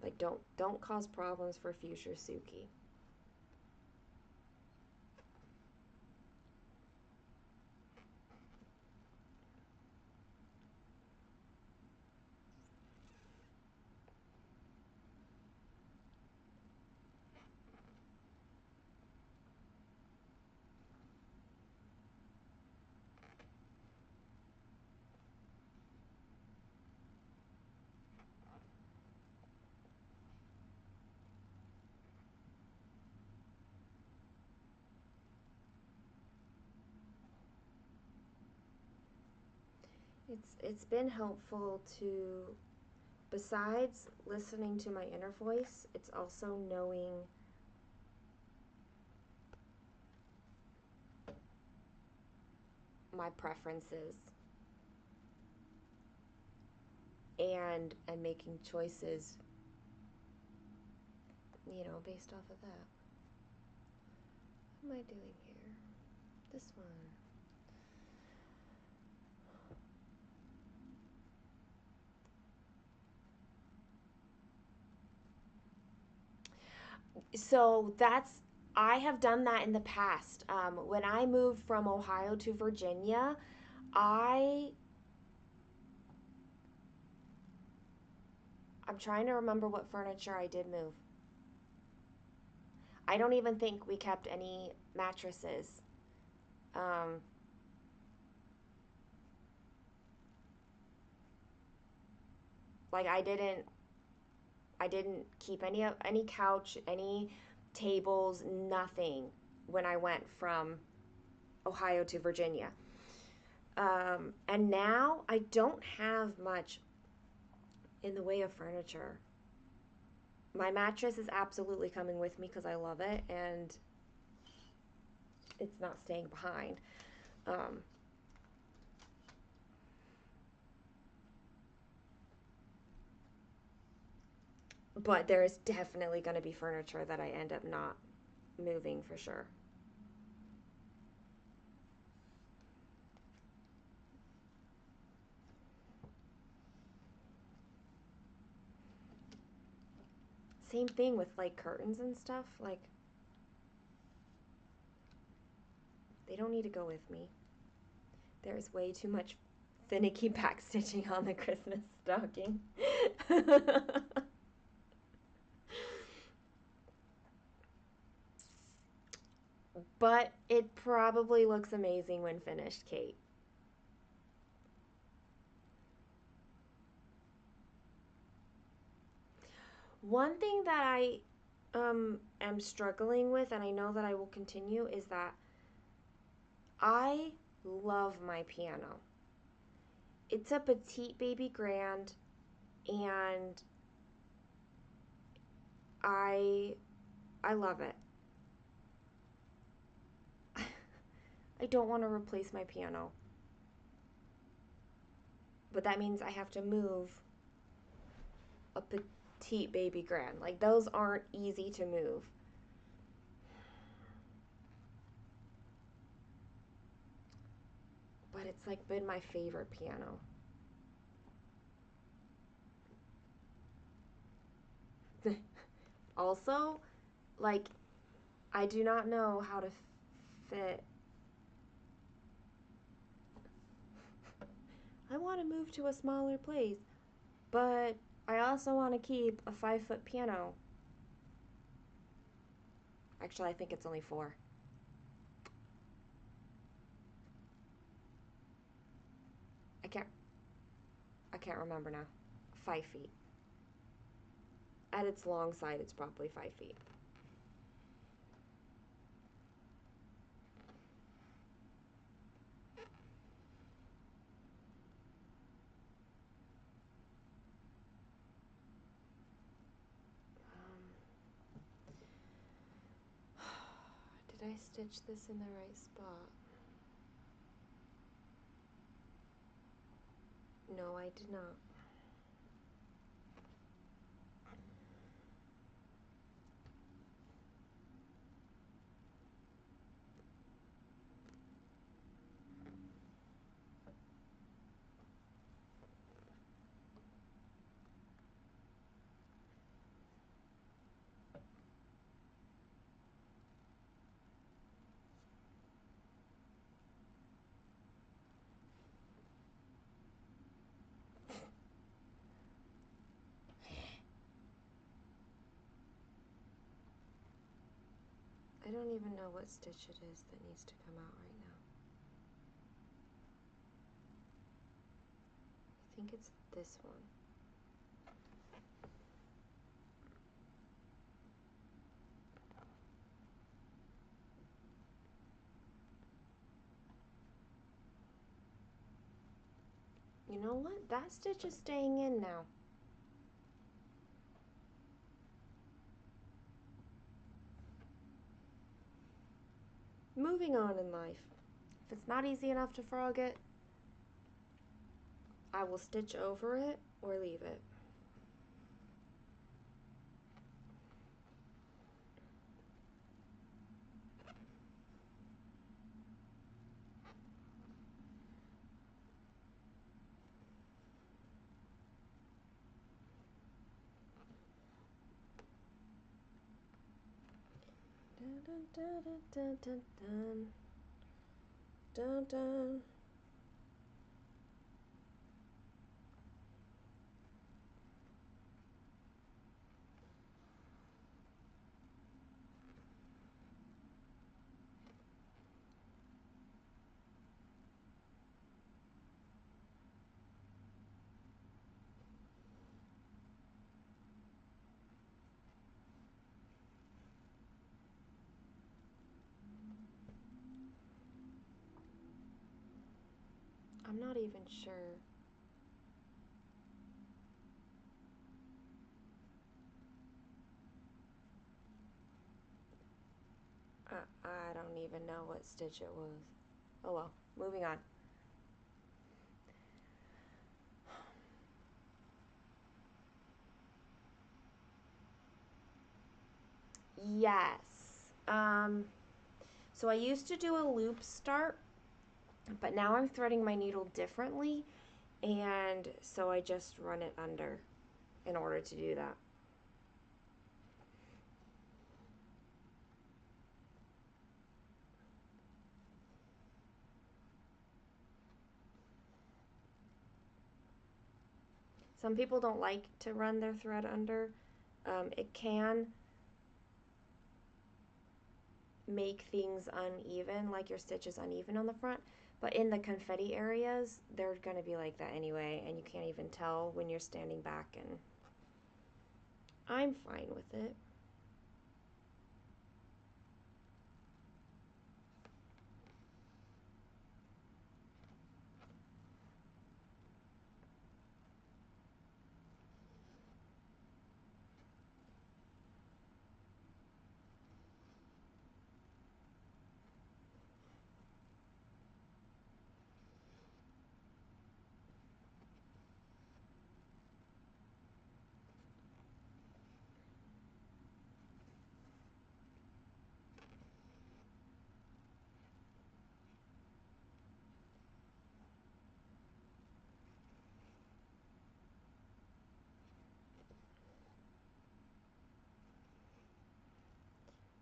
Like don't cause problems for future Suki. It's been helpful to, besides listening to my inner voice, it's also knowing my preferences and making choices, based off of that. What am I doing here? This one. So I have done that in the past. When I moved from Ohio to Virginia, I I'm trying to remember what furniture I did move. I don't even think we kept any mattresses. Um, like I didn't keep any couch, any tables, nothing when I went from Ohio to Virginia. And now I don't have much in the way of furniture. My mattress is absolutely coming with me because I love it and it's not staying behind. Um, but there is definitely going to be furniture that I end up not moving for sure. Same thing with like curtains and stuff. Like They don't need to go with me. There's way too much finicky backstitching on the Christmas stocking. But it probably looks amazing when finished, Kate. One thing that I am struggling with, and I know that I will continue, is that I love my piano. It's a petite baby grand, and I love it. I don't want to replace my piano. But that means I have to move a petite baby grand. Like, those aren't easy to move. But it's like been my favorite piano. Also, like, I do not know how to fit. I want to move to a smaller place, but I also want to keep a 5-foot piano. Actually, I think it's only 4. I can't remember now. 5 feet. At its long side, it's probably 5 feet. Did I stitch this in the right spot? No, I did not. I don't even know what stitch it is that needs to come out right now. I think it's this one. You know what? That stitch is staying in now. Moving on in life. If it's not easy enough to frog it, I will stitch over it or leave it. Dun, dun, dun, dun, dun, dun, dun, dun. I'm not even sure. I don't even know what stitch it was. Oh well, moving on. Yes. So I used to do a loop start, but now I'm threading my needle differently, and so I just run it under in order to do that. Some people don't like to run their thread under. It can make things uneven, like your stitch is uneven on the front. But in the confetti areas, they're going to be like that anyway, and you can't even tell when you're standing back, and I'm fine with it.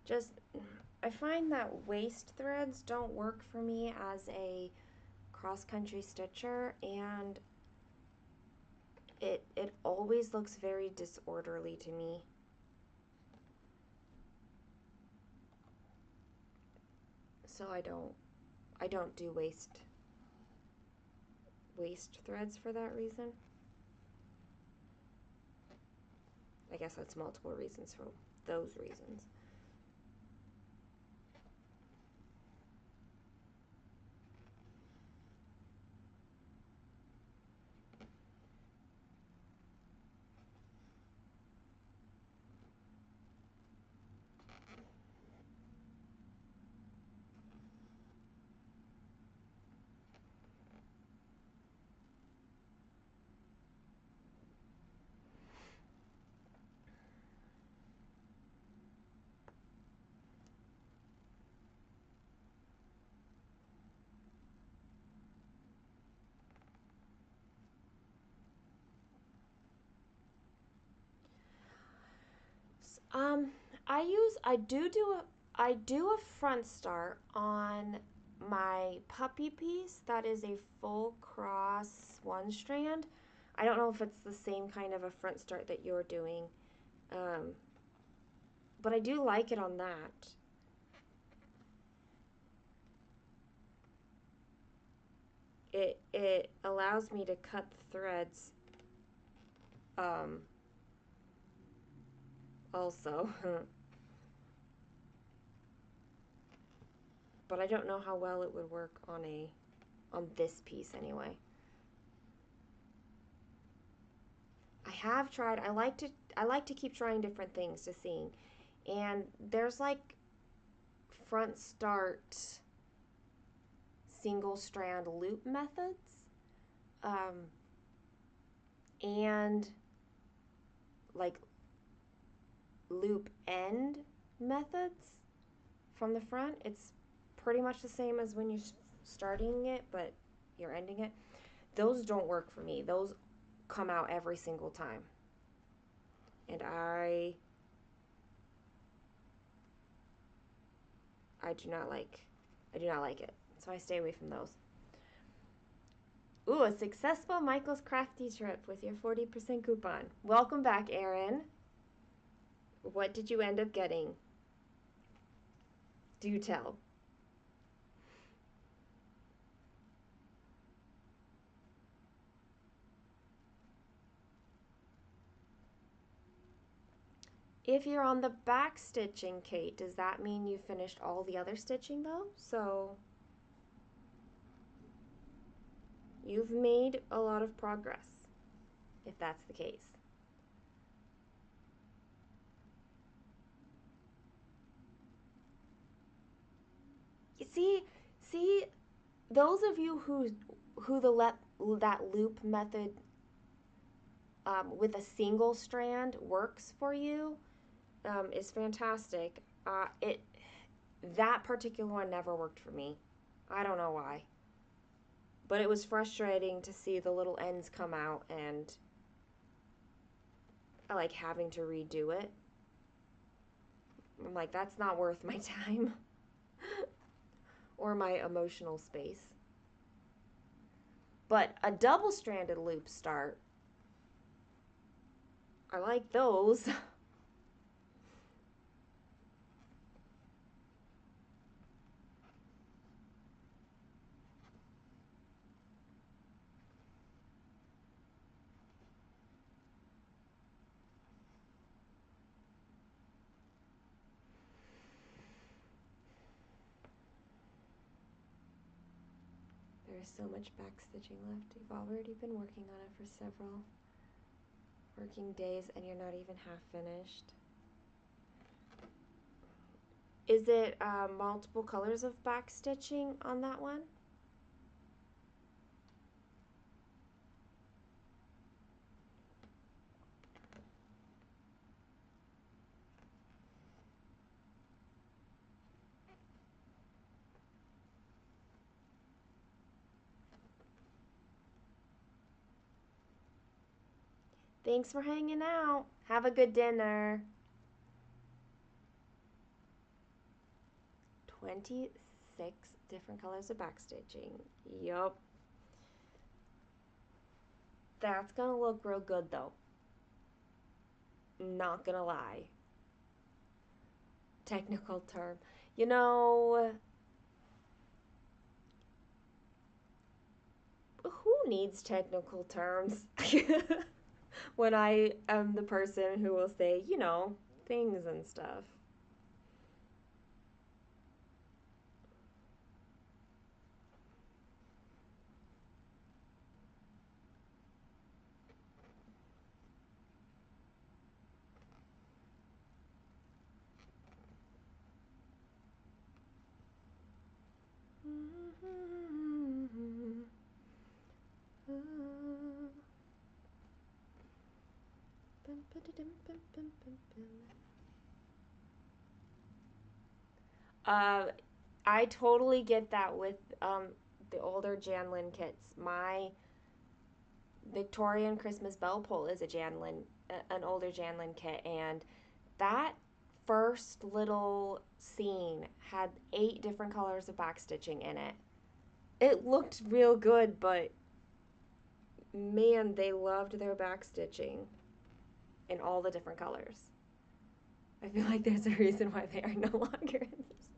Just, I find that waist threads don't work for me as a cross-country stitcher, and it always looks very disorderly to me. So I don't do waist threads for that reason. I guess that's multiple reasons for those reasons. Um, I do a front start on my puppy piece that is a full cross one strand. I don't know if it's the same kind of a front start that you're doing, um, but I do like it on that. It allows me to cut the threads um, also. But I don't know how well it would work on this piece anyway. I have tried. I like to keep trying different things to see. And there's like front start single strand loop methods. And like loop end methods from the front. It's pretty much the same as when you're starting it, but you're ending it. Those don't work for me. Those come out every single time. And I do not like it. So I stay away from those. Ooh, a successful Michael's Crafty trip with your 40% coupon. Welcome back, Erin. What did you end up getting? Do tell. If you're on the back stitching, Kate, does that mean you finished all the other stitching though? So you've made a lot of progress, if that's the case. You see, those of you who that loop method with a single strand works for you is fantastic. That particular one never worked for me. I don't know why. But it was frustrating to see the little ends come out and like having to redo it. I'm like, that's not worth my time or my emotional space. But a double-stranded loop start I like those. There's so much backstitching left. You've already been working on it for several working days and you're not even half finished. Is it multiple colors of backstitching on that one? Thanks for hanging out. Have a good dinner. 26 different colors of backstitching. Yup. That's gonna look real good though. Not gonna lie. Technical term. You know, who needs technical terms? When I am the person who will say, things and stuff. Uh, I totally get that with the older Janlin kits. My Victorian Christmas bell pull is an older Janlin kit, and that first little scene had 8 different colors of backstitching in it. It looked real good, but man, they loved their backstitching in all the different colors. I feel like there's a reason why they are no longer in this.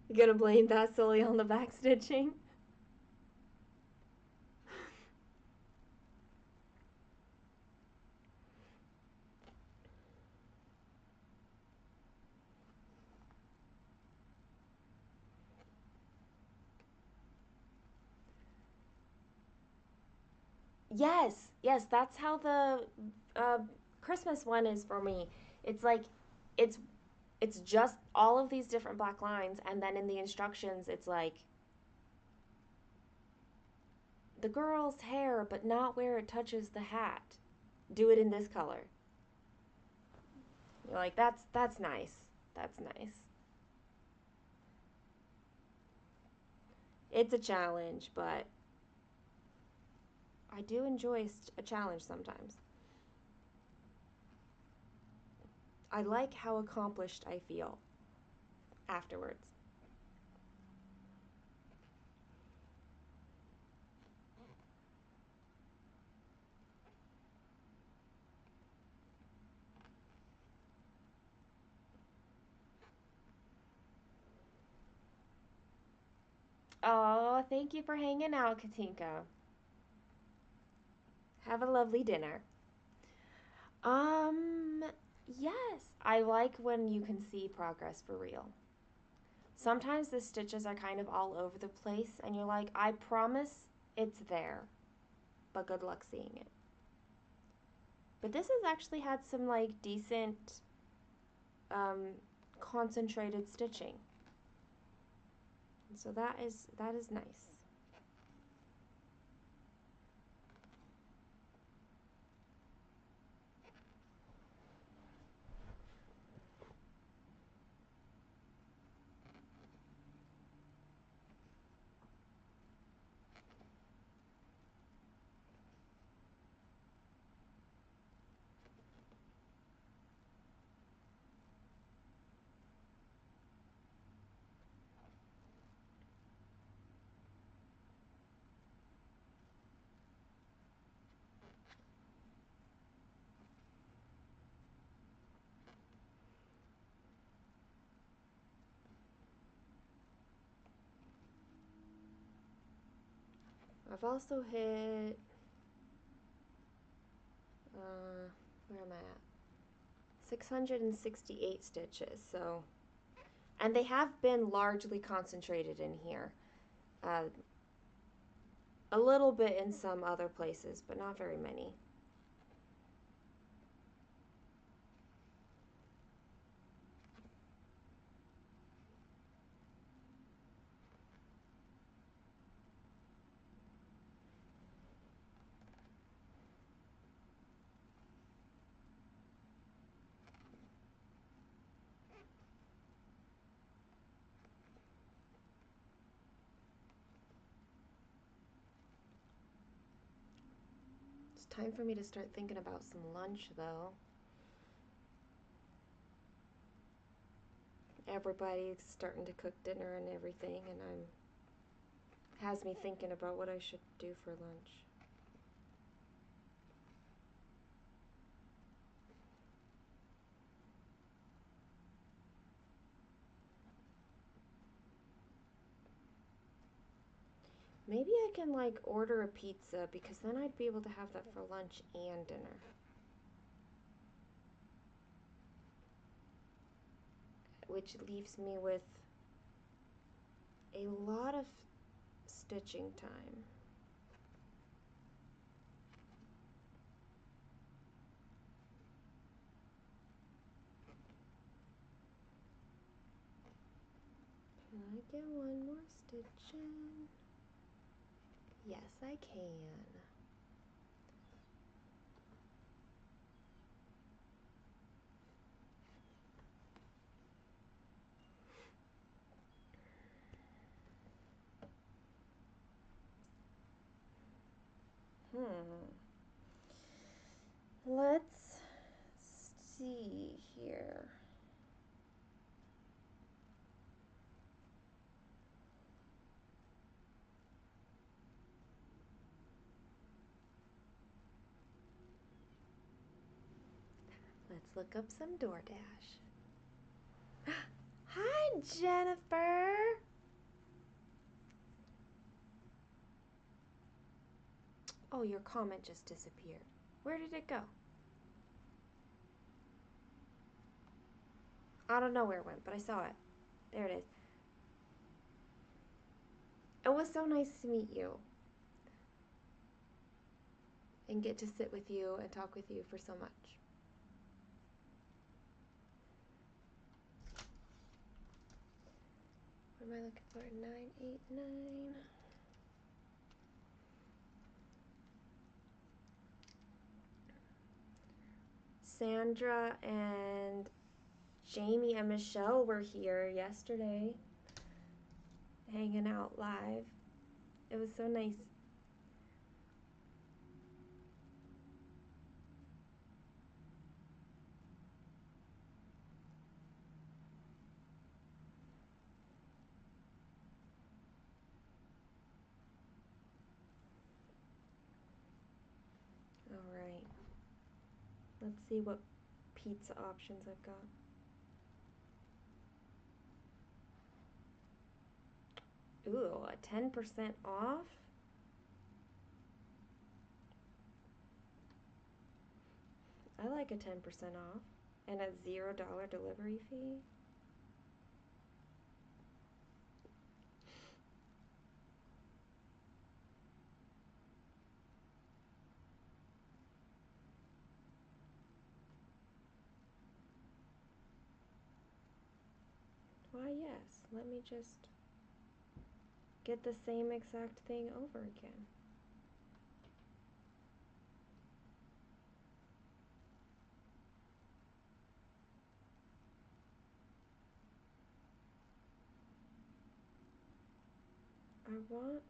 You gonna blame that solely on the backstitching? Yes, that's how the uh, Christmas one is for me. It's like it's it's just all of these different black lines, and then in the instructions, it's like the girl's hair, but not where it touches the hat. Do it in this color. You're like, that's nice. That's nice. It's a challenge, but I do enjoy a challenge sometimes. I like how accomplished I feel afterwards. Oh, thank you for hanging out, Katinka. Have a lovely dinner. Um, yes, I like when you can see progress for real. Sometimes the stitches are kind of all over the place, and you're like, I promise it's there, but good luck seeing it. But this has actually had some like decent um, concentrated stitching. So that is nice. I've also hit, where am I at? 668 stitches, so, and they have been largely concentrated in here. A little bit in some other places, but not very many. It's time for me to start thinking about some lunch, though. Everybody's starting to cook dinner and everything, and has me thinking about what I should do for lunch. Maybe I can like order a pizza, because then I'd be able to have that for lunch and dinner. Which leaves me with a lot of stitching time. Can I get one more stitch in? Yes, I can. Let's see here. Let's look up some DoorDash. Hi, Jennifer. Oh, your comment just disappeared. Where did it go? I don't know where it went, but I saw it. There it is. It was so nice to meet you and get to sit with you and talk with you for so much. What am I looking for? 989. Sandra and Jamie and Michelle were here yesterday, hanging out live. It was so nice. All right. Let's see what pizza options I've got. Ooh, a 10% off? I like a 10% off. And a $0 delivery fee. Why, yes. Let me just get the same exact thing over again. I want...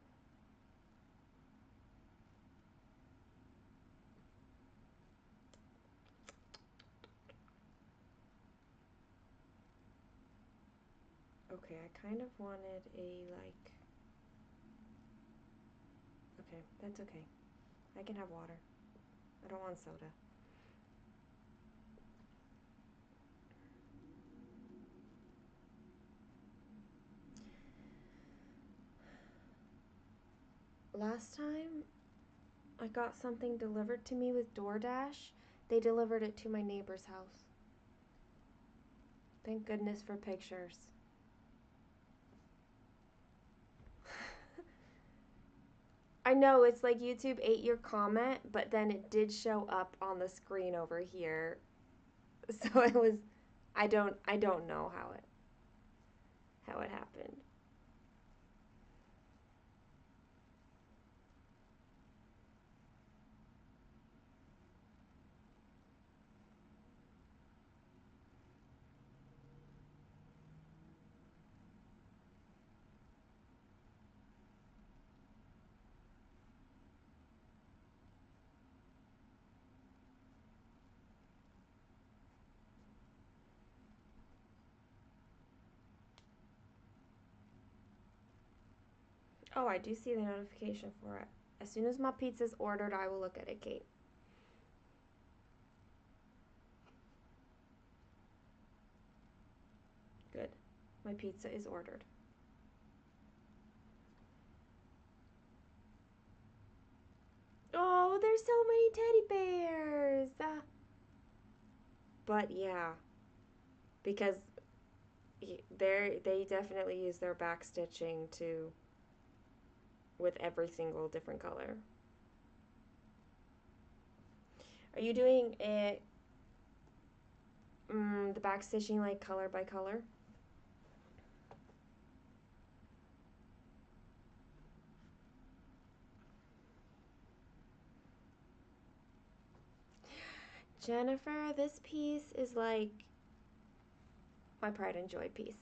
Okay, I kind of wanted a, like... Okay, that's okay. I can have water. I don't want soda. last time I got something delivered to me with DoorDash, they delivered it to my neighbor's house. Thank goodness for pictures. I know, it's like YouTube ate your comment, but then it did show up on the screen over here. So it was, I don't know how it happened. Oh, I do see the notification for it. As soon as my pizza's ordered, I will look at it, Kate. Good. My pizza is ordered. Oh, there's so many teddy bears. But yeah, because they definitely use their back stitching to with every single different color. Are you doing it the back stitching like color by color? Jennifer, this piece is like my pride and joy piece.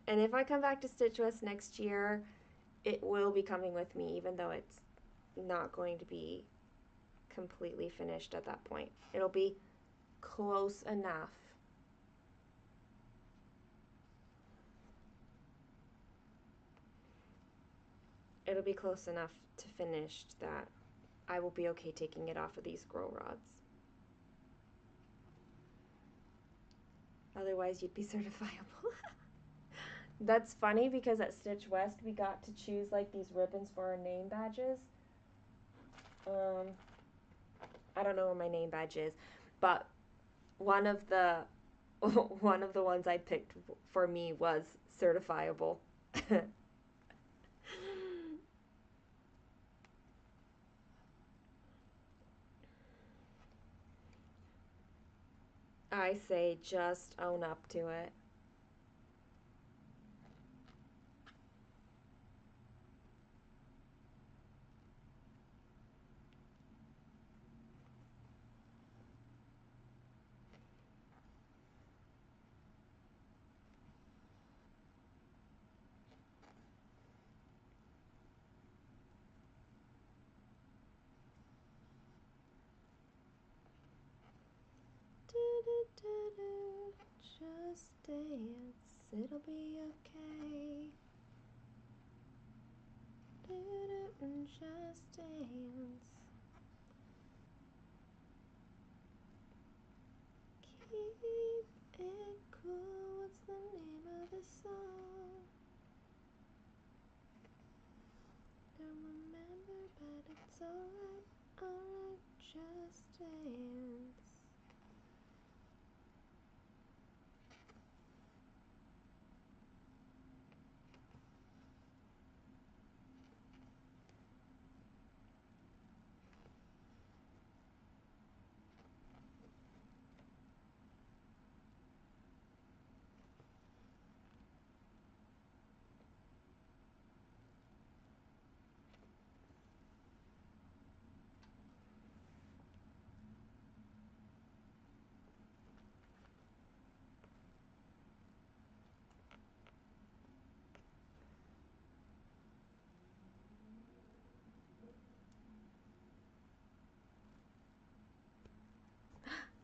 And if I come back to Stitch West next year, it will be coming with me, even though it's not going to be completely finished at that point. It'll be close enough. It'll be close enough to finished that I will be okay taking it off of these scroll rods. Otherwise, you'd be certifiable. That's funny because at Stitch West, we got to choose like these ribbons for our name badges. I don't know where my name badge is, but one of the ones I picked for me was certifiable. I say just own up to it. Just dance, it'll be okay. Just dance. Keep it cool, what's the name of the song? Don't remember, but it's alright, alright, just dance.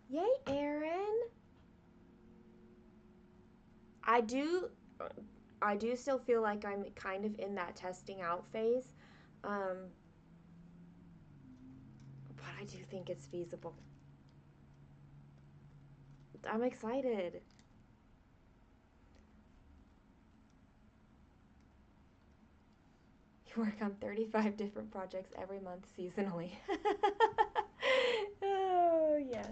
Yay, Erin! I do still feel like I'm kind of in that testing out phase. But I do think it's feasible. I'm excited. You work on 35 different projects every month seasonally. Oh, yes.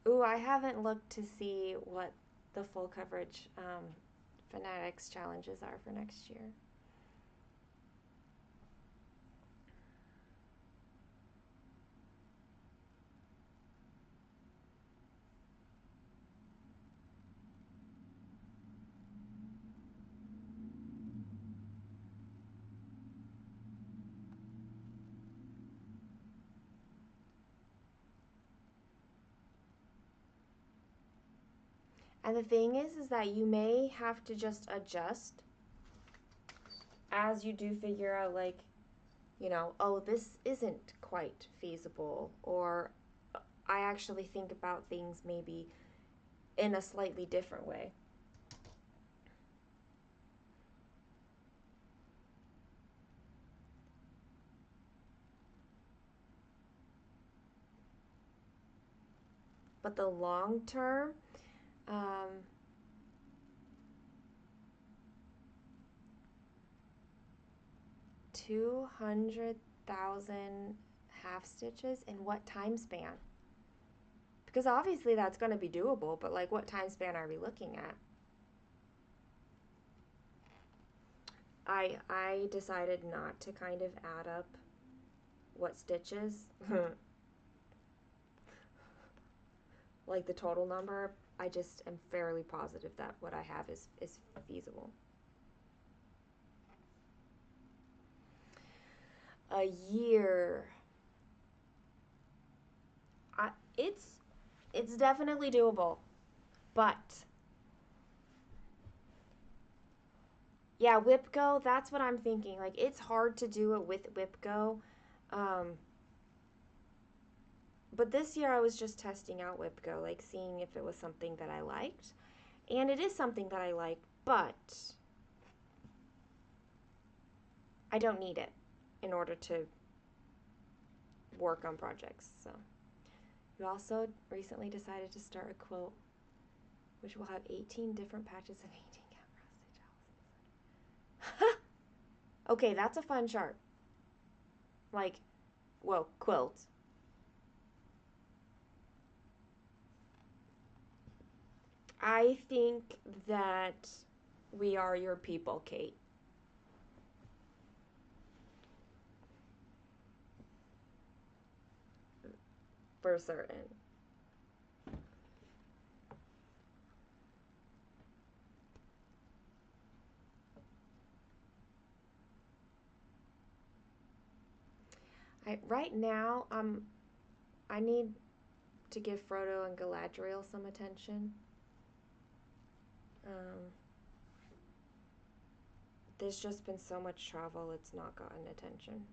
Ooh, I haven't looked to see what the full coverage Fanatics challenges are for next year. And the thing is that you may have to just adjust as you do figure out, like, oh, this isn't quite feasible, or I actually think about things maybe in a slightly different way. But the long term, um, 200,000 half stitches in what time span? Because obviously that's going to be doable, but like, what time span are we looking at? I decided not to kind of add up what stitches, like the total number. I just am fairly positive that what I have is feasible. A year. I, it's definitely doable, but yeah, WhipGo, that's what I'm thinking. Like, it's hard to do it with WhipGo. Um, but this year I was just testing out WhipGo, like seeing if it was something that I liked. And it is something that I like, but I don't need it in order to work on projects. So, we also recently decided to start a quilt, which will have 18 different patches of 18 count cross stitch. Okay, that's a fun chart. Like, whoa, quilt. I think that we are your people, Kate. For certain. Right now, I need to give Frodo and Galadriel some attention. Um, there's just been so much travel, it's not gotten attention.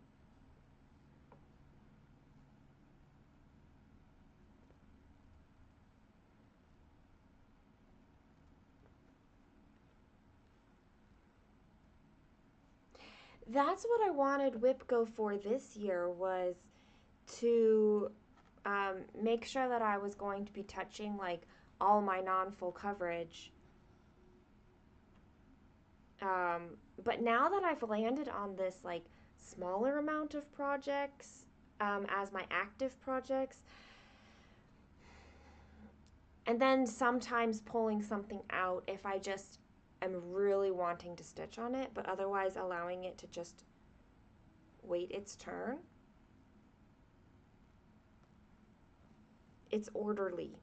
That's what I wanted WhipGo for this year, was to make sure that I was going to be touching like all my non-full coverage. But now that I've landed on this like smaller amount of projects as my active projects, and then sometimes pulling something out if I just am really wanting to stitch on it, but otherwise allowing it to just wait its turn. It's orderly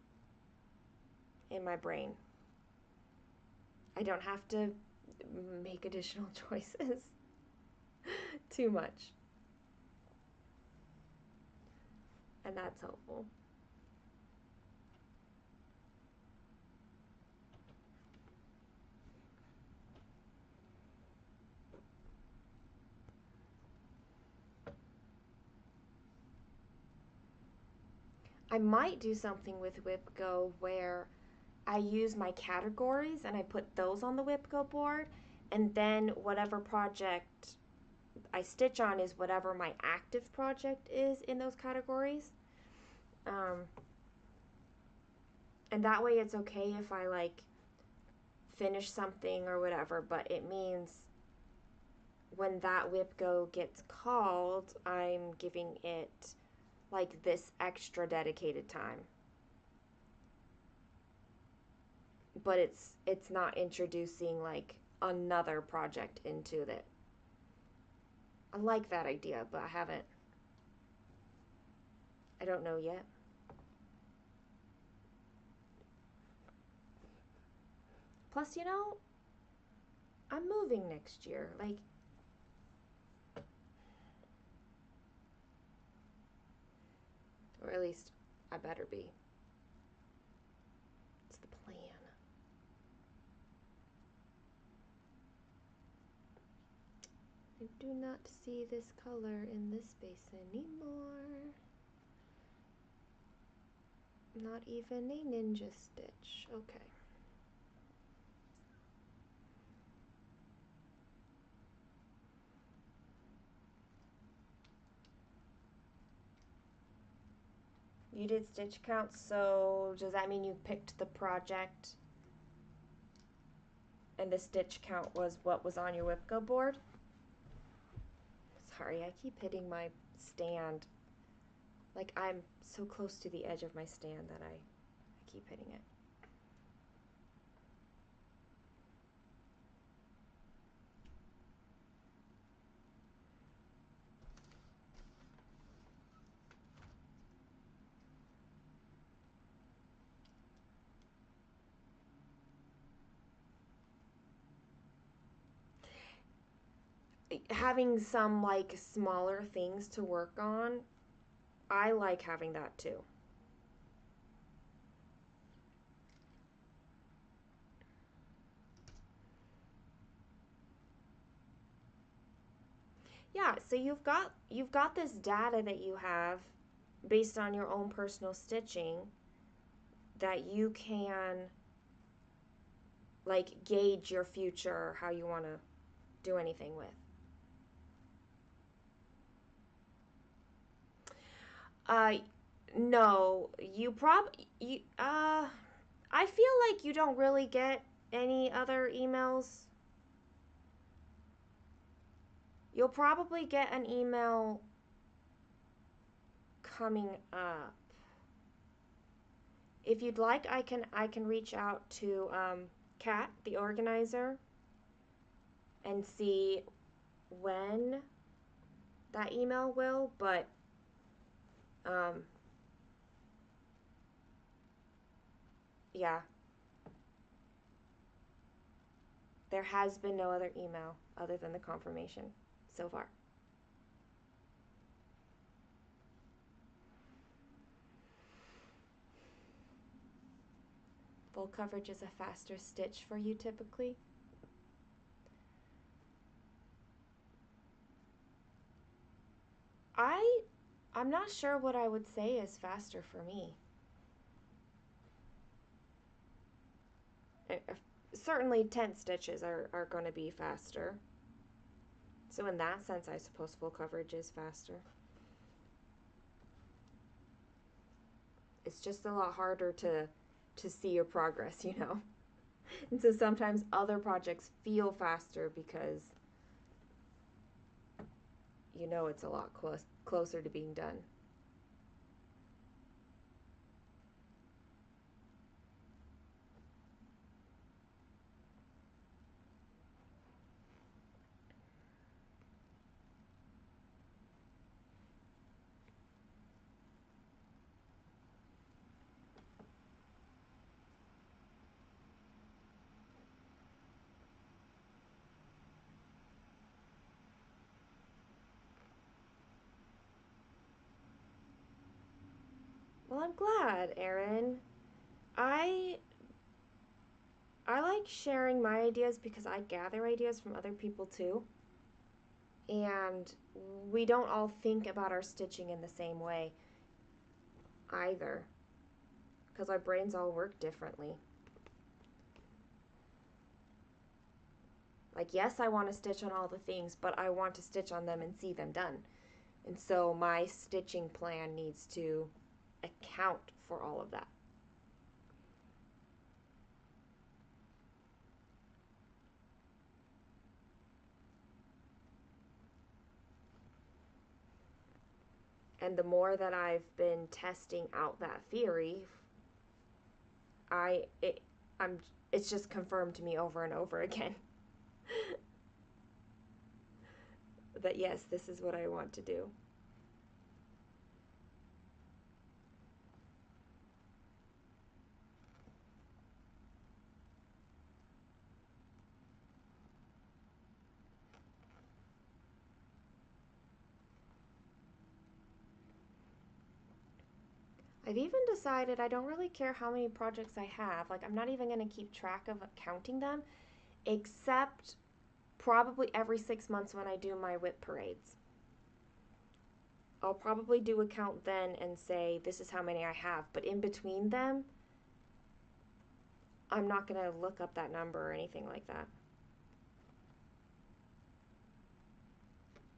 in my brain. I don't have to make additional choices too much. And that's helpful. I might do something with WhipGo where I use my categories and I put those on the WhipGo board, and then whatever project I stitch on is whatever my active project is in those categories. Um, And that way it's okay if I like finish something or whatever, but it means when that whip go gets called, I'm giving it like this extra dedicated time. But it's not introducing like another project into it. I like that idea, but I don't know yet. Plus, I'm moving next year. Like, or at least I better be. It's the plan. I do not see this color in this space anymore. Not even a ninja stitch. Okay. You did stitch count, so does that mean you picked the project and the stitch count was what was on your whipco board? Sorry, I keep hitting my stand. Like, I'm so close to the edge of my stand that I keep hitting it. Having some like smaller things to work on, I like having that too. Yeah, so you've got this data that you have based on your own personal stitching that you can like gauge your future, how you want to do anything with. Uh, no, I feel like you don't really get any other emails. You'll probably get an email coming up. If you'd like, I can reach out to Kat, the organizer, and see when that email will, but yeah. There has been no other email other than the confirmation so far. Full coverage is a faster stitch for you typically. I'm not sure what I would say is faster for me. Certainly 10 stitches are going to be faster. So in that sense, I suppose full coverage is faster. It's just a lot harder to see your progress, And so sometimes other projects feel faster because it's a lot closer to being done. Well, I'm glad, Erin. I I like sharing my ideas because I gather ideas from other people too. And we don't all think about our stitching in the same way either because our brains all work differently. Like, yes, I want to stitch on all the things, but I want to stitch on them and see them done. And so my stitching plan needs to account for all of that. And the more that I've been testing out that theory, I it I'm it's just confirmed to me over and over again that yes, this is what I want to do. I've even decided I don't really care how many projects I have. Like, I'm not even going to keep track of counting them, except probably every 6 months when I do my whip parades. I'll probably do a count then and say, this is how many I have. But in between them, I'm not going to look up that number or anything like that.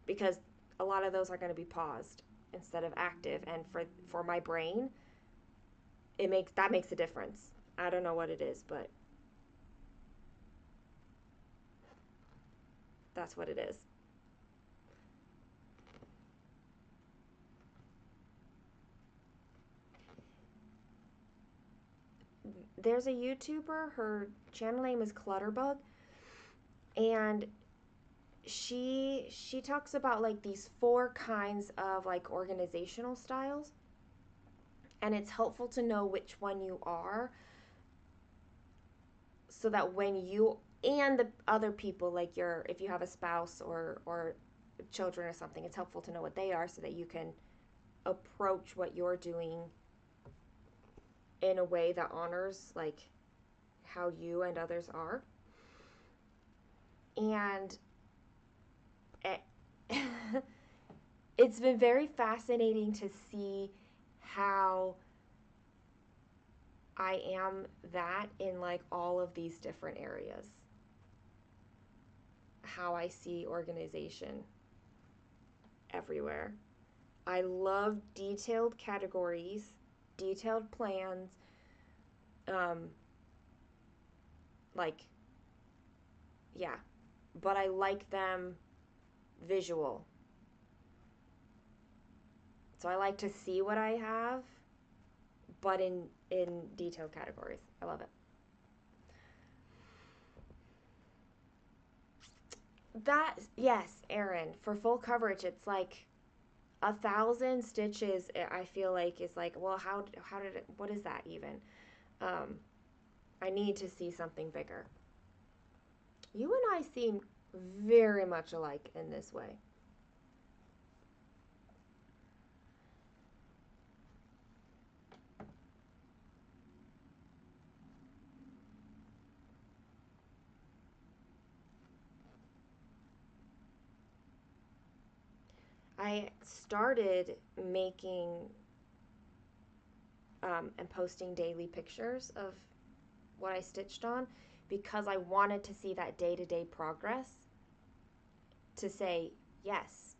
Because a lot of those are going to be paused instead of active. And for my brain, that makes a difference. I don't know what it is, but that's what it is. There's a YouTuber, her channel name is Clutterbug, and she talks about like these 4 kinds of like organizational styles, and it's helpful to know which one you are, so that when you and the other people, like if you have a spouse or children or something, it's helpful to know what they are so that you can approach what you're doing in a way that honors like how you and others are. And it, it's been very fascinating to see how I am that in like all of these different areas. How I see organization everywhere. I love detailed categories, detailed plans, um, like, yeah, but I like them visual. So I like to see what I have, but in detailed categories. I love it. That, yes, Erin, for full coverage, it's like 1,000 stitches. I feel like is like, well, how did it? What is that even? Um, I need to see something bigger. You and I seem very much alike in this way. I started making and posting daily pictures of what I stitched on because I wanted to see that day to day progress to say, yes,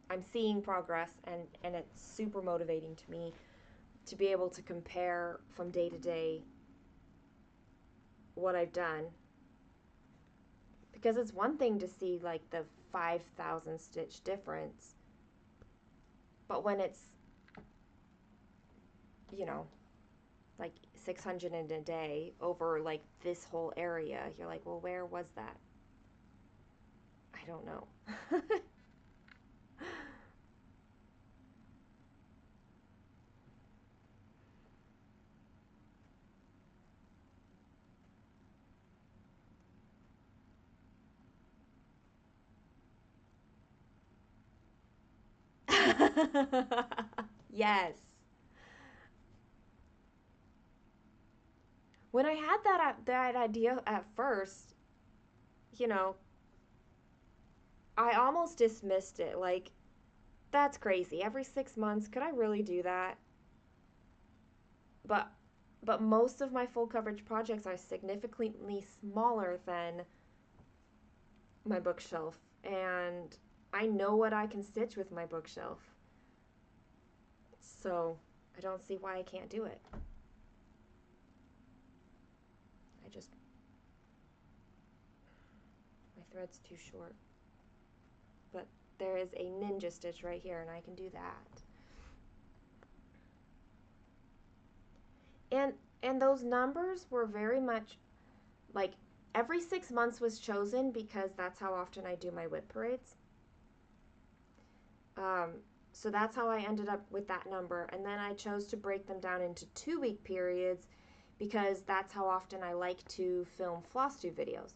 I'm seeing progress, and it's super motivating to me to be able to compare from day to day what I've done. Because it's one thing to see like the 5,000 stitch difference, but when it's, you know, like 600 in a day over like this whole area, you're like, well, where was that? I don't know. Yes. When I had that idea at first, you know, I almost dismissed it. Like, that's crazy. Every 6 months, could I really do that? But but most of my full coverage projects are significantly smaller than my bookshelf, and I know what I can stitch with my bookshelf. So I don't see why I can't do it. I just, my thread's too short. But there is a ninja stitch right here, and I can do that. And and those numbers were very much like every 6 months was chosen because that's how often I do my whip parades. Um, so that's how I ended up with that number. And then I chose to break them down into 2 week periods because that's how often I like to film floss tube videos.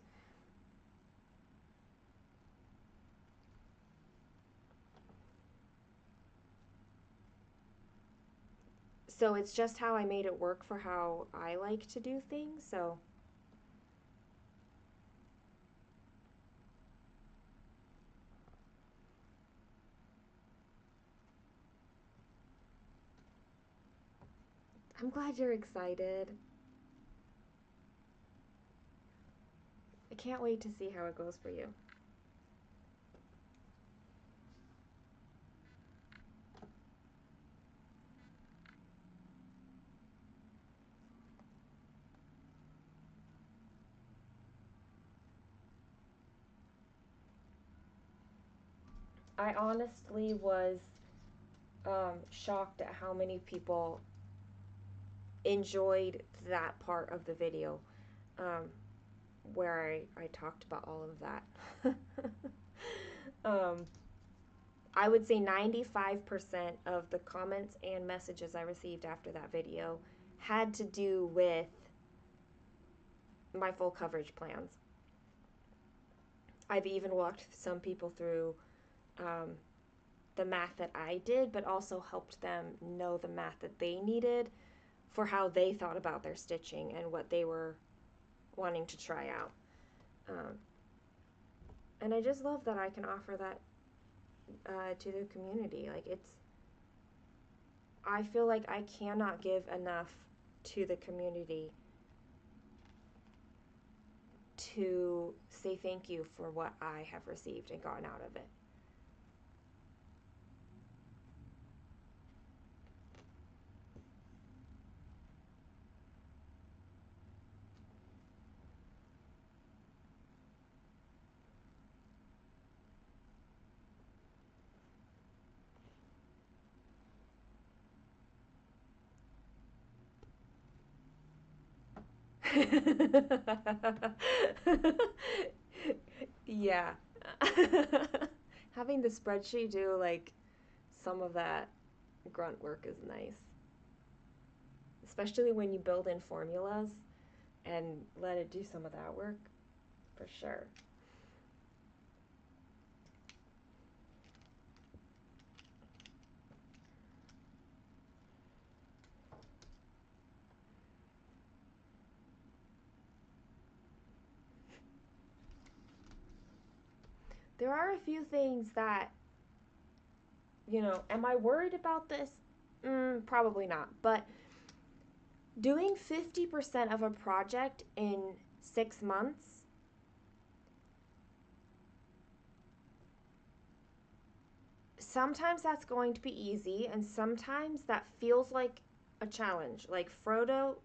So it's just how I made it work for how I like to do things. So I'm glad you're excited. I can't wait to see how it goes for you. I honestly was shocked at how many people enjoyed that part of the video um, where I talked about all of that. um, I would say 95% of the comments and messages I received after that video had to do with my full coverage plans. I've even walked some people through um, the math that I did, but also helped them know the math that they needed for how they thought about their stitching and what they were wanting to try out. Um, and I just love that I can offer that to the community. Like I feel like I cannot give enough to the community to say thank you for what I have received and gotten out of it. Yeah. Having the spreadsheet do like some of that grunt work is nice, especially when you build in formulas and let it do some of that work, for sure. There are a few things that, am I worried about this? Probably not. But doing 50% of a project in 6 months, sometimes that's going to be easy, and sometimes that feels like a challenge. Like Frodo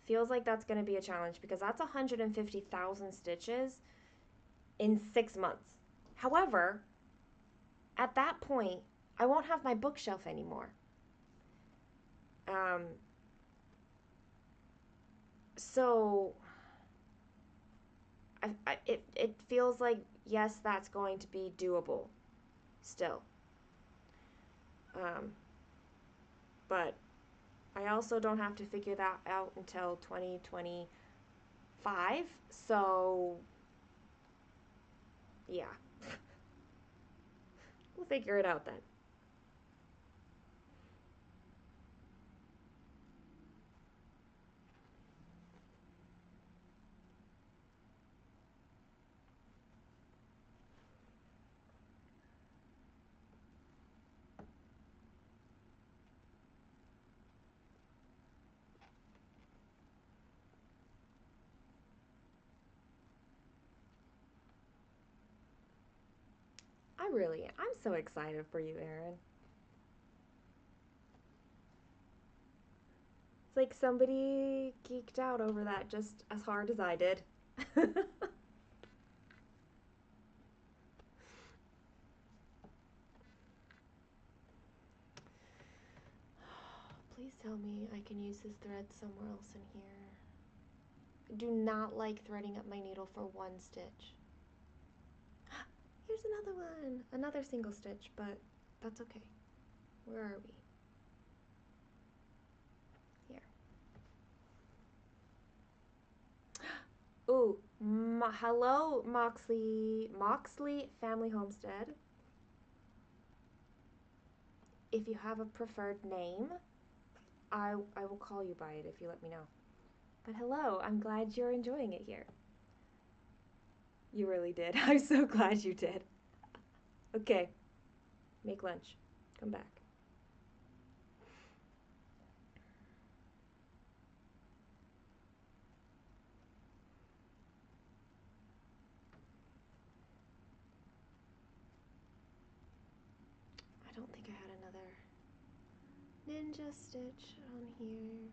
feels like that's going to be a challenge because that's 150,000 stitches in 6 months. However, at that point, I won't have my bookshelf anymore. Um, so it feels like, yes, that's going to be doable still. Um, but I also don't have to figure that out until 2025. So, yeah, we'll figure it out then. I'm so excited for you, Erin. It's like somebody geeked out over that just as hard as I did. Please tell me I can use this thread somewhere else in here. I do not like threading up my needle for one stitch. Here's another one. Another single stitch, but that's okay. Where are we? Here. Ooh, hello, Moxley Family Homestead. If you have a preferred name, I will call you by it if you let me know. But hello, I'm glad you're enjoying it here. You really did. I'm so glad you did. Okay, make lunch. Come back. I don't think I had another ninja stitch on here.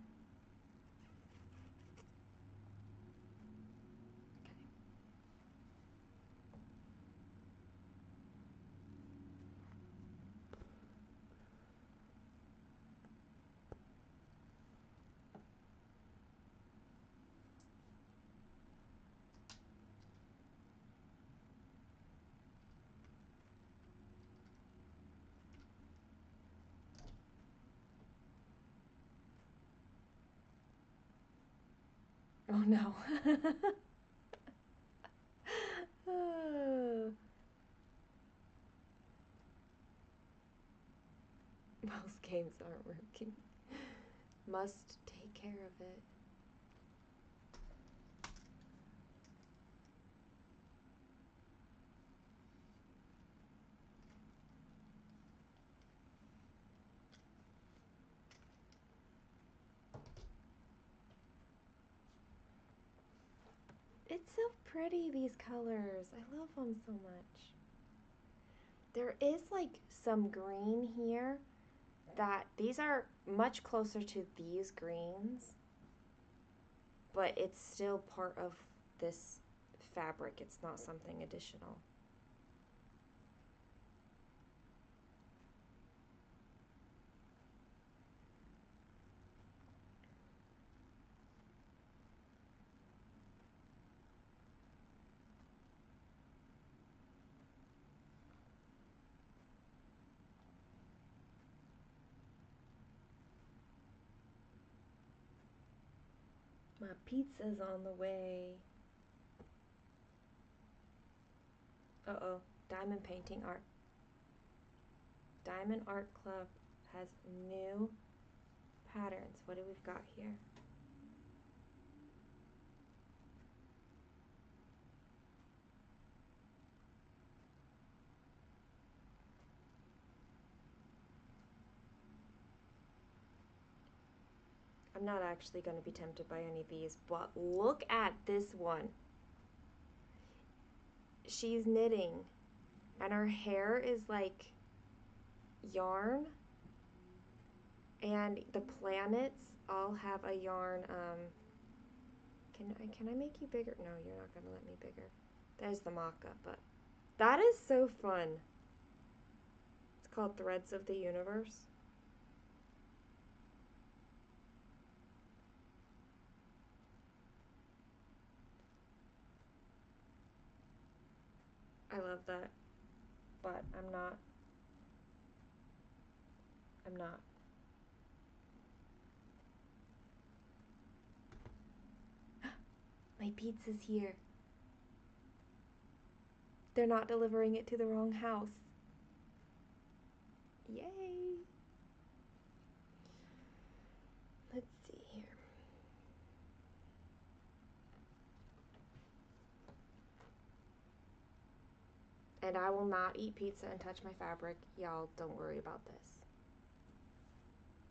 Oh no. Oh. Most games aren't working. Must take care of it. It's so pretty, these colors. I love them so much. There is like some green here that these are much closer to these greens, but it's still part of this fabric. It's not something additional. My pizza's on the way. Uh-oh, Diamond Painting Art. Diamond Art Club has new patterns. What do we've got here? I'm not actually going to be tempted by any of these, but look at this one. She's knitting, and her hair is like yarn, and the planets all have a yarn. Can I make you bigger? No, you're not going to let me bigger. There's the mock-up, but that is so fun. It's called Threads of the Universe. I love that, but I'm not. My pizza's here. They're not delivering it to the wrong house. Yay! Let's see here. And I will not eat pizza and touch my fabric. Y'all, don't worry about this.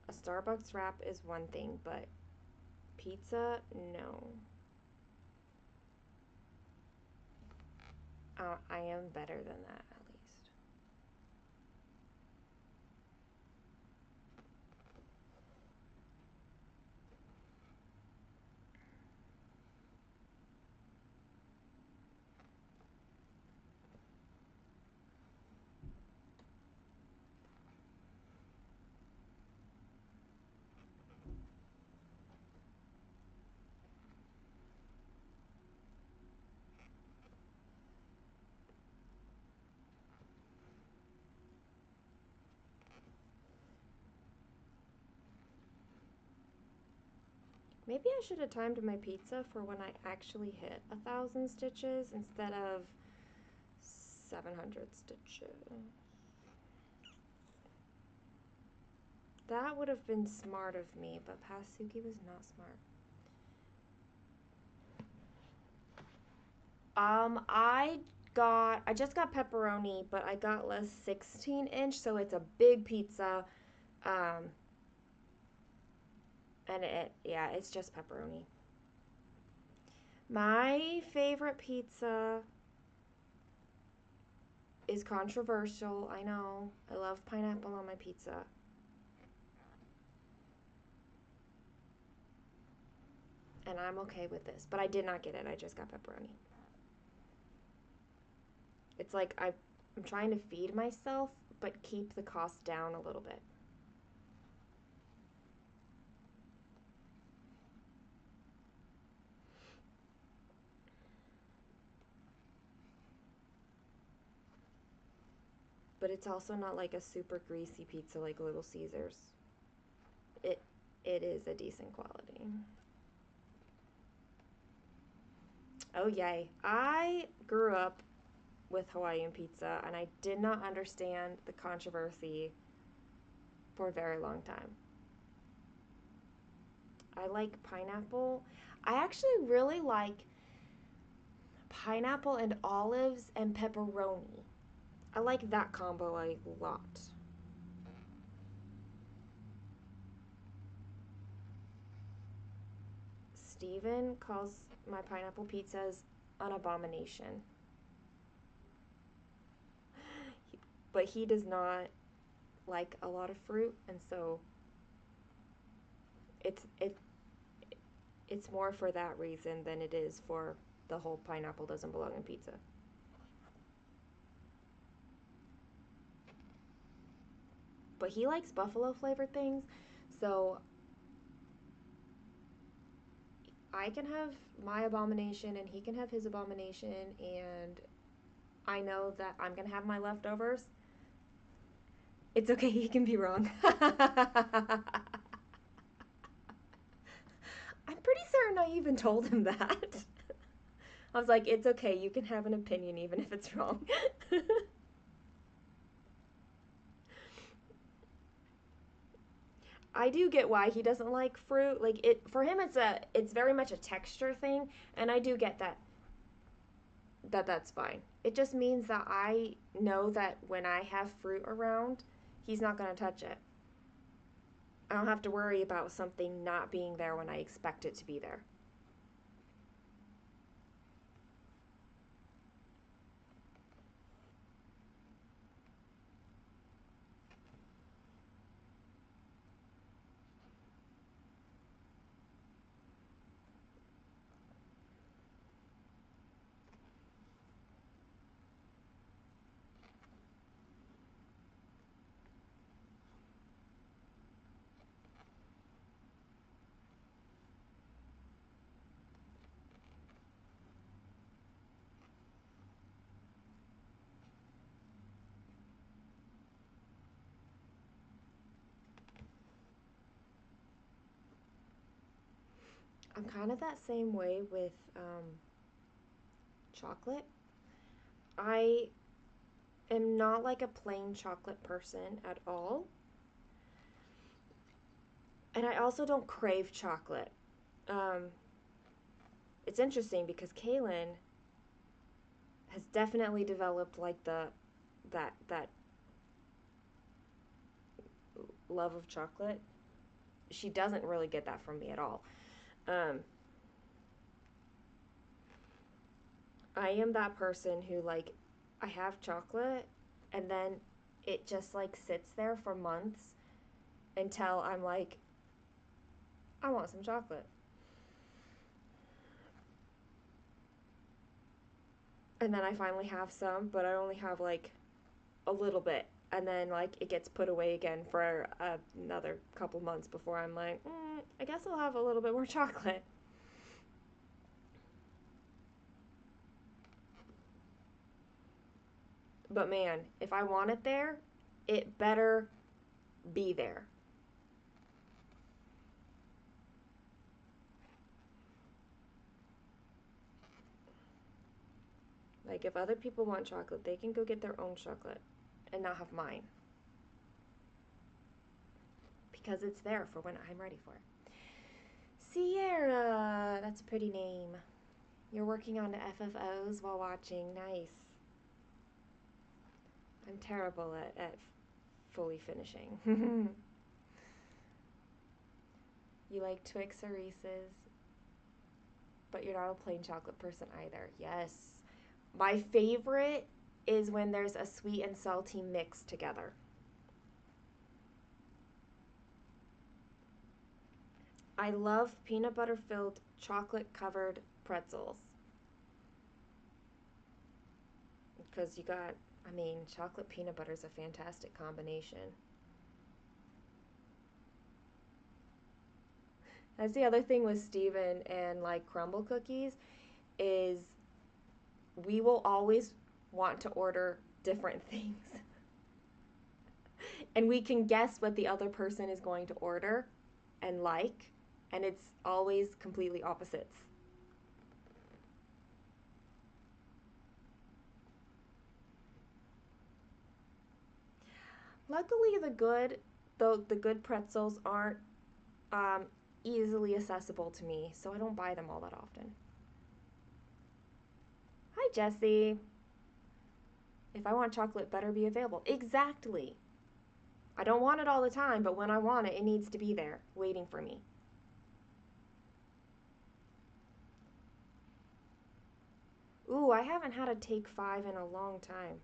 A Starbucks wrap is one thing, but pizza, no. I am better than that, at least. Maybe I should have timed my pizza for when I actually hit 1,000 stitches instead of 700 stitches. That would have been smart of me, but Pasuki was not smart. I just got pepperoni, but I got less 16-inch, so it's a big pizza. And it's just pepperoni. My favorite pizza is controversial, I know. I love pineapple on my pizza. And I'm okay with this, but I did not get it. I just got pepperoni. It's like I'm trying to feed myself, but keep the cost down a little bit. But it's also not like a super greasy pizza like Little Caesars. It is a decent quality. Oh yay. I grew up with Hawaiian pizza and I did not understand the controversy for a very long time. I like pineapple. I actually really like pineapple and olives and pepperoni. I like that combo a lot. Steven calls my pineapple pizzas an abomination. But he does not like a lot of fruit, and so it's more for that reason than it is for the whole pineapple doesn't belong in pizza. But he likes buffalo flavored things, so I can have my abomination and he can have his abomination, and I know that I'm gonna have my leftovers. It's okay, he can be wrong. I'm pretty certain I even told him that. I was like, it's okay, you can have an opinion even if it's wrong. I do get why he doesn't like fruit. Like it for him it's very much a texture thing, and I do get that's fine. It just means that I know that when I have fruit around, he's not going to touch it. I don't have to worry about something not being there when I expect it to be there. I'm kind of that same way with chocolate. I am not like a plain chocolate person at all. And I also don't crave chocolate. Um, it's interesting because Kaylin has definitely developed like that love of chocolate. She doesn't really get that from me at all. Um, I am that person who like I have chocolate and then it just like sits there for months until I'm like I want some chocolate. And then I finally have some, but I only have like a little bit. And then like it gets put away again for another couple months before I'm like, I guess I'll have a little bit more chocolate. But man, if I want it there, it better be there. Like, if other people want chocolate, they can go get their own chocolate and not have mine. Because it's there for when I'm ready for it. Sierra! That's a pretty name. You're working on the FFOs while watching. Nice. I'm terrible at fully finishing. You like Twix or Reese's, but you're not a plain chocolate person either. Yes. My favorite is when there's a sweet and salty mix together. I love peanut butter filled chocolate covered pretzels. Because you got, I mean, chocolate peanut butter is a fantastic combination. That's the other thing with Steven and like crumble cookies is we will always want to order different things. And we can guess what the other person is going to order and like, and it's always completely opposites. Luckily, the good pretzels aren't um, easily accessible to me, so I don't buy them all that often. Hi, Jessie. If I want chocolate, it better be available. Exactly. I don't want it all the time, but when I want it, it needs to be there, waiting for me. Ooh, I haven't had a Take 5 in a long time.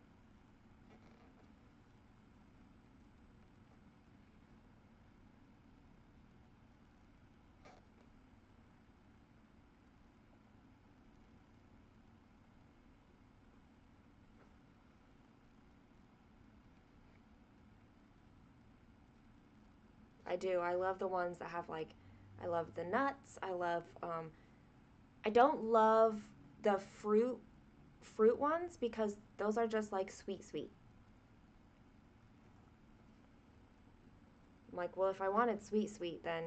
I do. I love the ones that have like, I love the nuts. I don't love the fruit ones because those are just like sweet. I'm like, well, if I wanted sweet, then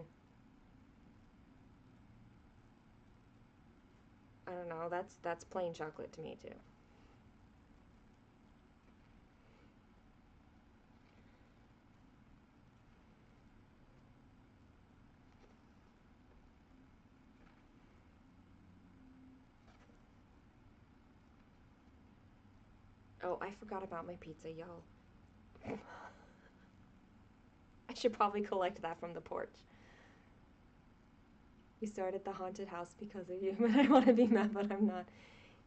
I don't know. That's plain chocolate to me too. Oh, I forgot about my pizza, y'all. I should probably collect that from the porch. We started the haunted house because of you, but I want to be mad, but I'm not.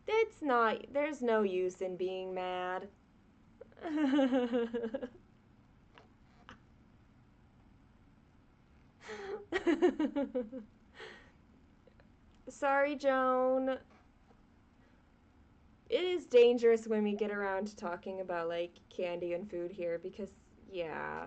There's no use in being mad. Sorry, Joan. It is dangerous when we get around to talking about like candy and food here because, yeah.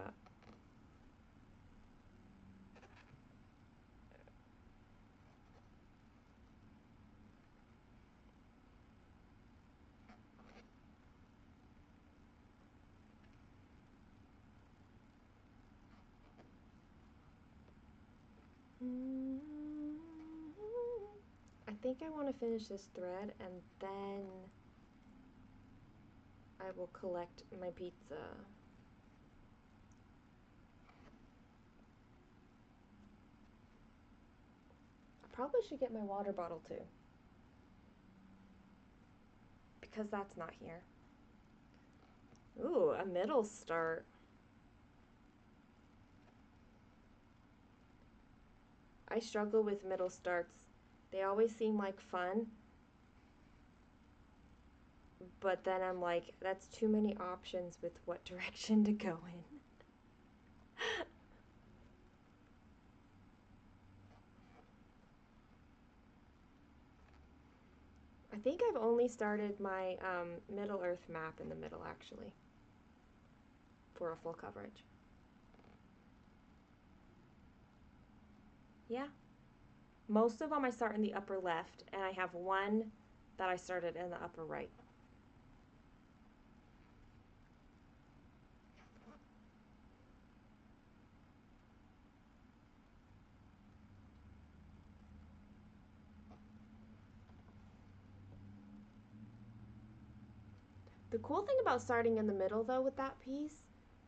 I think I want to finish this thread and then I will collect my pizza. I probably should get my water bottle too. Because that's not here. Ooh, a middle start. I struggle with middle starts. They always seem like fun. But then I'm like, that's too many options with what direction to go in. I think I've only started my Middle Earth map in the middle, actually, for a full coverage. Yeah. Most of them I start in the upper left, and I have one that I started in the upper right. The cool thing about starting in the middle, though, with that piece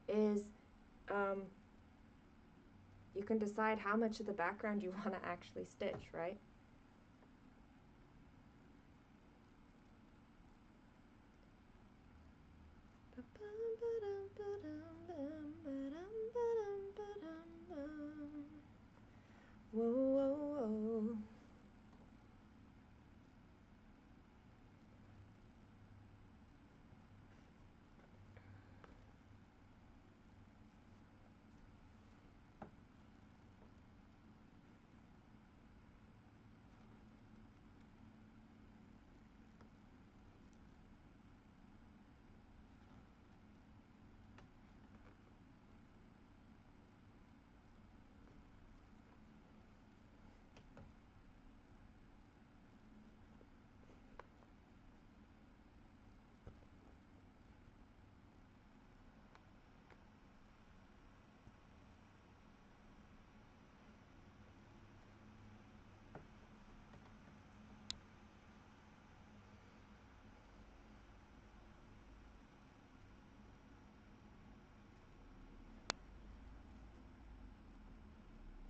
is um, you can decide how much of the background you want to actually stitch, right? Whoa, whoa, whoa.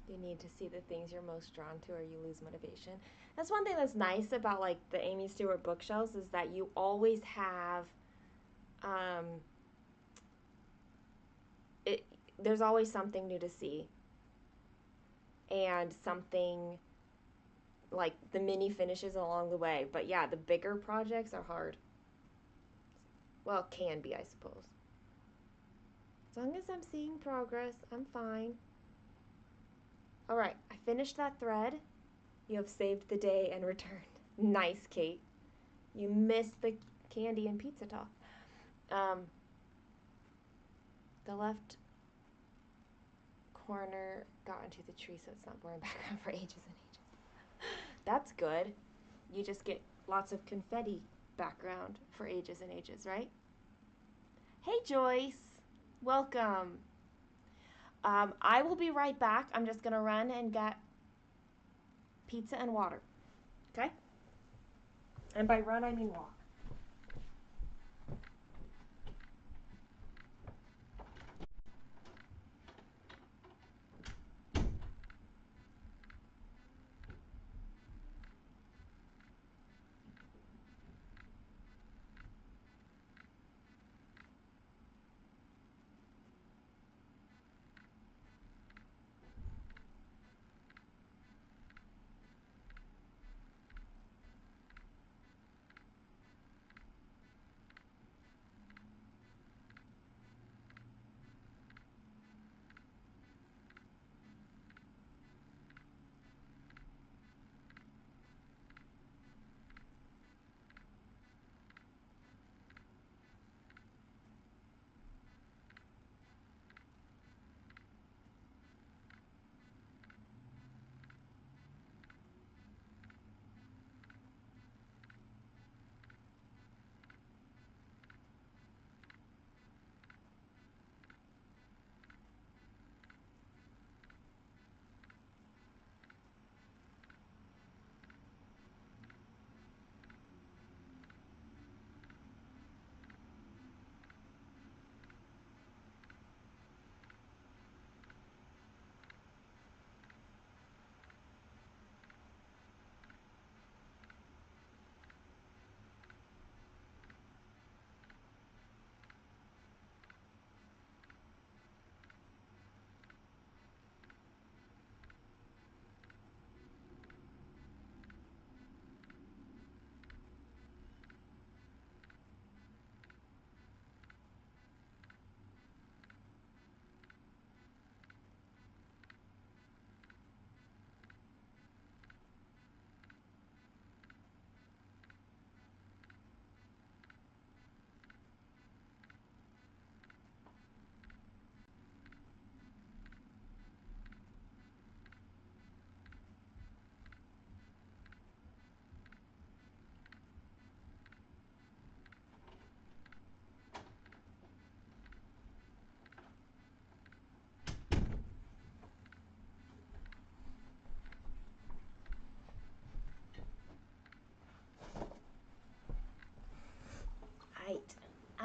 You need to see the things you're most drawn to or you lose motivation. That's one thing that's nice about like the Aimee Stewart bookshelves is that you always have um, it, there's always something new to see and something like the mini finishes along the way. But yeah, the bigger projects are hard. Well, can be, I suppose. As long as I'm seeing progress, I'm fine. All right, I finished that thread. You have saved the day and returned. Nice, Kate. You missed the candy and pizza talk. The left corner got into the tree, so it's not boring background for ages and ages. That's good. You just get lots of confetti background for ages and ages, right? Hey, Joyce. Welcome. I will be right back. I'm just going to run and get pizza and water. Okay? And by run, I mean walk.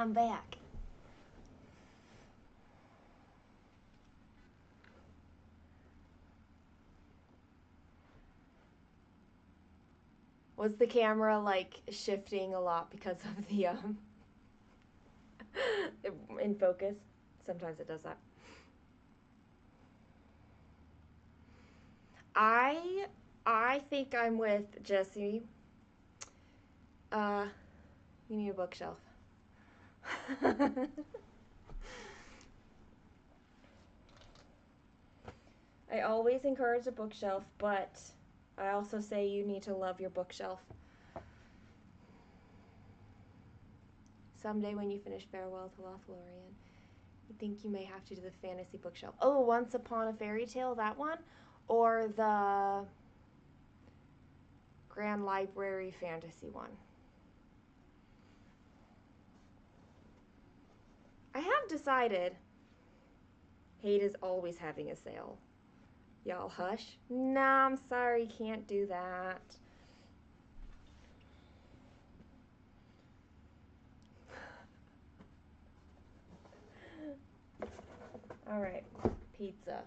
I'm back. Was the camera like shifting a lot because of the in focus? Sometimes it does that. I think I'm with Jesse. You need a bookshelf. I always encourage a bookshelf, but I also say you need to love your bookshelf. Someday when you finish Farewell to Lothlorien, you think you may have to do the fantasy bookshelf. Oh, Once Upon a Fairy Tale, that one? Or the Grand Library fantasy one? I have decided Hate is always having a sale. Y'all hush. Nah, I'm sorry, can't do that. Alright, pizza.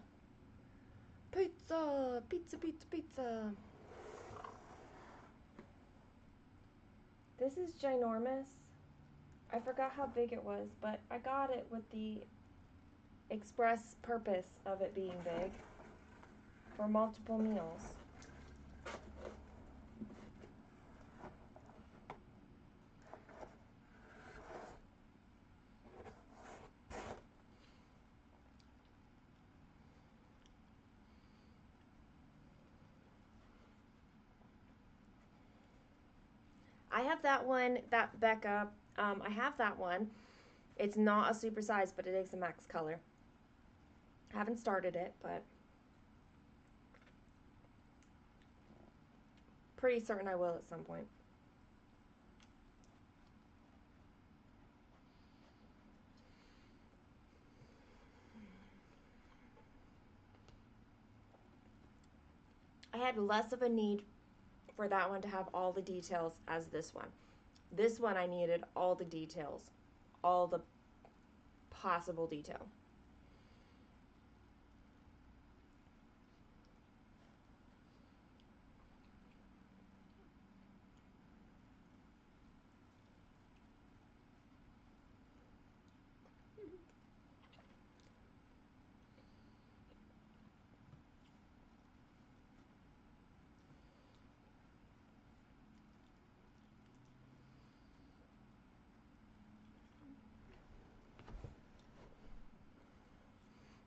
Pizza, pizza, pizza, pizza. This is ginormous. I forgot how big it was, but I got it with the express purpose of it being big for multiple meals. I have that one, that Becca, I have that one. It's not a super size, but it is a max color. I haven't started it, but pretty certain I will at some point. I had less of a need for that one to have all the details as this one. This one I needed all the details, all the possible detail.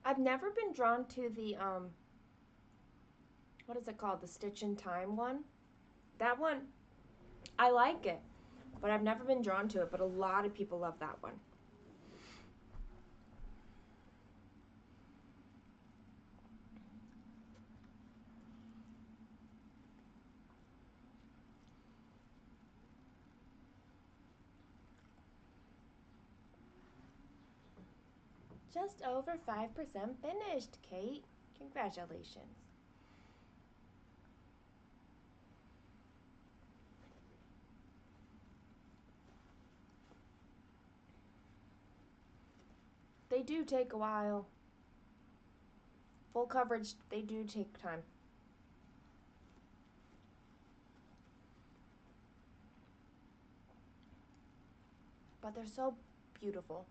I've never been drawn to the what is it called? The Stitch in Time one. That one, I like it, but I've never been drawn to it, but a lot of people love that one. Just over 5% finished, Kate. Congratulations. They do take a while. Full coverage, they do take time. But they're so beautiful.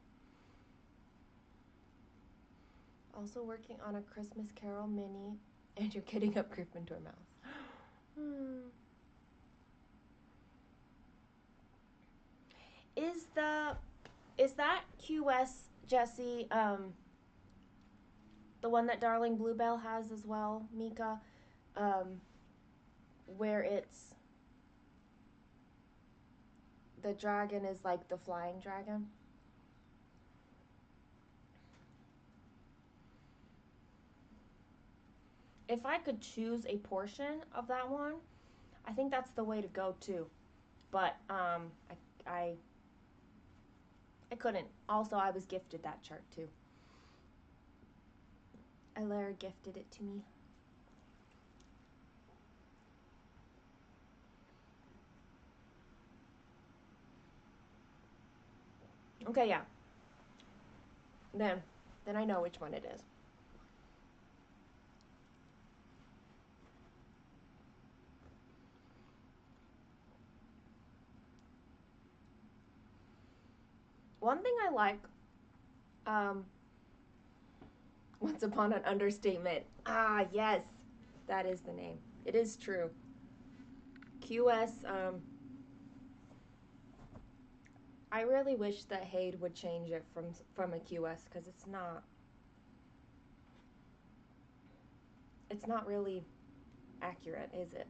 Also working on a Christmas Carol mini, and you're getting up Gryffindor Mouse. Is that QS Jesse the one that Darling Bluebell has as well, Mika? Where it's the dragon is like the flying dragon. If I could choose a portion of that one, I think that's the way to go too. But I couldn't. Also, I was gifted that chart too. Alara gifted it to me. Okay, yeah. Then I know which one it is. One thing I like, um, Once Upon an Understatement. Ah, yes, that is the name. It is true. QS, I really wish that Haid would change it from a QS because it's not really accurate, is it?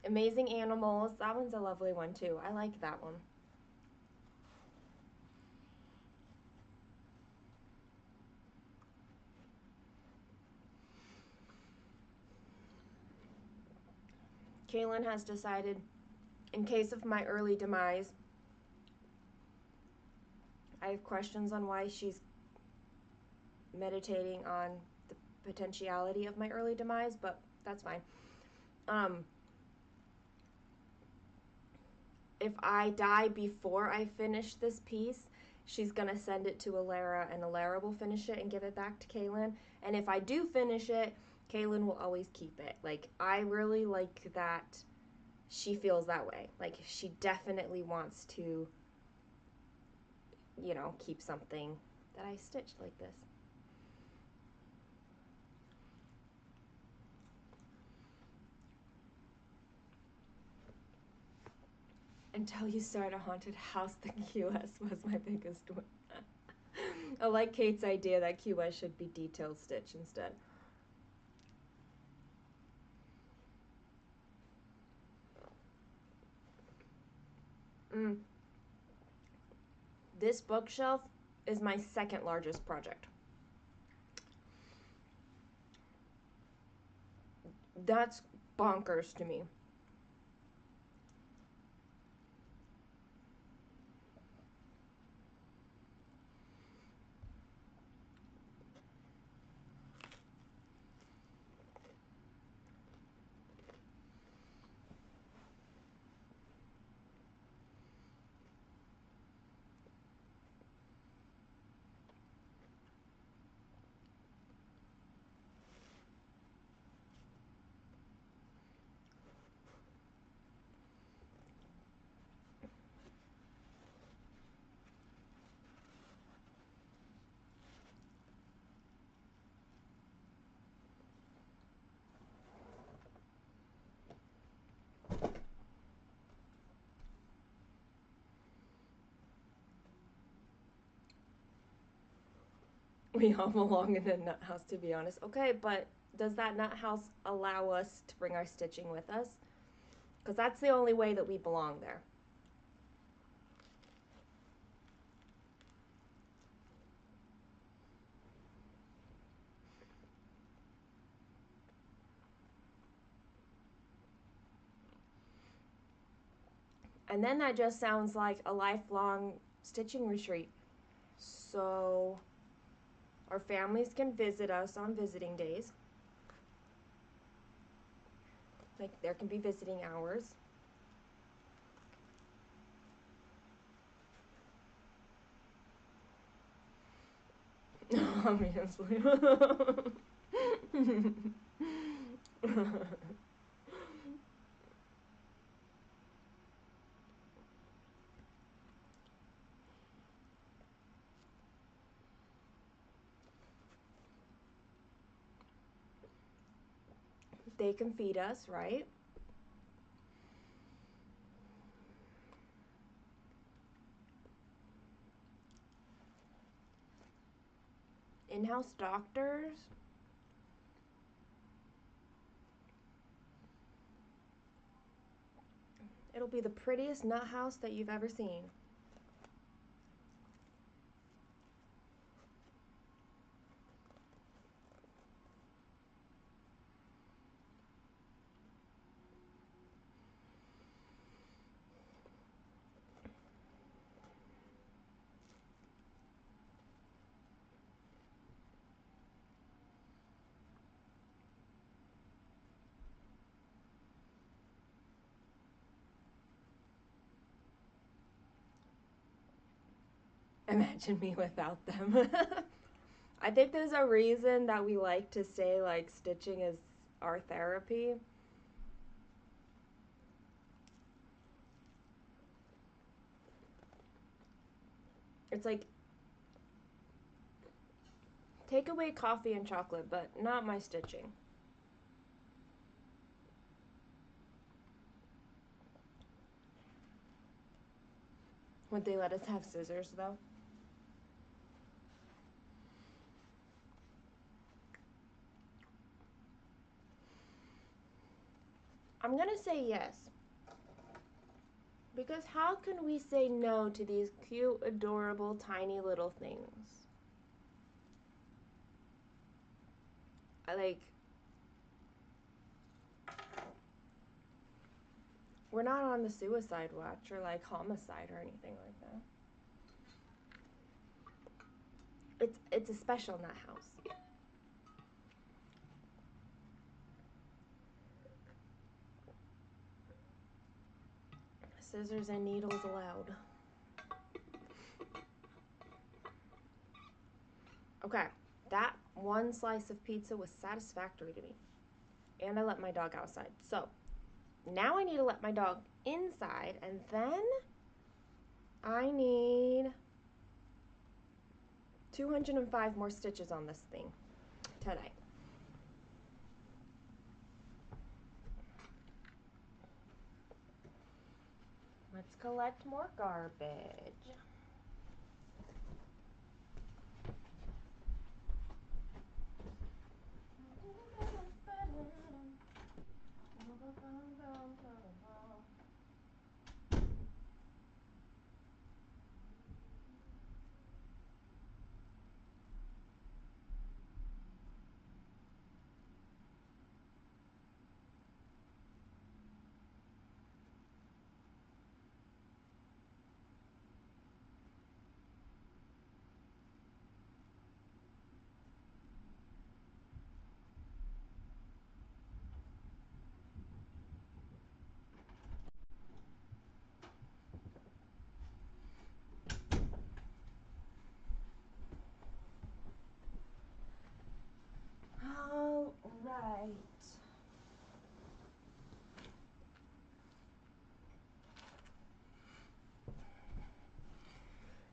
Amazing Animals, that one's a lovely one too. I like that one. Kaylin has decided, in case of my early demise, I have questions on why she's meditating on the potentiality of my early demise, but that's fine. If I die before I finish this piece, she's gonna send it to Alara, and Alara will finish it and give it back to Kaylin. And if I do finish it, Kaylin will always keep it. Like, I really like that she feels that way. Like, she definitely wants to, keep something that I stitched like this. Until you start a haunted house, the QS was my biggest one. I like Kate's idea that QS should be detailed stitch instead. This bookshelf is my second largest project. That's bonkers to me. We all belong in a nut house, to be honest. Okay, but does that nut house allow us to bring our stitching with us? Because that's the only way that we belong there. And then that just sounds like a lifelong stitching retreat. So our families can visit us on visiting days. Like, there can be visiting hours. Obviously. They can feed us, right? In-house doctors. It'll be the prettiest nut house that you've ever seen. imagine me without them. I think there's a reason that we like to say like stitching is our therapy. It's like take away coffee and chocolate, but not my stitching. Would they let us have scissors though? I'm gonna say yes. Because how can we say no to these cute, adorable, tiny little things? We're not on the suicide watch or like homicide or anything like that. It's a special nut house. Scissors and needles allowed. Okay, that one slice of pizza was satisfactory to me. And I let my dog outside. So, now I need to let my dog inside, and then I need 205 more stitches on this thing today. Let's collect more garbage. All right.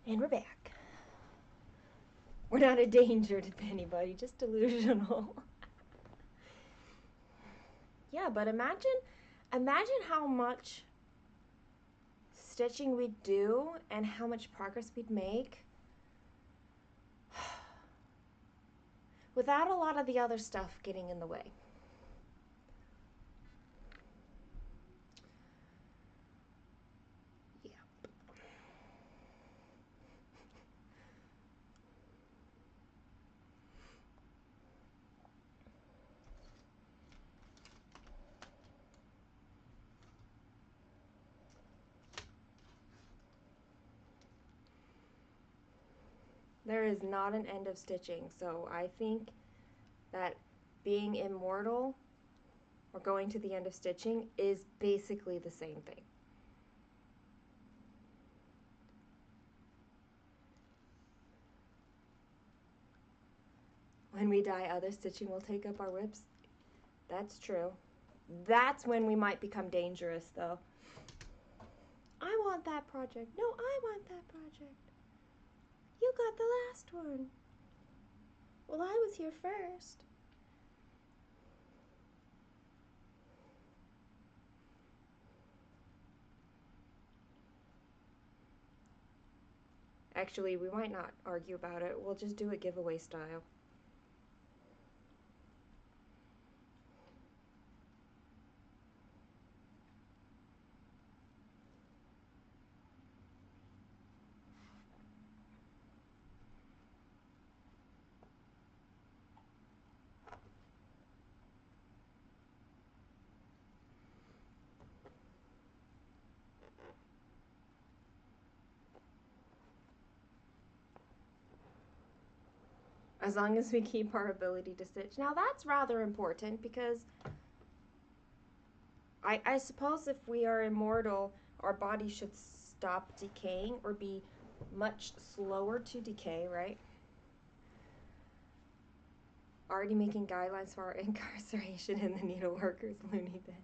And we're back. We're not a danger to anybody, just delusional. Yeah, but imagine how much stitching we'd do and how much progress we'd make without a lot of the other stuff getting in the way. There is not an end of stitching, so I think that being immortal or going to the end of stitching is basically the same thing. When we die, other stitching will take up our ribs. That's true. That's when we might become dangerous, though. I want that project. No, I want that project. You got the last one. Well, I was here first. Actually, we might not argue about it. We'll just do it giveaway style. As long as we keep our ability to stitch. Now that's rather important because I suppose if we are immortal, our body should stop decaying or be much slower to decay, right? Already making guidelines for our incarceration in the needle workers loony bin.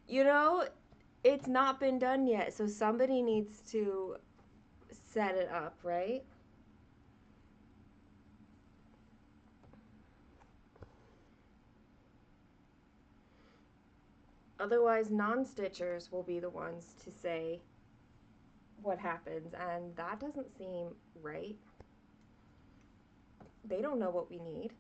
You know, it's not been done yet, so somebody needs to set it up, right? Otherwise, non-stitchers will be the ones to say what happens, and that doesn't seem right. They don't know what we need.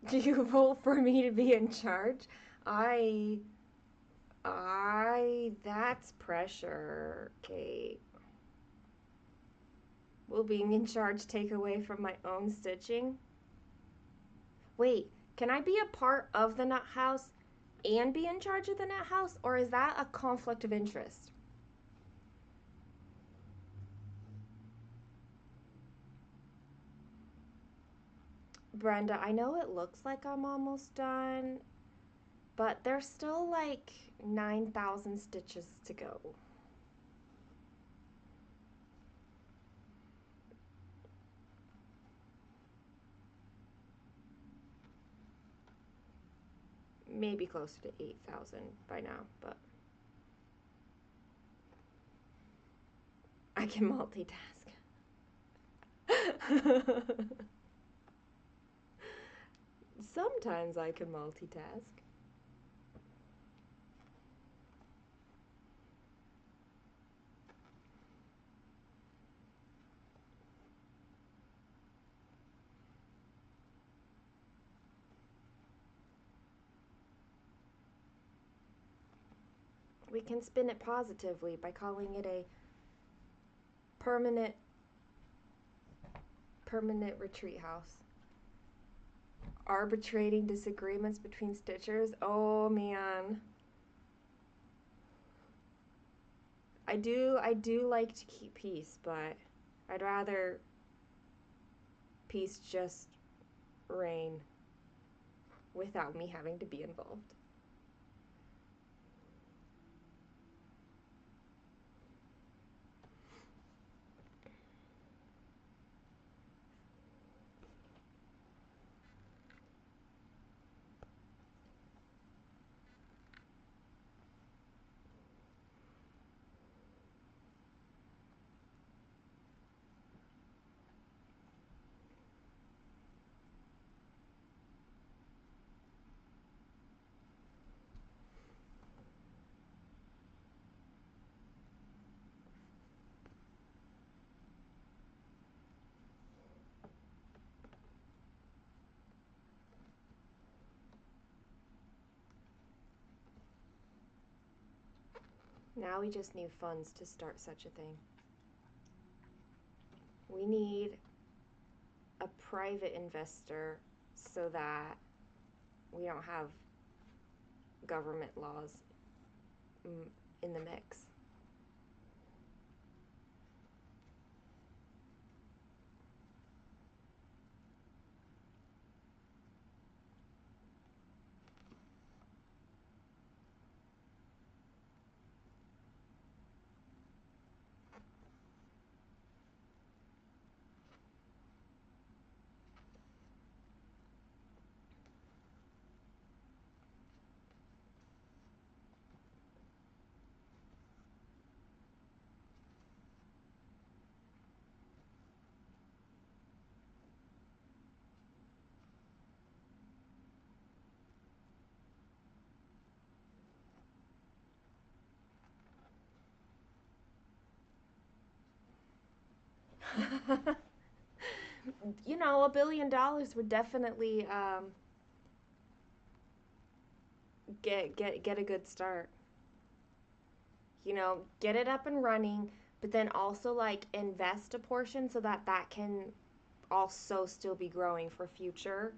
Do you vote for me to be in charge? I, that's pressure, Kate. Will being in charge take away from my own stitching? Wait, can I be a part of the nut house and be in charge of the nut house, or is that a conflict of interest? Brenda, I know it looks like I'm almost done, but there's still like 9,000 stitches to go. Maybe closer to 8,000 by now, but I can multitask. Sometimes I can multitask. We can spin it positively by calling it a permanent retreat house. Arbitrating disagreements between stitchers. Oh man. I do like to keep peace, but I'd rather peace just reign without me having to be involved. Now we just need funds to start such a thing. We need a private investor so that we don't have government laws in the mix. You know, $1 billion would definitely get a good start. You know, get it up and running, but then also like invest a portion so that that can also still be growing for future,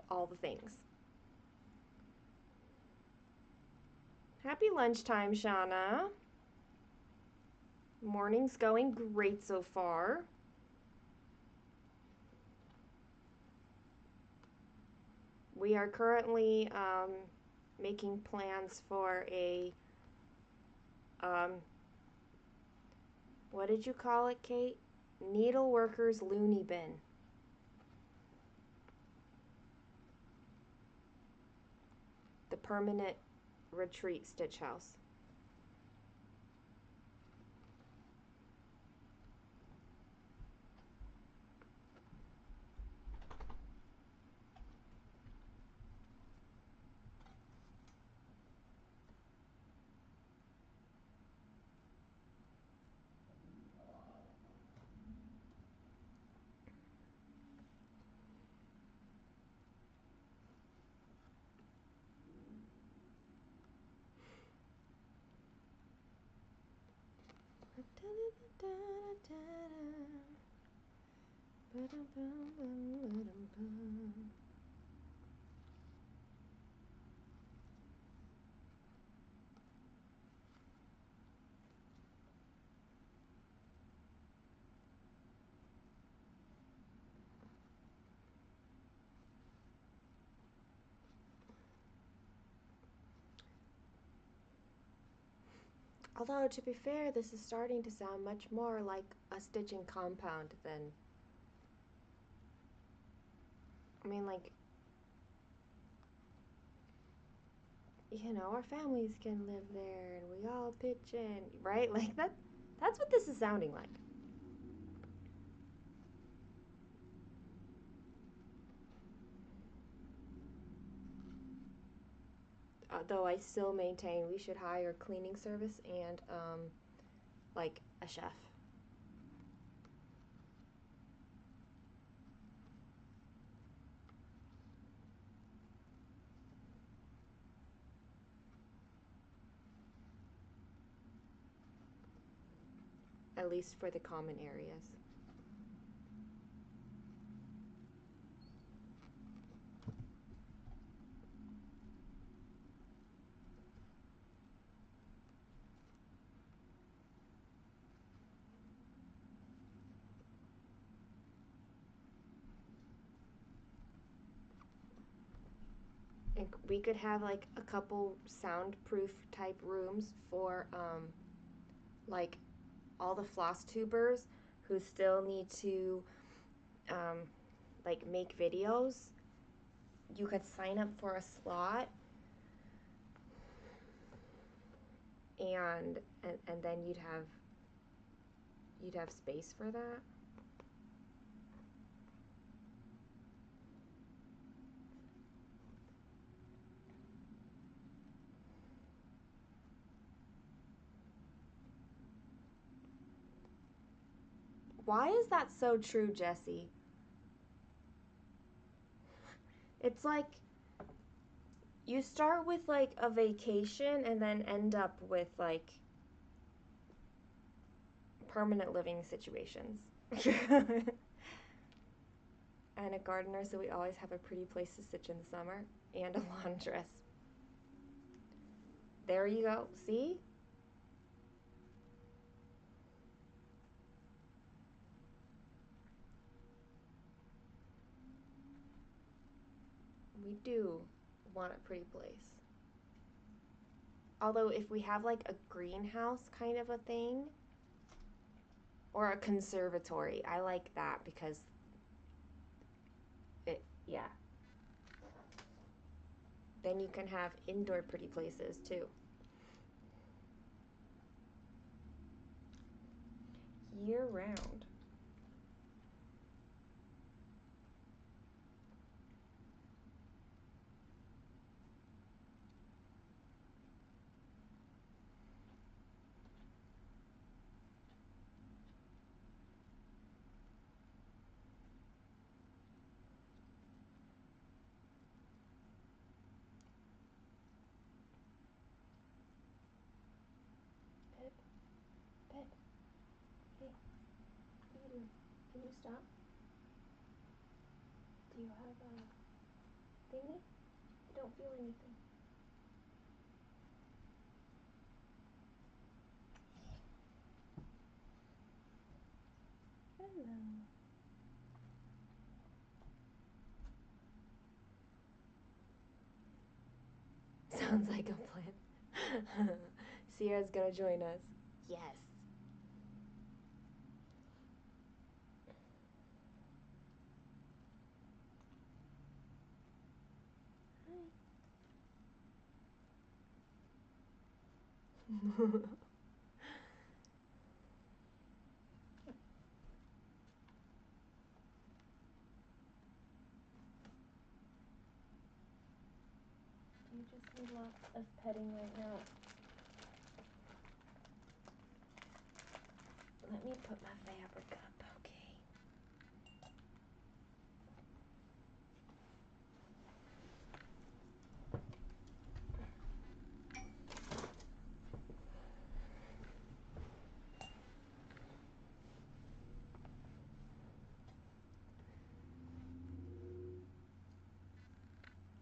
all the things. Happy lunchtime, Shauna. Morning's going great so far. We are currently making plans for a, what did you call it, Kate? Needleworkers loony bin. The permanent retreat stitch house. Although, to be fair, this is starting to sound much more like a stitching compound than, I mean, like, you know, our families can live there and we all pitch in, right? Like, that's what this is sounding like. Though I still maintain we should hire cleaning service and, like, a chef. At least for the common areas. And we could have like a couple soundproof type rooms for like all the floss tubers who still need to like make videos. You could sign up for a slot and then you'd have space for that. Why is that so true, Jessie? It's like you start with like a vacation and then end up with like permanent living situations. And a gardener, so we always have a pretty place to stitch in the summer, and a laundress. There you go. See? We do want a pretty place. Although if we have like a greenhouse kind of a thing, or a conservatory, I like that because yeah. Then you can have indoor pretty places too. Year round. Pip, Pip, hey. Can you stop? Do you have a thingy? I don't feel anything. Hello. Sounds like a plan. Sierra's gonna join us. Yes. Hi. You just need lots of petting right now. Let me put my fabric up, okay?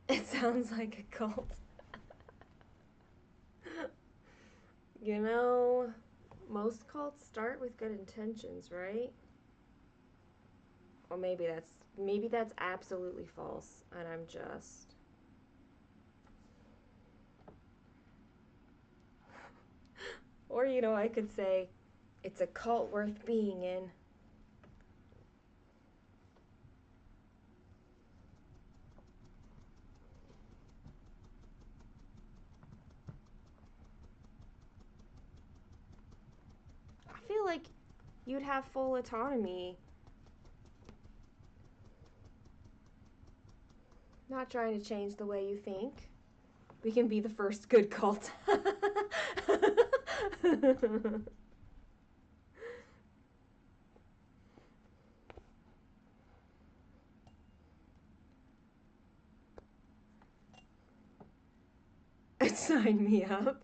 It sounds like a cult. You know, most cults start with good intentions, right? Or maybe that's absolutely false, and I'm just or I could say it's a cult worth being in. I feel like you'd have full autonomy. Not trying to change the way you think. We can be the first good cult. Sign me up.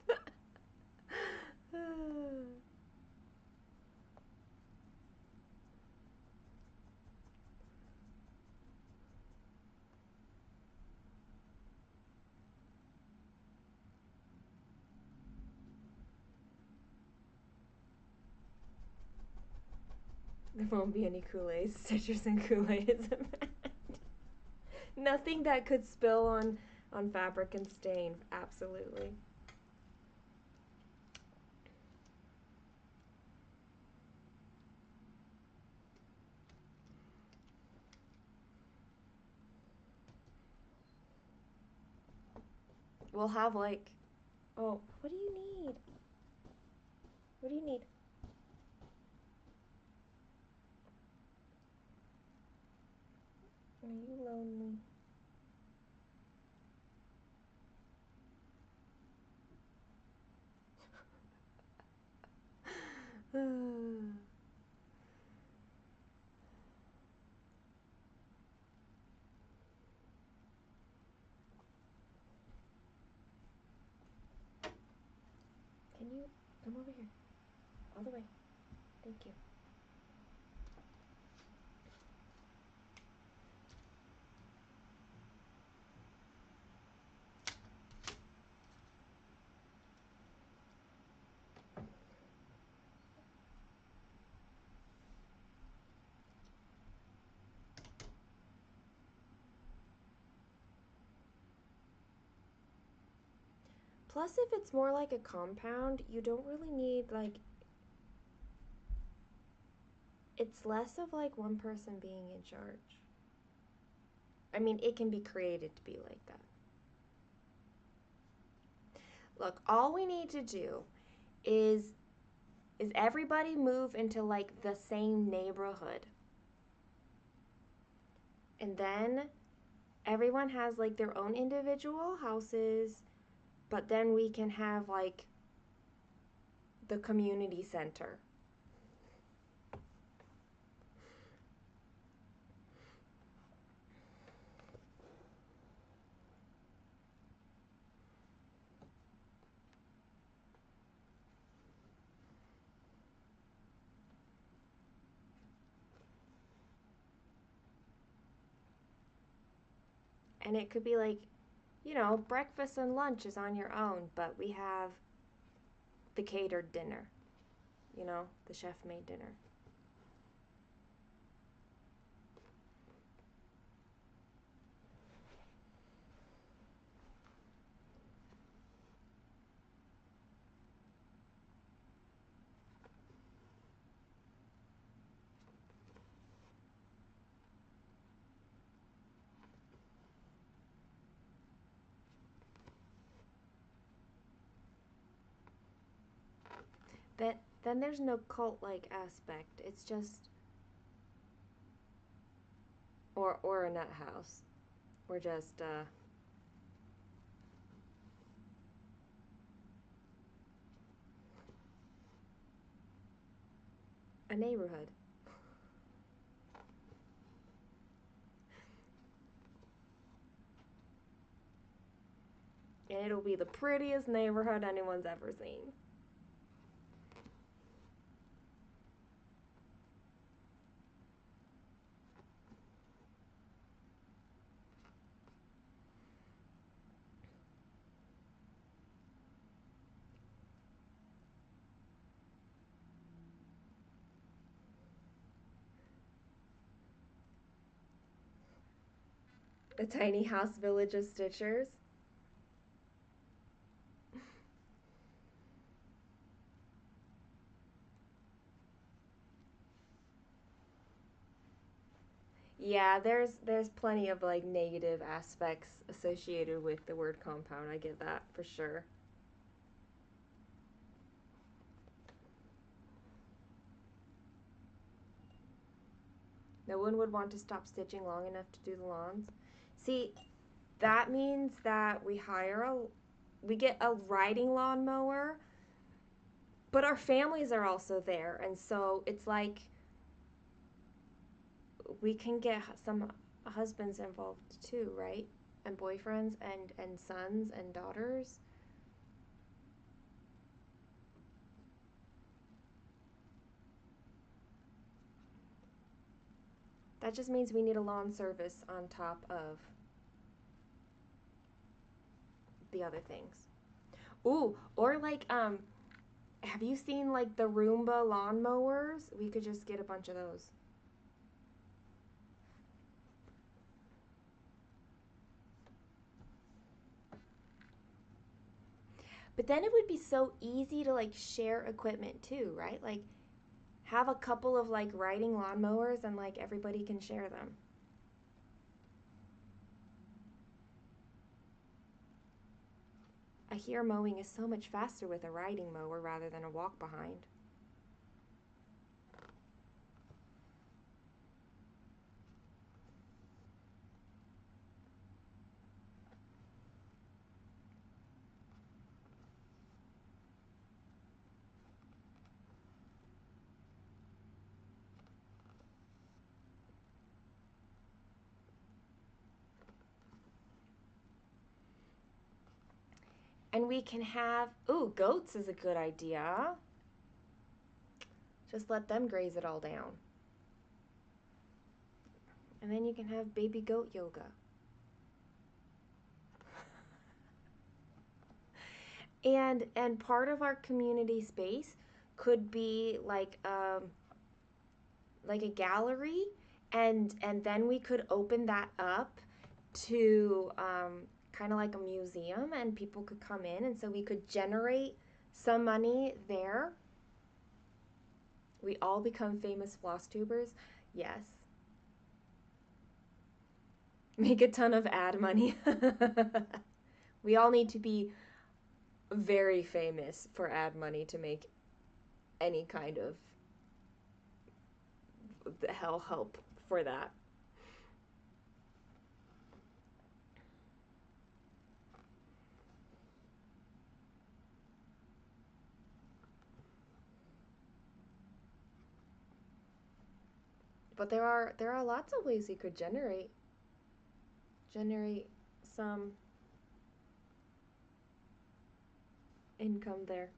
There won't be any Kool-Aid. Citrus and Kool-Aid is a bad. Nothing that could spill on fabric and stain. Absolutely. We'll have oh, what do you need? What do you need? Are you lonely? Can you come over here? All the way. Thank you. Plus, if it's more like a compound, you don't really need, it's less of, one person being in charge. I mean, it can be created to be like that. Look, all we need to do is everybody move into, the same neighborhood. And then everyone has, their own individual houses, but then we can have, the community center. And it could be like, you know, breakfast and lunch is on your own, but we have the catered dinner, you know, the chef made dinner. Then there's no cult like aspect. It's just or a nut house. We're just a neighborhood. And it'll be the prettiest neighborhood anyone's ever seen. A tiny house village of Stitchers. Yeah, there's plenty of like negative aspects associated with the word compound. I get that for sure. No one would want to stop stitching long enough to do the lawns. See, that means that we get a riding lawnmower, but our families are also there, and so it's like we can get some husbands involved too, right? And boyfriends and sons and daughters. That just means we need a lawn service on top of the other things. Ooh, or like have you seen like the Roomba lawnmowers? We could just get a bunch of those. But then it would be so easy to like share equipment too, right? Like have a couple of like riding lawnmowers and like everybody can share them. I hear mowing is so much faster with a riding mower rather than a walk behind. And we can have, ooh, goats is a good idea. Just let them graze it all down. And then you can have baby goat yoga. And part of our community space could be like a gallery, and then we could open that up to kind of like a museum, and people could come in, and so we could generate some money there. We all become famous floss tubers. Yes. Make a ton of ad money. We all need to be very famous for ad money to make any kind of hell help for that. But there are lots of ways you could generate some income there.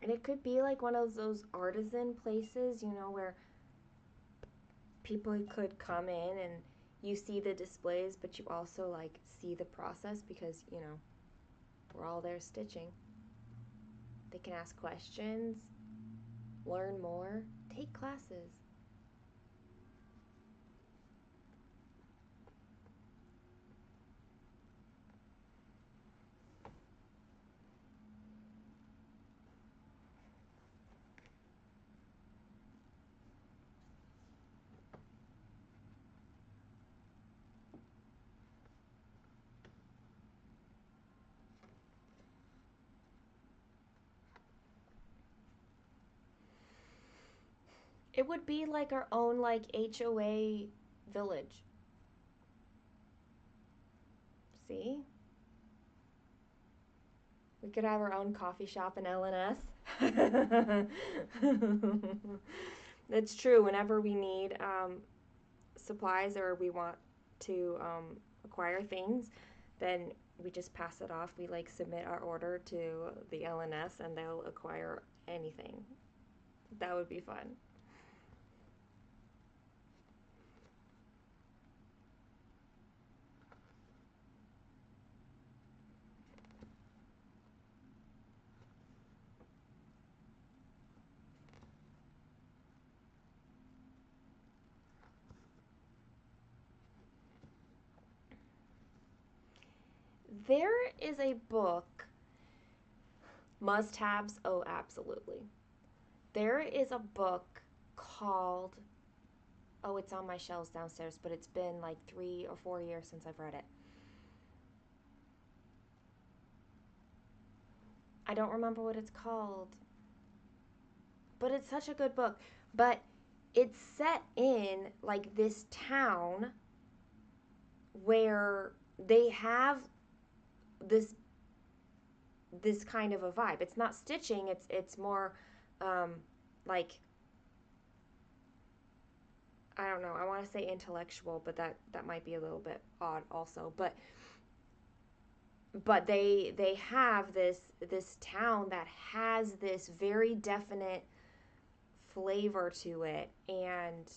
And it could be like one of those artisan places, where people could come in and you see the displays, but you also like see the process because, we're all there stitching. They can ask questions, learn more, take classes. It would be like our own like HOA village. See? We could have our own coffee shop in LNS. It's true. Whenever we need supplies or we want to acquire things, then we just pass it off. We like submit our order to the LNS and they'll acquire anything. That would be fun. There is a book, must-haves, oh, absolutely. There is a book called, oh, it's on my shelves downstairs, but it's been like 3 or 4 years since I've read it. I don't remember what it's called, but it's such a good book. But it's set in like this town where they have this kind of a vibe. It's not stitching. It's more like, I don't know. I want to say intellectual, but that might be a little bit odd also. But they have this town that has this very definite flavor to it, and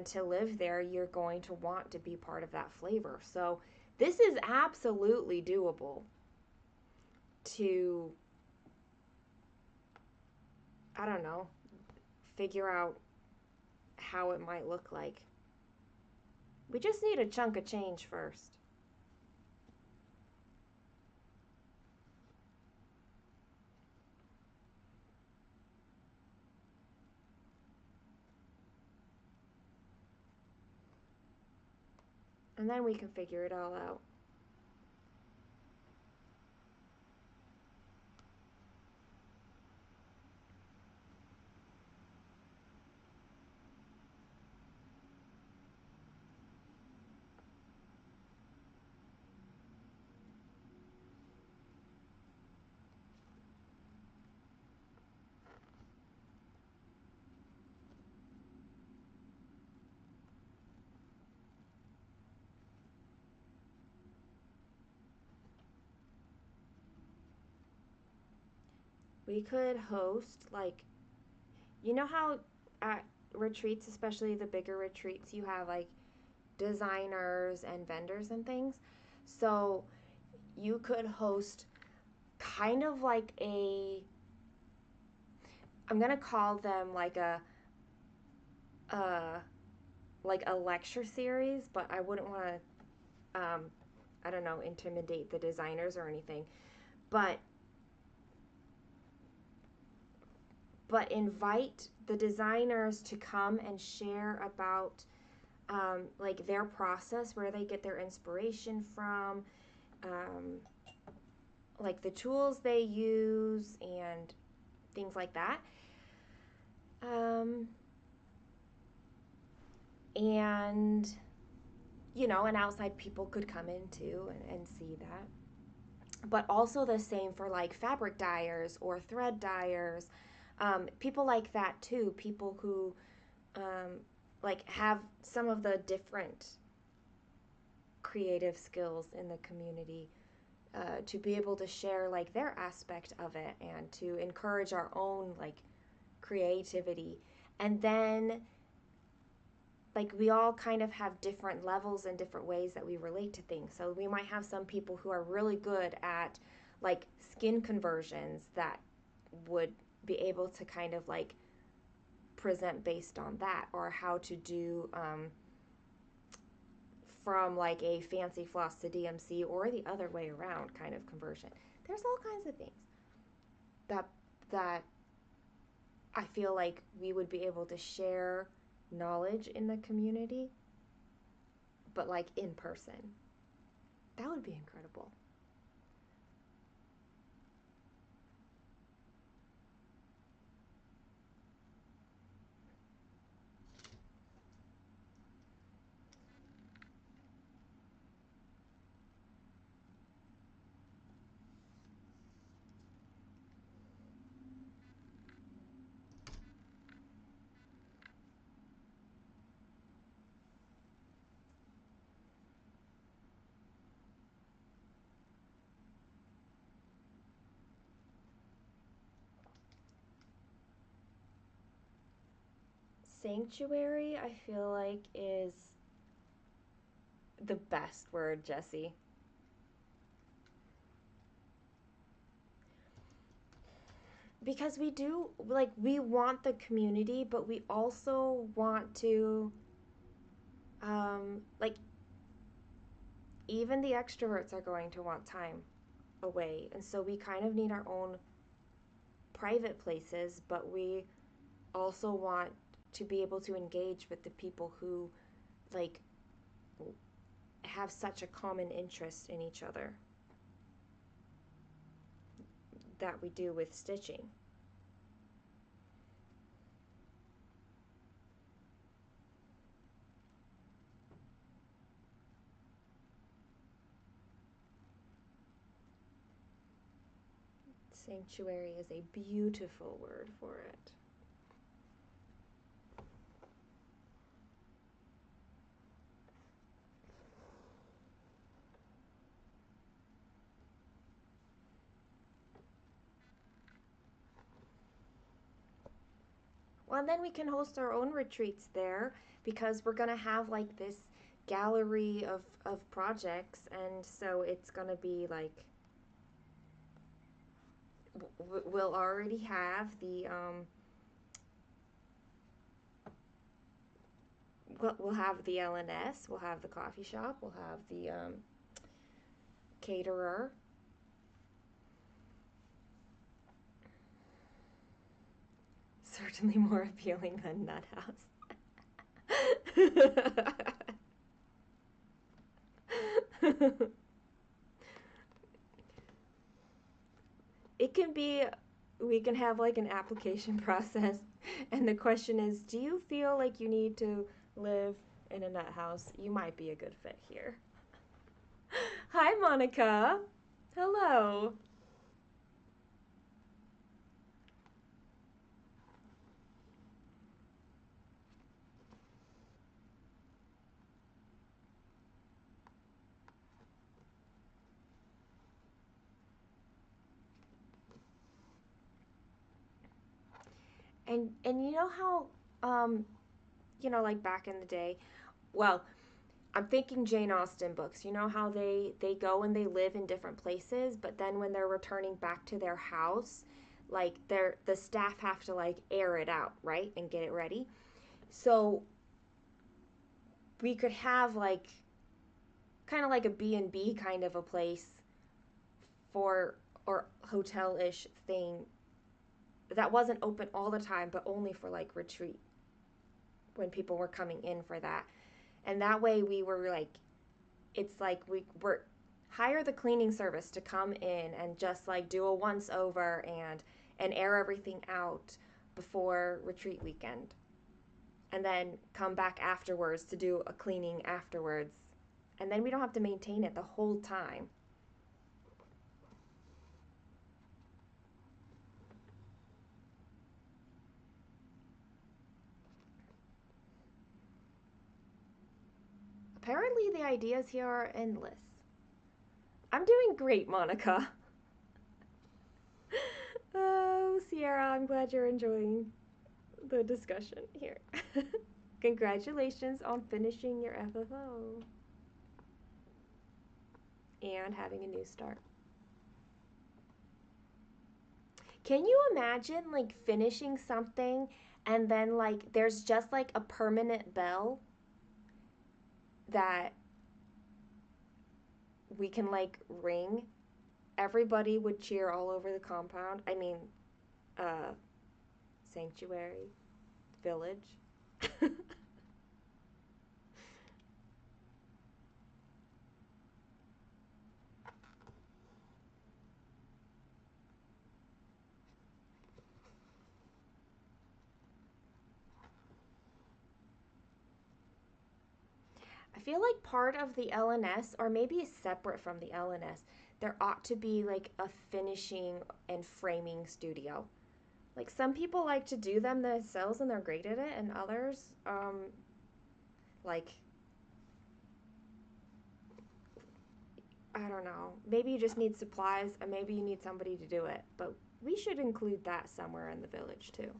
to live there, you're going to want to be part of that flavor. So this is absolutely doable to, I don't know, figure out how it might look like. We just need a chunk of change first. And then we can figure it all out. We could host, like, how at retreats, especially the bigger retreats, you have like designers and vendors and things. So you could host kind of like I'm gonna call them like a like a lecture series, but I wouldn't want to I don't know, intimidate the designers or anything. But invite the designers to come and share about like their process, where they get their inspiration from, um, like the tools they use and things like that. Um, and and outside people could come in too and see that. But also the same for like fabric dyers or thread dyers, people like that too. People who like have some of the different creative skills in the community. to be able to share like their aspect of it and to encourage our own like creativity. And then like we all kind of have different levels and different ways that we relate to things. So we might have some people who are really good at like skin conversions that would be able to kind of like present based on that, or how to do from like a fancy floss to DMC or the other way around kind of conversion. There's all kinds of things that that I feel like we would be able to share knowledge in the community, but like in person. That would be incredible. Sanctuary, I feel like, is the best word, Jesse. Because we do, like, we want the community, but we also want to, like, even the extroverts are going to want time away. And so we kind of need our own private places, but we also want to be able to engage with the people who, like, have such a common interest in each other that we do with stitching. Sanctuary is a beautiful word for it. Well, and then we can host our own retreats there because we're going to have like this gallery of projects. And so it's going to be like, we'll already have we'll have the LNS, we'll have the coffee shop, we'll have the caterer. Certainly more appealing than Nut House. It can be, we can have like an application process, and the question is, do you feel like you need to live in a nut house? You might be a good fit here. Hi, Monica. Hello. And you know how like back in the day, well, I'm thinking Jane Austen books. You know how they go and they live in different places, but then when they're returning back to their house, like the staff have to like air it out, right? And get it ready. So we could have like kind of like a B&B kind of a place for, or hotel-ish thing that wasn't open all the time, but only for like retreat when people were coming in for that. And that way we were like, it's like we were hire the cleaning service to come in and just like do a once over and air everything out before retreat weekend, and then come back afterwards to do a cleaning afterwards, and then we don't have to maintain it the whole time. Apparently the ideas here are endless. I'm doing great, Monica. Oh, Sierra, I'm glad you're enjoying the discussion here. Congratulations on finishing your FFO and having a new start. Can you imagine like finishing something and then like there's just like a permanent bell that we can like ring? Everybody would cheer all over the compound. I mean, uh, sanctuary, village. I feel like part of the LNS, or maybe separate from the LNS, there ought to be like a finishing and framing studio. Like some people like to do them themselves and they're great at it, and others, like I don't know. Maybe you just need supplies, and maybe you need somebody to do it. But we should include that somewhere in the village too.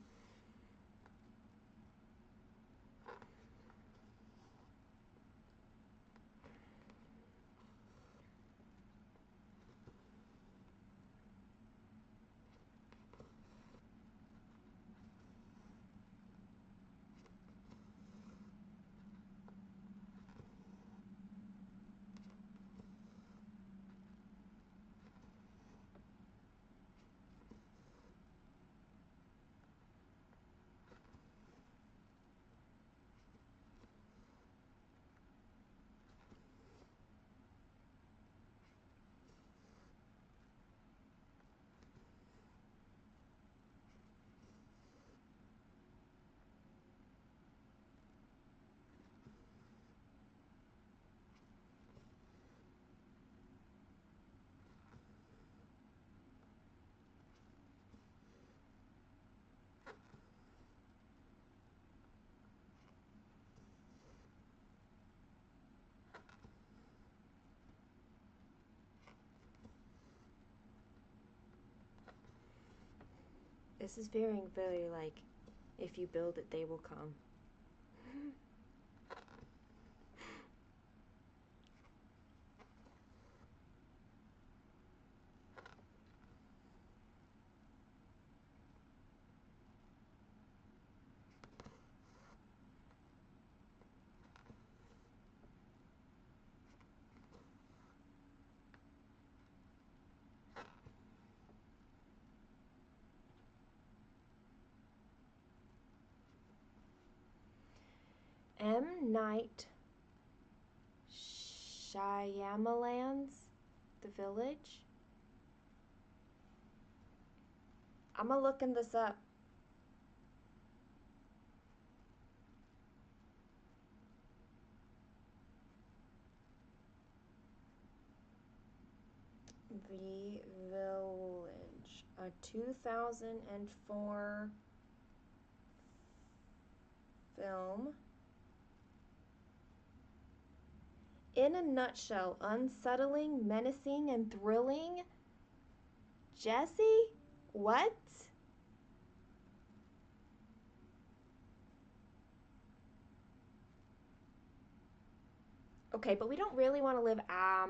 This is very like, if you build it, they will come. M. Night Shyamalan's The Village. I'm gonna looking this up. The Village, a 2004 film. In a nutshell, unsettling, menacing, and thrilling. Jesse? What? Okay, but we don't really want to live. I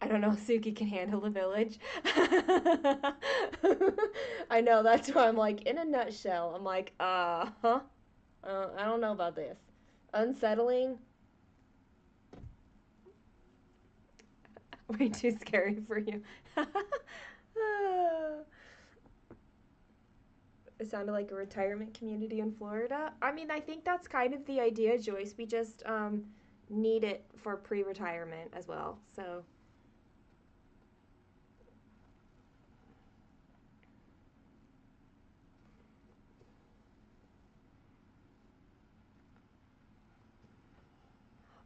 don't know if Suki can handle the village. I know, that's why I'm like, in a nutshell, I'm like, huh? I don't know about this. Unsettling? Way too scary for you. It sounded like a retirement community in Florida. I mean, I think that's kind of the idea, Joyce. We just need it for pre-retirement as well. So,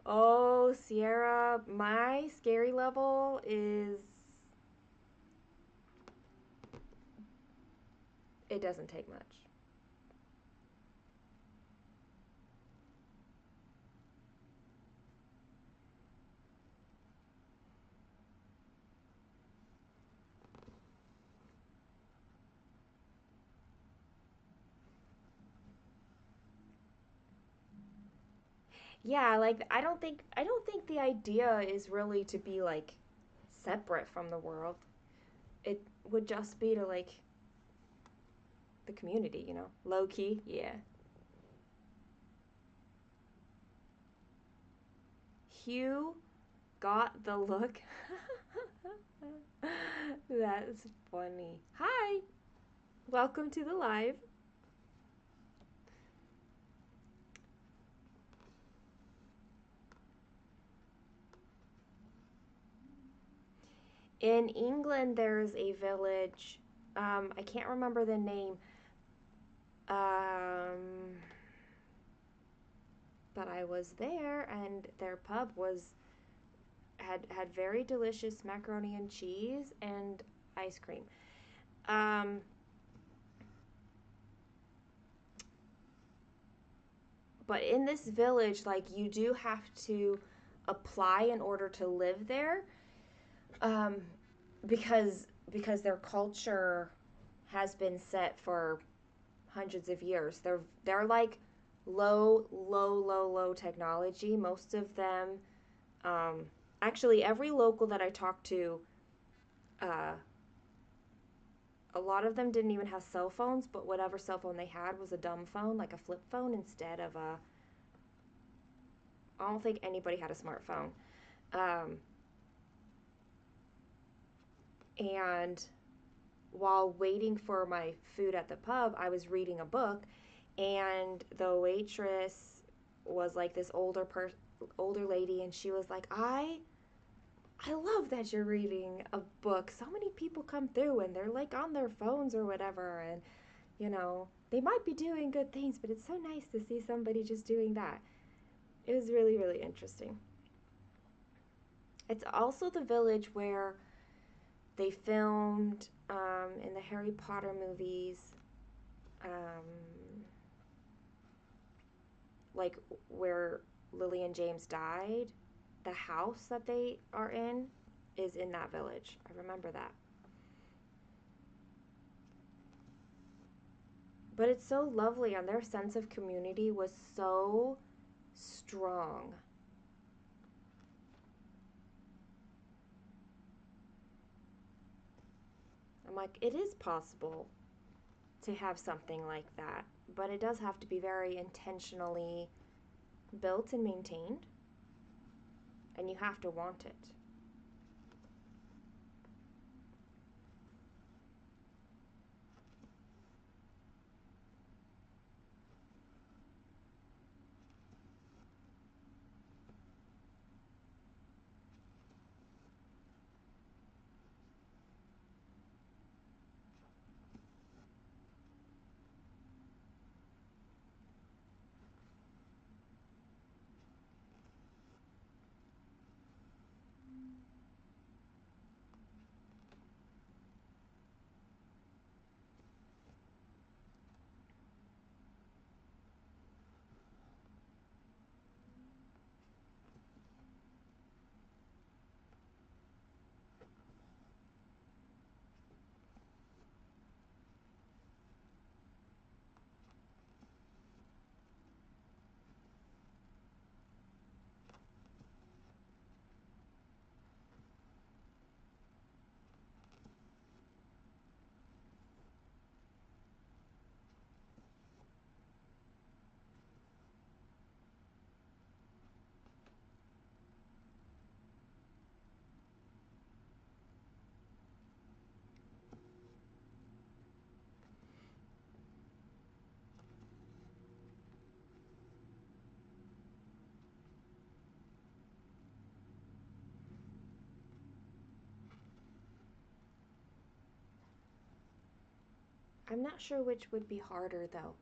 oh, Sierra, my scary level is it doesn't take much. Yeah, like I don't think the idea is really to be like separate from the world. It would just be to like the community, low key. Yeah. Hugh got the look. That's funny. Hi, welcome to the live. In England, there's a village. I can't remember the name. Um, but I was there, and their pub had very delicious macaroni and cheese and ice cream. Um, but in this village, like you do have to apply in order to live there, um, because their culture has been set for hundreds of years. They're like low technology. Most of them, um, actually, every local that I talked to, uh, a lot of them didn't even have cell phones, but whatever cell phone they had was a dumb phone, like a flip phone instead of a. I don't think anybody had a smartphone. Um, and while waiting for my food at the pub, I was reading a book, and the waitress was like this older lady, and she was like, I love that you're reading a book. So many people come through and they're like on their phones or whatever, and they might be doing good things, but it's so nice to see somebody just doing that. It was really, really interesting. It's also the village where they filmed in the Harry Potter movies, um, like where Lily and James died. The house that they are in is in that village. I remember that. But it's so lovely, and their sense of community was so strong. I'm like, it is possible to have something like that, but it does have to be very intentionally built and maintained, and you have to want it. I'm not sure which would be harder though.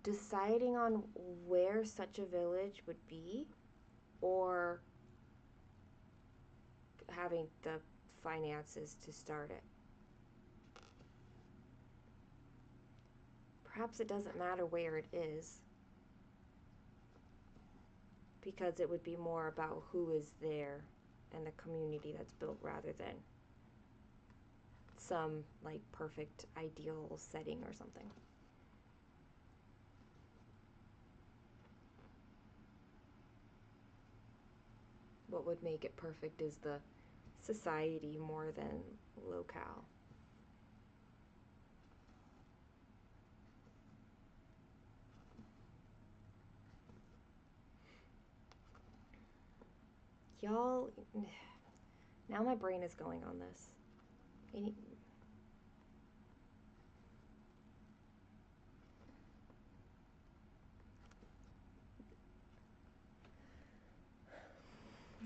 Deciding on where such a village would be, or having the finances to start it. Perhaps it doesn't matter where it is, because it would be more about who is there and the community that's built rather than some like perfect ideal setting or something. what would make it perfect is the society more than locale. Y'all, now my brain is going on this.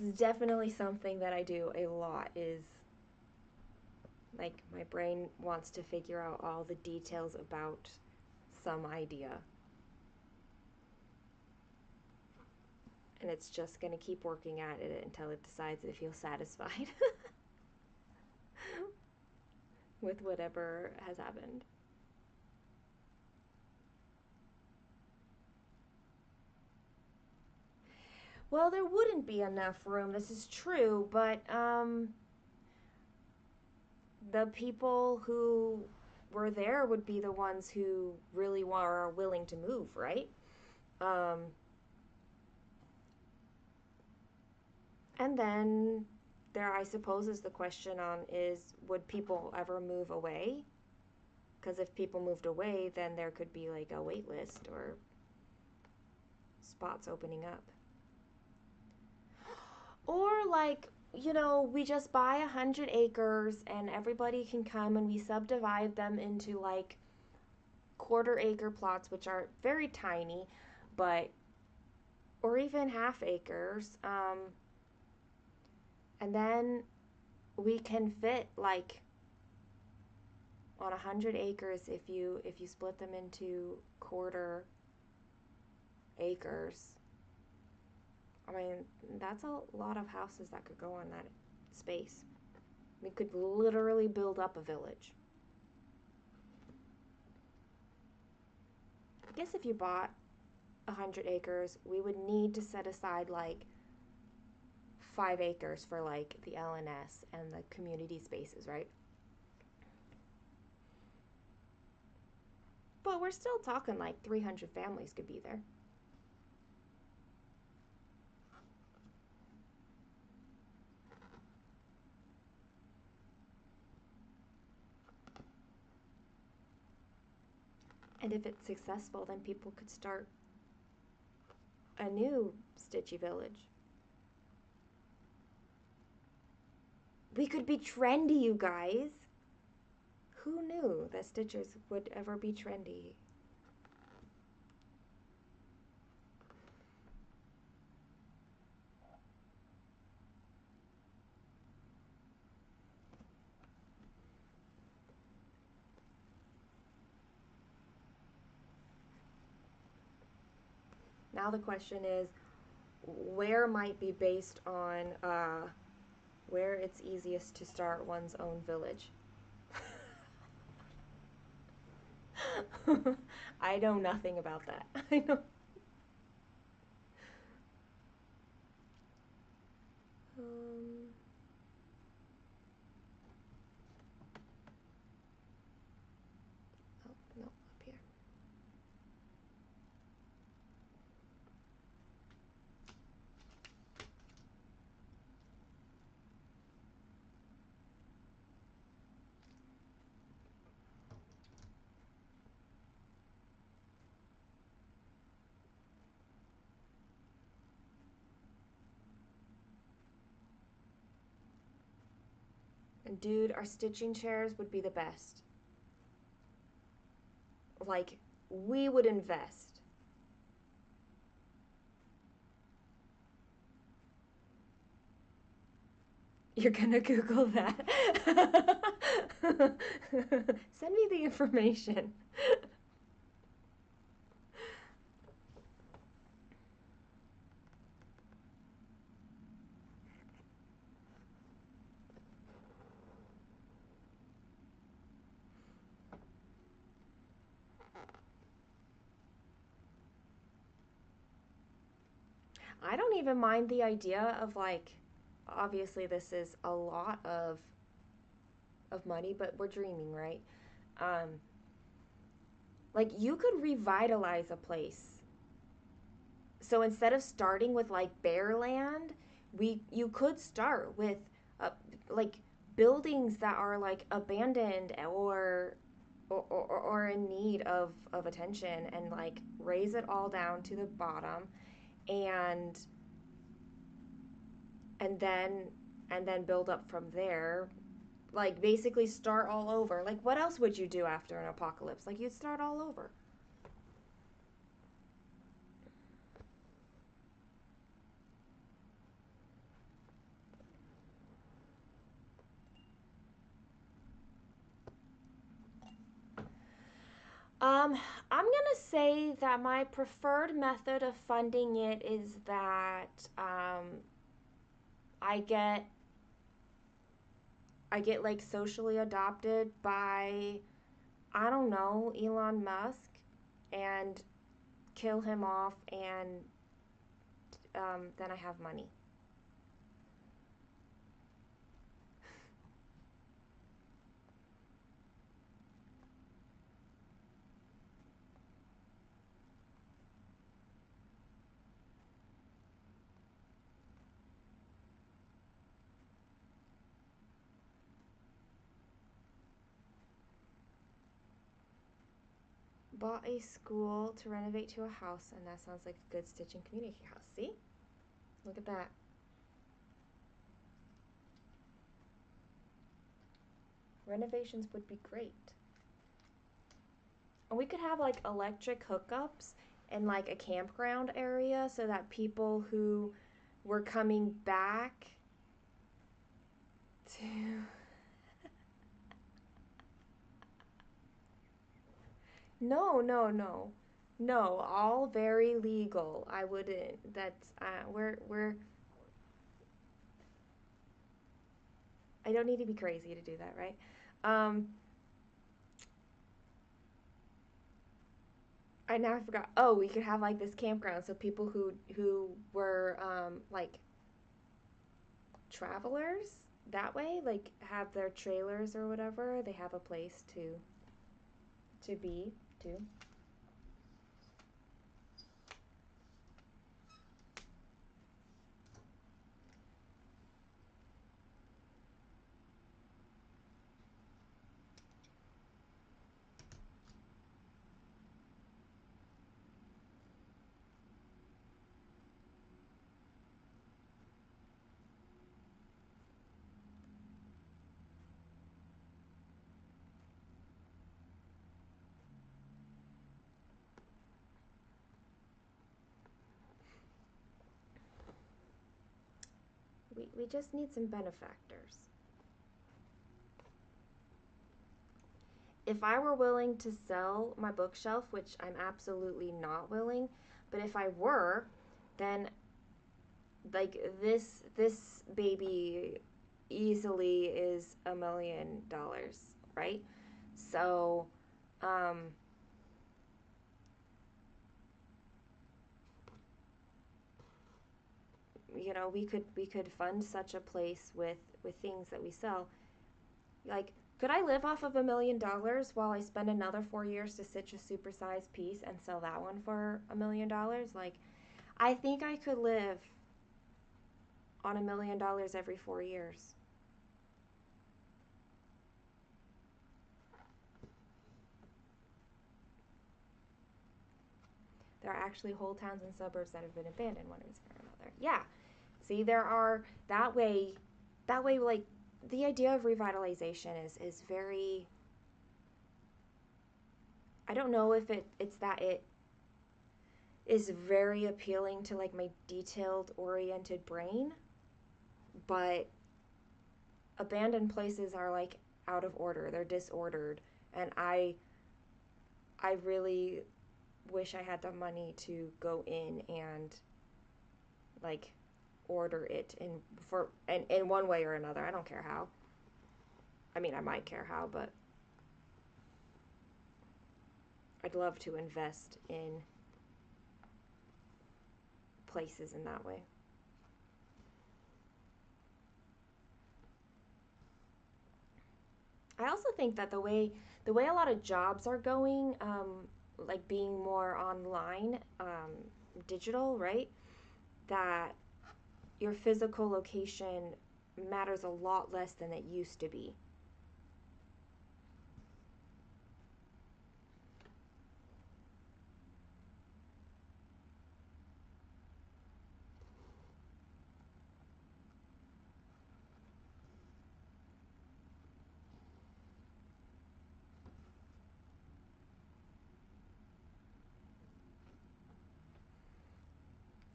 It's definitely something that I do a lot is like my brain wants to figure out all the details about some idea. And it's just going to keep working at it until it decides it feels satisfied with whatever has happened. Well, there wouldn't be enough room. This is true, but the people who were there would be the ones who really are willing to move, right? Um, and then there, I suppose, is the question on is would people ever move away? Because if people moved away, then there could be like a wait list or spots opening up. Or like, we just buy 100 acres and everybody can come and we subdivide them into like quarter-acre plots, which are very tiny, but or even half acres. And then we can fit like on 100 acres if you split them into quarter acres. I mean, that's a lot of houses that could go on that space. We could literally build up a village. I guess if you bought 100 acres, we would need to set aside like 5 acres for like the LNS and the community spaces, right? But we're still talking like 300 families could be there. And if it's successful, then people could start a new Stitchy village. We could be trendy, you guys. Who knew that Stitchers would ever be trendy? Now the question is, where might be based on where it's easiest to start one's own village. I know nothing about that. I know. Um, oh, no, up here. And dude, our stitching chairs would be the best. Like, we would invest. You're gonna Google that. Send me the information. I don't even mind the idea of like, obviously this is a lot of money, but we're dreaming, right? Um, like you could revitalize a place. So instead of starting with like bare land, You could start with uh, like buildings that are like abandoned or in need of attention, and like raise it all down to the bottom, and and then and then build up from there. Like basically start all over. Like what else would you do after an apocalypse? Like you'd start all over. Um, I'm gonna say that my preferred method of funding it is that I get I get like socially adopted by, I don't know, Elon Musk, and kill him off, and then I have money. Bought a school to renovate to a house, and that sounds like a good stitching community house. See? Look at that. Renovations would be great. And we could have like electric hookups in like a campground area so that people who were coming back to No, no, no. No, all very legal. I wouldn't. That's we're I don't need to be crazy to do that, right? Um I now forgot. Oh, we could have like this campground so people who were like travelers that way, like have their trailers or whatever, they have a place to be too. We just need some benefactors. If I were willing to sell my bookshelf, which I'm absolutely not willing, but if I were, then like this baby easily is $1 million, right? So, um, we could fund such a place with things that we sell. Like, could I live off of $1 million while I spend another 4 years to stitch a supersized piece and sell that one for $1 million? Like, I think I could live on $1 million every 4 years. There are actually whole towns and suburbs that have been abandoned one reason or another. Yeah. See, there are that way like the idea of revitalization is very, I don't know if it's that it is very appealing to like my detailed oriented brain, but abandoned places are like out of order. They're disordered, and I really wish I had the money to go in and like order it in one way or another. I don't care how. I mean, I might care how, but I'd love to invest in places in that way. I also think that the way a lot of jobs are going, like being more online, digital, right? That your physical location matters a lot less than it used to be.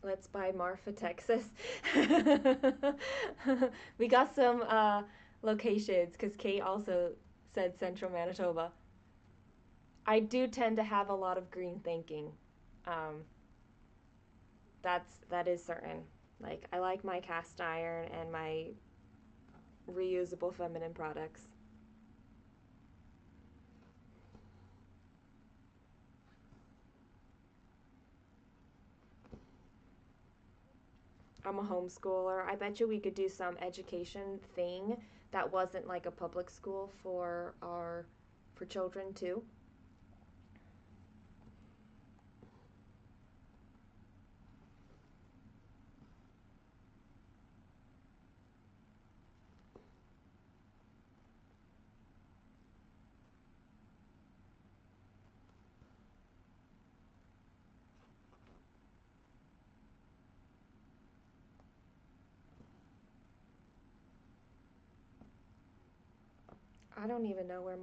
Let's buy Marfa, Texas. We got some locations because Kate also said Central Manitoba. I do tend to have a lot of green thinking. Um, that is certain. Like I like my cast iron and my reusable feminine products. I'm a homeschooler. I bet you we could do some education thing that wasn't like a public school for children too. I don't even know where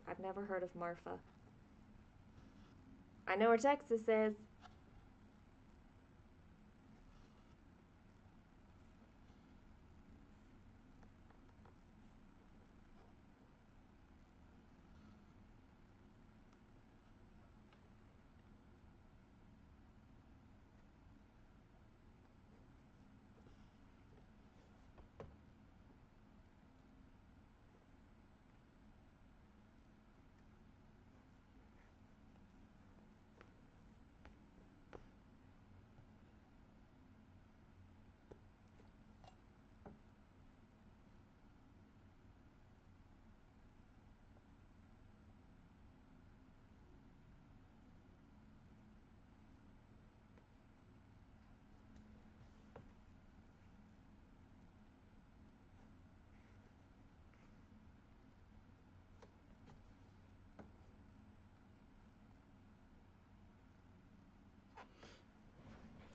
I've never heard of Marfa. I know where Texas is.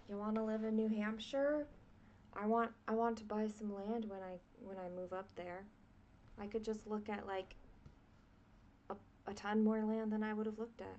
You want to live in New Hampshire? I want to buy some land when I move up there. I could just look at like a, a ton more land than I would have looked at.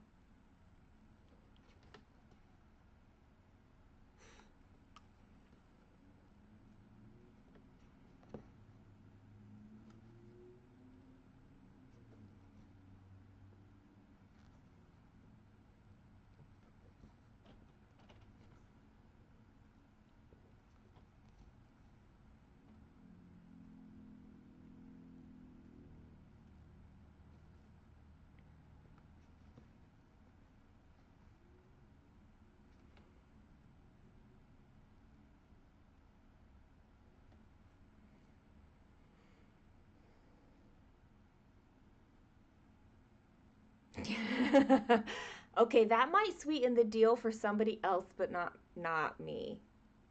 Okay, that might sweeten the deal for somebody else, but not me.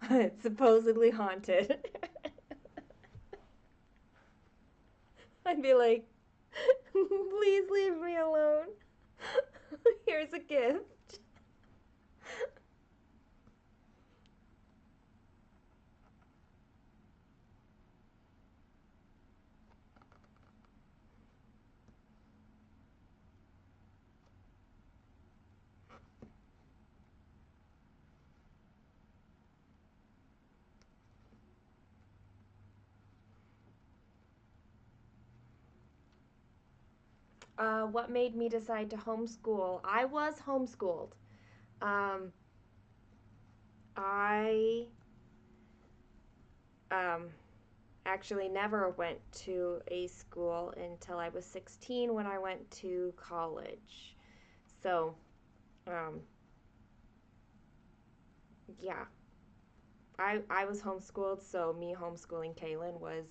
It's supposedly haunted. I'd be like, please leave me alone. Here's a gift. What made me decide to homeschool? I was homeschooled. Um, I um, actually never went to a school until I was 16 when I went to college. So, um, yeah, I was homeschooled, so me homeschooling Kaylin was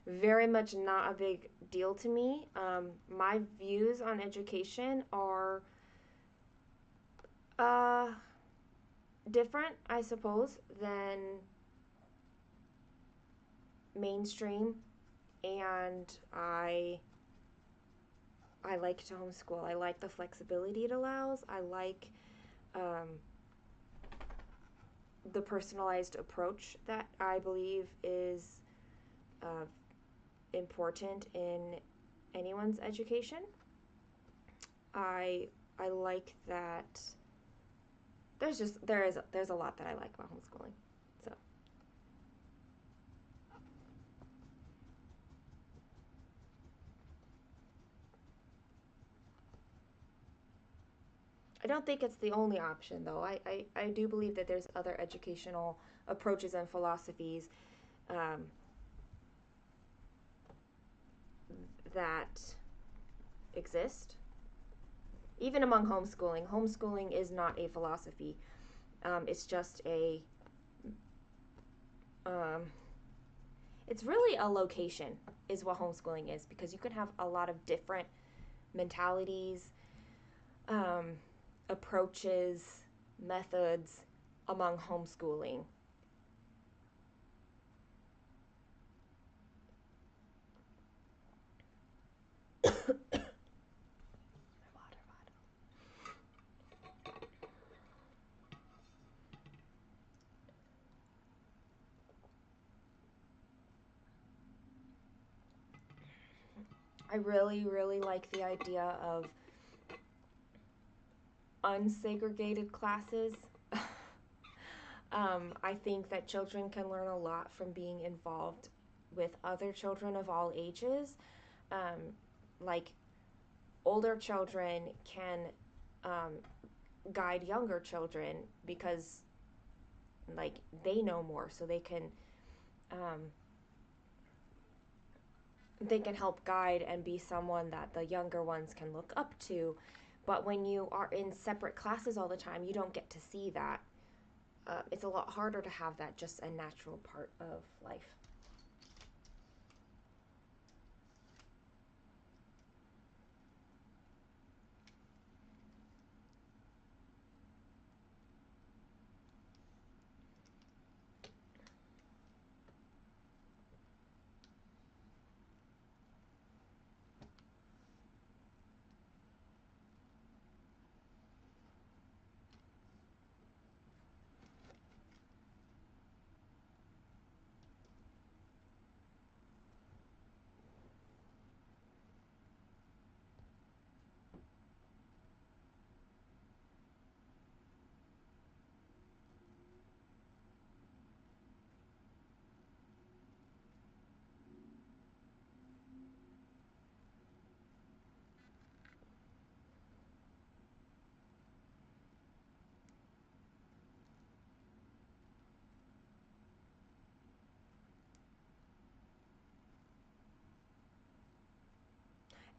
very much not a big deal to me. My views on education are uh, different, I suppose, than mainstream, and I like to homeschool. I like the flexibility it allows. I like um, the personalized approach that I believe is uh, important in anyone's education. I I like that there's a lot that I like about homeschooling. So I don't think it's the only option though. I do believe that there's other educational approaches and philosophies um, that exist. Even among homeschooling, homeschooling is not a philosophy. It's just um, it's really a location, is what homeschooling is, because you can have a lot of different mentalities, um, approaches, methods among homeschooling. I really, really like the idea of unsegregated classes. I think that children can learn a lot from being involved with other children of all ages. Um, like older children can um, guide younger children because like they know more, so um, they can help guide and be someone that the younger ones can look up to. But when you are in separate classes all the time, you don't get to see that. It's a lot harder to have that just a natural part of life.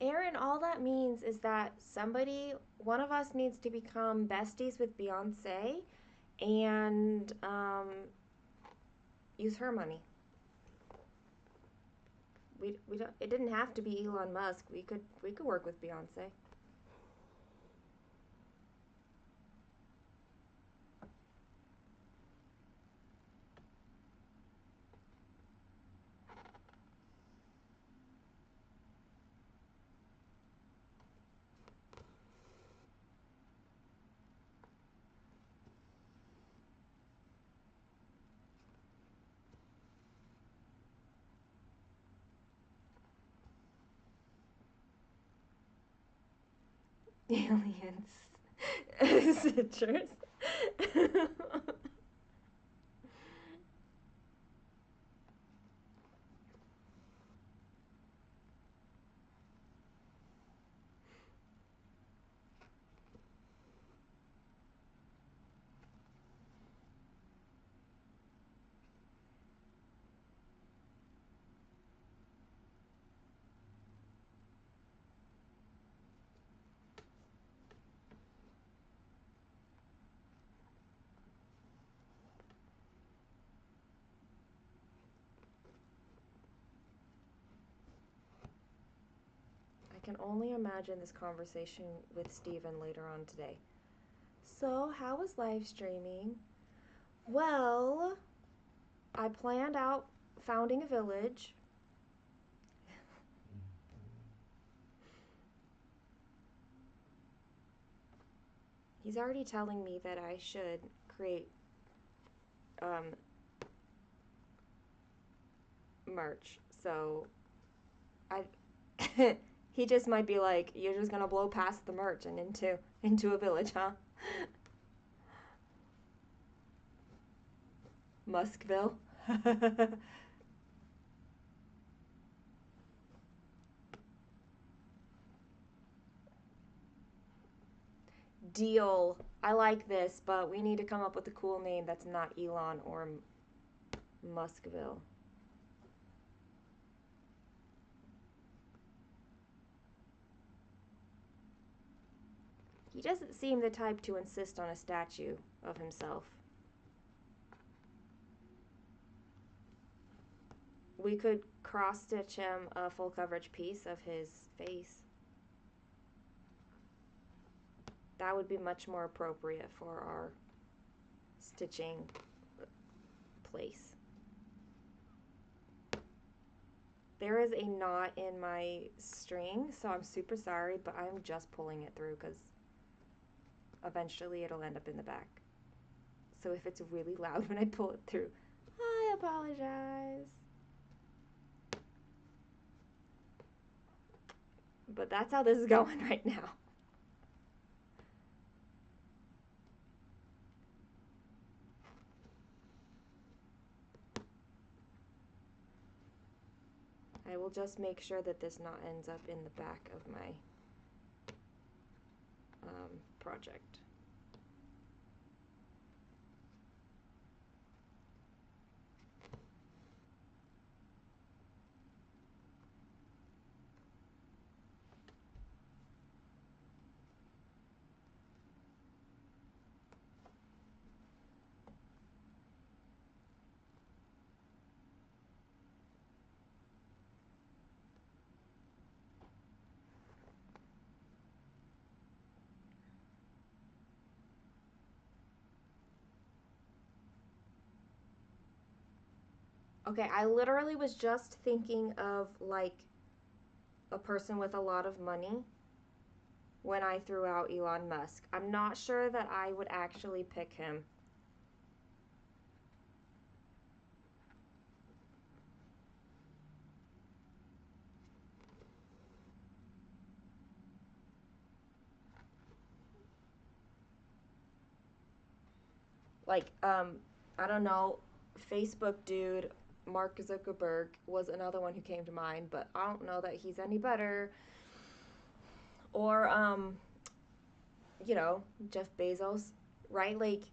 Aaron, all that means is that one of us needs to become besties with Beyonce and use her money. We don't. It didn't have to be Elon Musk. We could work with Beyonce. Aliens. Citrus. I can only imagine this conversation with Steven later on today. So, how was live streaming? Well, I planned out founding a village. He's already telling me that I should create merch. So I he just might be like, you're just gonna blow past the merch and into a village, huh? Muskville. Deal. I like this, but we need to come up with a cool name that's not Elon or Muskville. He doesn't seem the type to insist on a statue of himself. We could cross-stitch him a full coverage piece of his face. That would be much more appropriate for our stitching place. There is a knot in my string, so I'm super sorry, but I'm just pulling it through because eventually it'll end up in the back. So if it's really loud when I pull it through, I apologize. But that's how this is going right now. I will just make sure that this knot ends up in the back of my project. Okay, I literally was just thinking of like a person with a lot of money when I threw out Elon Musk. I'm not sure that I would actually pick him. Like, I don't know, Facebook dude, Mark Zuckerberg was another one who came to mind, but I don't know that he's any better. Or, you know, Jeff Bezos, right? Like,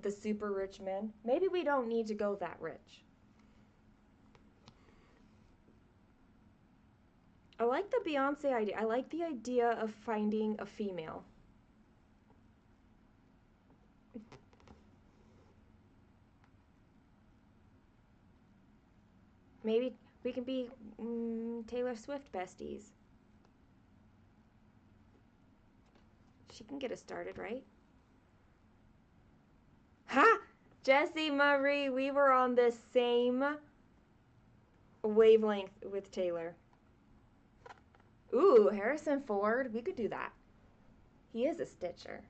the super rich men. Maybe we don't need to go that rich. I like the Beyonce idea. I like the idea of finding a female. Maybe we can be Taylor Swift besties. She can get us started, right? Ha! Jessie Marie, we were on the same wavelength with Taylor. Ooh, Harrison Ford, we could do that. He is a stitcher.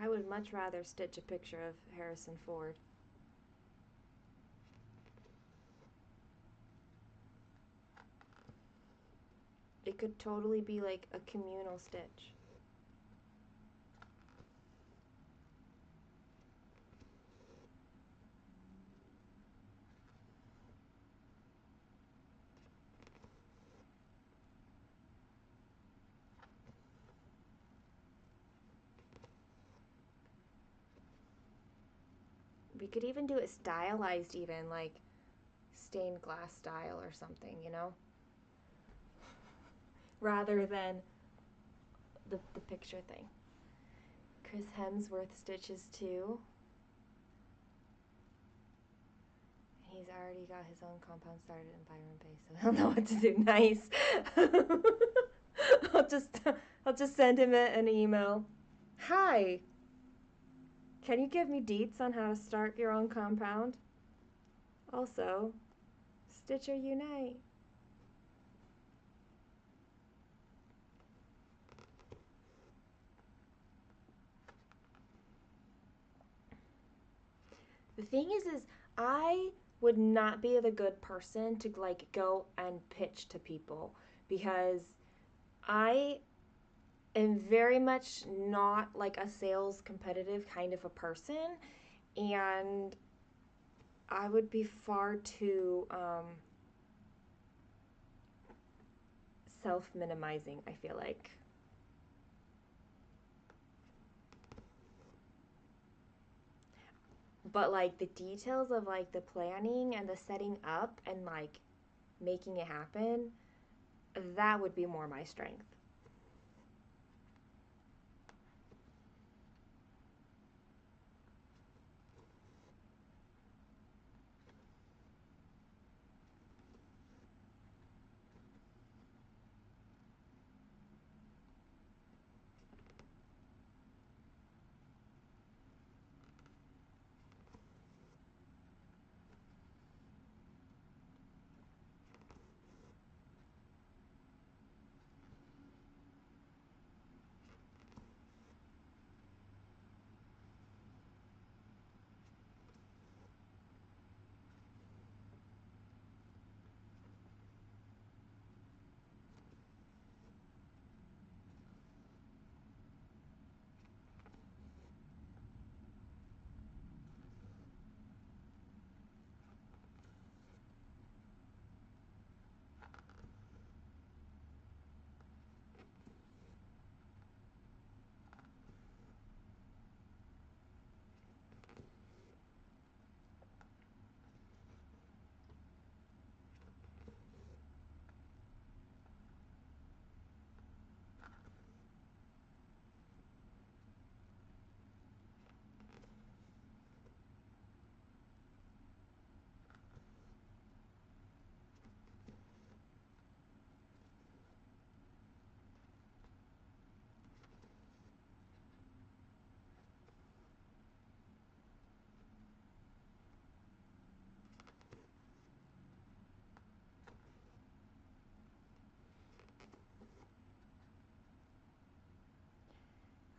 I would much rather stitch a picture of Harrison Ford. could totally be like a communal stitch. We could even do it stylized, even like stained glass style or something, you know? Rather than the picture thing. Chris Hemsworth stitches too. He's already got his own compound started in Byron Bay, so he'll know what to do. Nice. I'll just send him an email. Hi. Can you give me deets on how to start your own compound? Also, Stitcher Unite. The thing is I would not be the good person to like go and pitch to people because I am very much not like a sales competitive kind of a person, and I would be far too self-minimizing, I feel like. But like the details of like the planning and the setting up and like making it happen, that would be more my strength.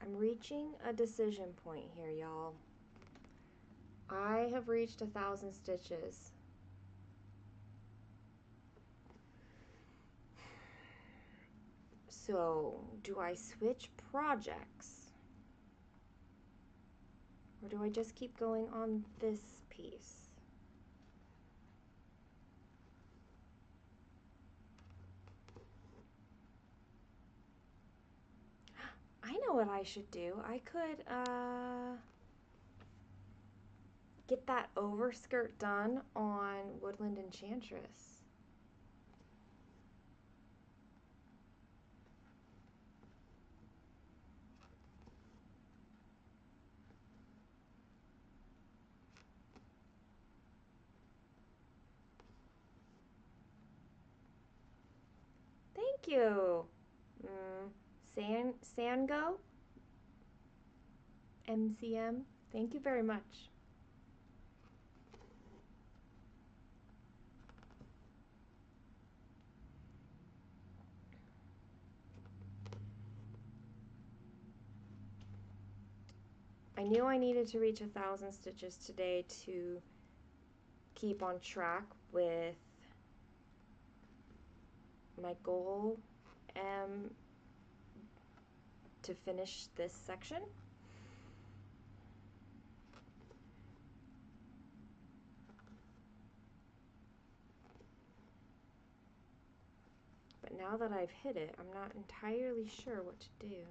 I'm reaching a decision point here, y'all. I have reached 1,000 stitches. So, do I switch projects? Or do I just keep going on this piece? I know what I should do. I could get that overskirt done on Woodland Enchantress. Thank you. Sango? MCM? Thank you very much. I knew I needed to reach 1,000 stitches today to keep on track with my goal am to finish this section. But now that I've hit it, I'm not entirely sure what to do.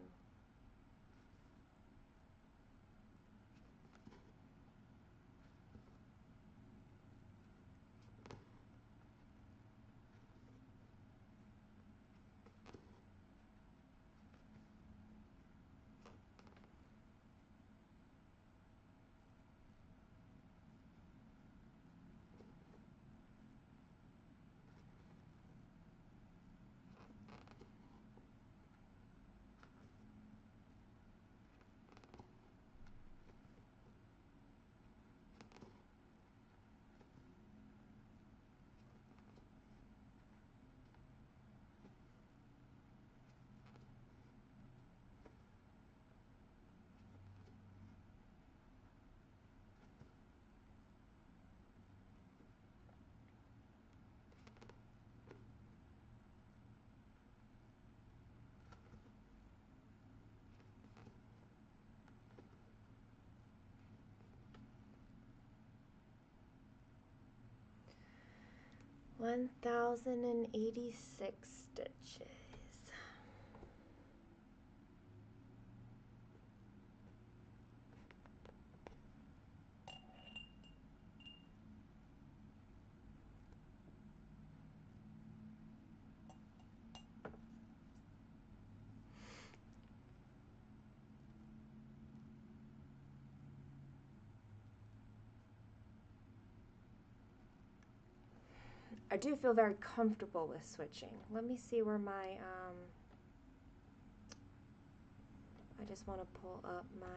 One 1,086 stitches. I do feel very comfortable with switching. Let me see where my, I just want to pull up my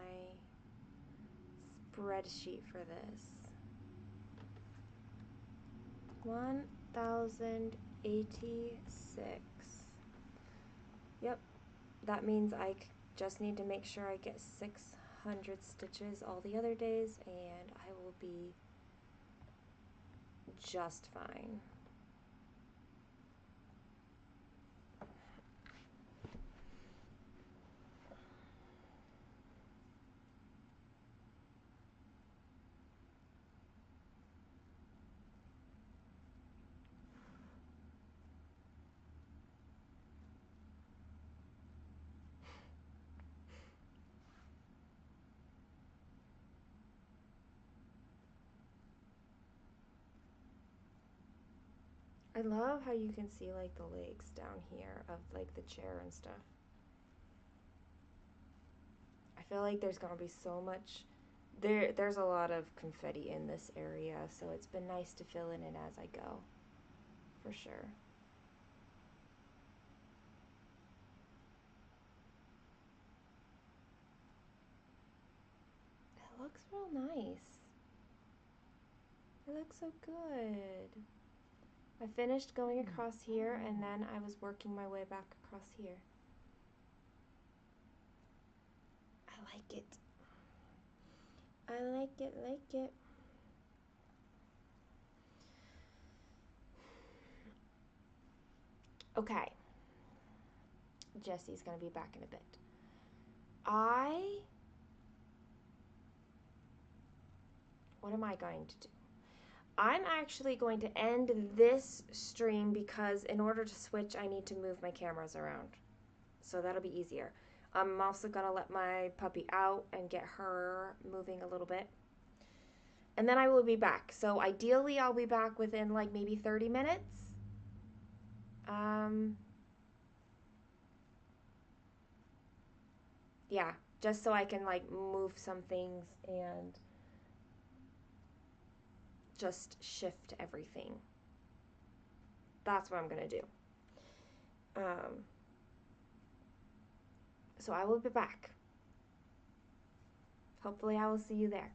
spreadsheet for this. 1,086. Yep, that means I just need to make sure I get 600 stitches all the other days, and I will be just fine. I love how you can see like the legs down here of like the chair and stuff. I feel like there's gonna be so much, there's a lot of confetti in this area, so it's been nice to fill in it as I go, for sure. It looks real nice. It looks so good. I finished going across here, and then I was working my way back across here. I like it. I like it, like it. Okay. Jesse's gonna be back in a bit. What am I going to do? I'm actually going to end this stream because in order to switch, I need to move my cameras around. So that'll be easier. I'm also going to let my puppy out and get her moving a little bit. And then I will be back. So ideally, I'll be back within like maybe 30 minutes. Yeah, just so I can like move some things and just shift everything. That's what I'm going to do. So I will be back. Hopefully I will see you there.